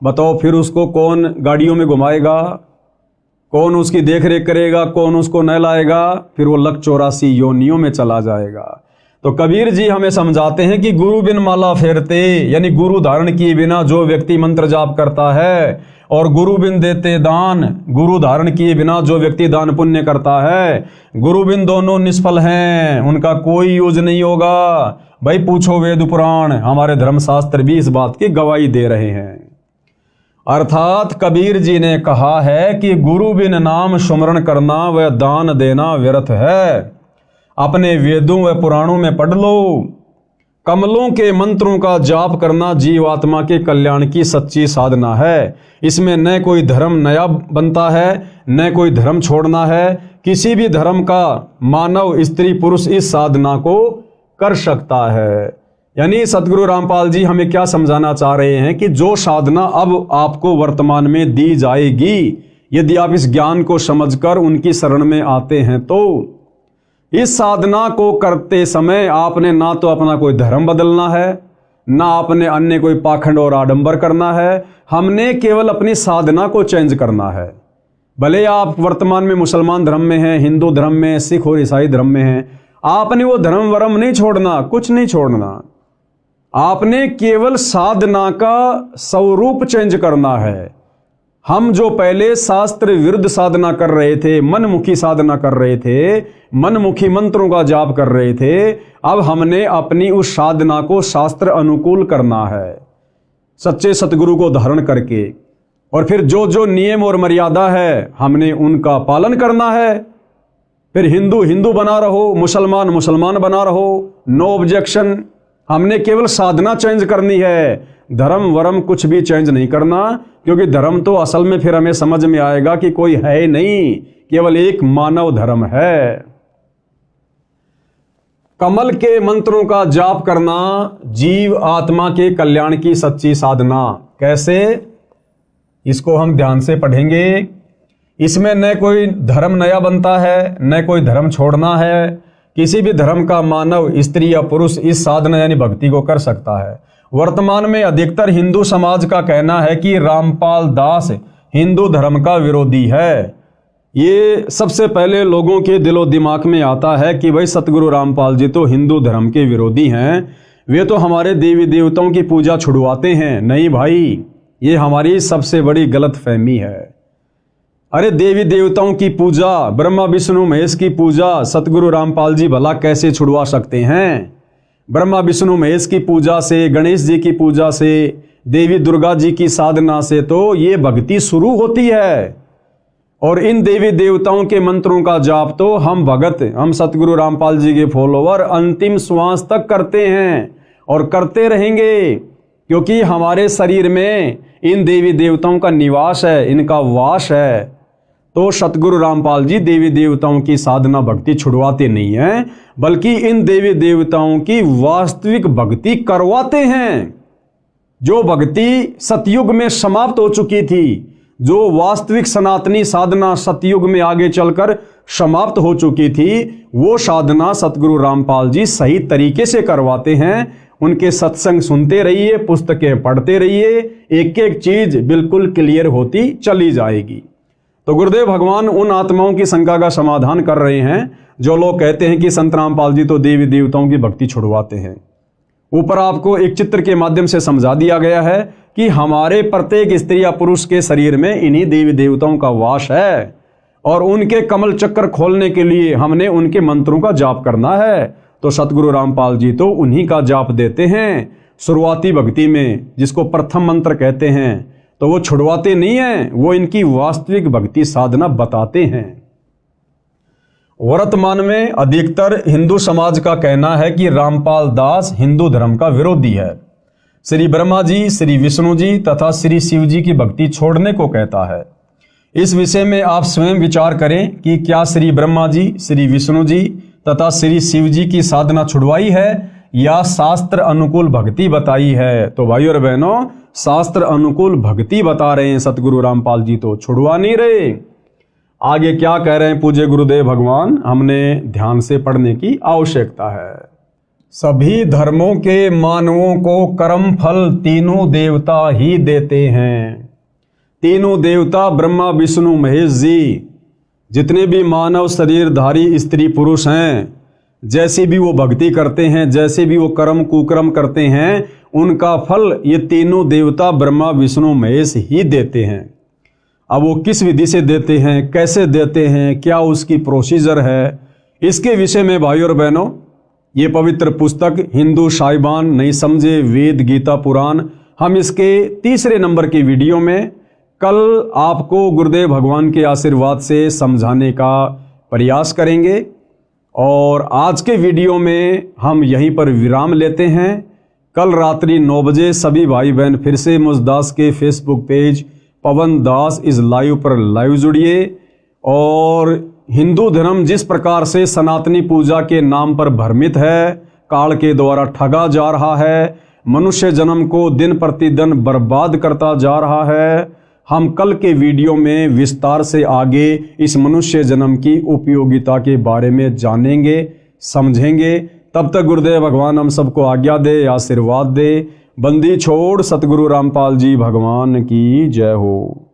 बताओ फिर उसको कौन गाड़ियों में घुमाएगा, कौन उसकी देख रेख करेगा, कौन उसको नहलाएगा? फिर वो लक 84 योनियों में चला जाएगा। तो कबीर जी हमें समझाते हैं कि गुरु बिन माला फेरते, यानी गुरु धारण किए बिना जो व्यक्ति मंत्र जाप करता है, और गुरु बिन देते दान, गुरु धारण किए बिना जो व्यक्ति दान पुण्य करता है, गुरु बिन दोनों निष्फल हैं, उनका कोई यूज नहीं होगा। भाई पूछो वेद पुराण, हमारे धर्मशास्त्र भी इस बात की गवाही दे रहे हैं। अर्थात कबीर जी ने कहा है कि गुरु बिन नाम सुमरण करना व दान देना व्यर्थ है। अपने वेदों व पुराणों में पढ़ लो, कमलों के मंत्रों का जाप करना जीवात्मा के कल्याण की सच्ची साधना है। इसमें न कोई धर्म नया बनता है, न कोई धर्म छोड़ना है। किसी भी धर्म का मानव, स्त्री पुरुष इस साधना को कर सकता है। यानी सतगुरु रामपाल जी हमें क्या समझाना चाह रहे हैं कि जो साधना अब आपको वर्तमान में दी जाएगी, यदि आप इस ज्ञान को समझकर उनकी शरण में आते हैं, तो इस साधना को करते समय आपने ना तो अपना कोई धर्म बदलना है, ना आपने अन्य कोई पाखंड और आडंबर करना है। हमने केवल अपनी साधना को चेंज करना है। भले आप वर्तमान में मुसलमान धर्म में हैं, हिंदू धर्म में, सिख और ईसाई धर्म में हैं, आपने वो धर्म वर्म नहीं छोड़ना, कुछ नहीं छोड़ना। आपने केवल साधना का स्वरूप चेंज करना है। हम जो पहले शास्त्र विरुद्ध साधना कर रहे थे, मनमुखी साधना कर रहे थे, मनमुखी मंत्रों का जाप कर रहे थे, अब हमने अपनी उस साधना को शास्त्र अनुकूल करना है, सच्चे सतगुरु को धारण करके। और फिर जो जो नियम और मर्यादा है हमने उनका पालन करना है। फिर हिंदू हिंदू बना रहो, मुसलमान मुसलमान बना रहो, नो ऑब्जेक्शन। हमने केवल साधना चेंज करनी है, धर्म वर्म कुछ भी चेंज नहीं करना, क्योंकि धर्म तो असल में फिर हमें समझ में आएगा कि कोई है ही नहीं, केवल एक मानव धर्म है। कमल के मंत्रों का जाप करना जीव आत्मा के कल्याण की सच्ची साधना। कैसे? इसको हम ध्यान से पढ़ेंगे। इसमें न कोई धर्म नया बनता है, न कोई धर्म छोड़ना है। किसी भी धर्म का मानव, स्त्री या पुरुष इस साधना यानी भक्ति को कर सकता है। वर्तमान में अधिकतर हिंदू समाज का कहना है कि रामपाल दास हिंदू धर्म का विरोधी है। ये सबसे पहले लोगों के दिलो दिमाग में आता है कि भाई सतगुरु रामपाल जी तो हिंदू धर्म के विरोधी हैं, वे तो हमारे देवी देवताओं की पूजा छुड़वाते हैं। नहीं भाई, ये हमारी सबसे बड़ी गलतफहमी है। अरे देवी देवताओं की पूजा, ब्रह्मा विष्णु महेश की पूजा सतगुरु रामपाल जी भला कैसे छुड़वा सकते हैं? ब्रह्मा विष्णु महेश की पूजा से, गणेश जी की पूजा से, देवी दुर्गा जी की साधना से तो ये भक्ति शुरू होती है। और इन देवी देवताओं के मंत्रों का जाप तो हम भगत, हम सतगुरु रामपाल जी के फॉलोवर अंतिम श्वास तक करते हैं और करते रहेंगे, क्योंकि हमारे शरीर में इन देवी देवताओं का निवास है, इनका वास है। तो सतगुरु रामपाल जी देवी देवताओं की साधना भक्ति छुड़वाते नहीं हैं, बल्कि इन देवी देवताओं की वास्तविक भक्ति करवाते हैं। जो भक्ति सतयुग में समाप्त हो चुकी थी, जो वास्तविक सनातनी साधना सतयुग में आगे चलकर समाप्त हो चुकी थी, वो साधना सतगुरु रामपाल जी सही तरीके से करवाते हैं। उनके सत्संग सुनते रहिए, पुस्तकें पढ़ते रहिए, एक एक चीज बिल्कुल क्लियर होती चली जाएगी। तो गुरुदेव भगवान उन आत्माओं की शंका का समाधान कर रहे हैं जो लोग कहते हैं कि संत रामपाल जी तो देवी देवताओं की भक्ति छुड़वाते हैं। ऊपर आपको एक चित्र के माध्यम से समझा दिया गया है कि हमारे प्रत्येक स्त्री या पुरुष के शरीर में इन्हीं देवी देवताओं का वास है, और उनके कमल चक्र खोलने के लिए हमने उनके मंत्रों का जाप करना है। तो सतगुरु रामपाल जी तो उन्हीं का जाप देते हैं शुरुआती भक्ति में, जिसको प्रथम मंत्र कहते हैं। तो वो छुड़वाते नहीं हैं, वो इनकी वास्तविक भक्ति साधना बताते हैं। वर्तमान में अधिकतर हिंदू समाज का कहना है कि रामपाल दास हिंदू धर्म का विरोधी है। श्री ब्रह्मा जी, श्री विष्णु जी तथा श्री शिव जी की भक्ति छोड़ने को कहता है। इस विषय में आप स्वयं विचार करें कि क्या श्री ब्रह्मा जी, श्री विष्णु जी तथा श्री शिव जी की साधना छुड़वाई है या शास्त्र अनुकूल भक्ति बताई है? तो भाई और बहनों, शास्त्र अनुकूल भक्ति बता रहे हैं सतगुरु रामपाल जी, तो छुड़वा नहीं रहे। आगे क्या कह रहे हैं पूज्य गुरुदेव भगवान, हमने ध्यान से पढ़ने की आवश्यकता है। सभी धर्मों के मानवों को कर्म फल तीनों देवता ही देते हैं। तीनों देवता ब्रह्मा विष्णु महेश जी, जितने भी मानव शरीरधारी स्त्री पुरुष हैं, जैसे भी वो भक्ति करते हैं, जैसे भी वो कर्म कुकर्म करते हैं, उनका फल ये तीनों देवता ब्रह्मा विष्णु महेश ही देते हैं। अब वो किस विधि से देते हैं, कैसे देते हैं, क्या उसकी प्रोसीजर है, इसके विषय में भाई और बहनों ये पवित्र पुस्तक हिंदू साहिबान नहीं समझे वेद गीता पुराण, हम इसके तीसरे नंबर की वीडियो में कल आपको गुरुदेव भगवान के आशीर्वाद से समझाने का प्रयास करेंगे। और आज के वीडियो में हम यहीं पर विराम लेते हैं। कल रात्रि 9 बजे सभी भाई बहन फिर से मुझदास के Facebook page Pawan Das is live पर लाइव जुड़िए। और हिंदू धर्म जिस प्रकार से सनातनी पूजा के नाम पर भ्रमित है, काल के द्वारा ठगा जा रहा है, मनुष्य जन्म को दिन प्रतिदिन बर्बाद करता जा रहा है, हम कल के वीडियो में विस्तार से आगे इस मनुष्य जन्म की उपयोगिता के बारे में जानेंगे, समझेंगे। तब तक गुरुदेव भगवान हम सबको आज्ञा दे, आशीर्वाद दे। बंदी छोड़ सतगुरु रामपाल जी भगवान की जय हो।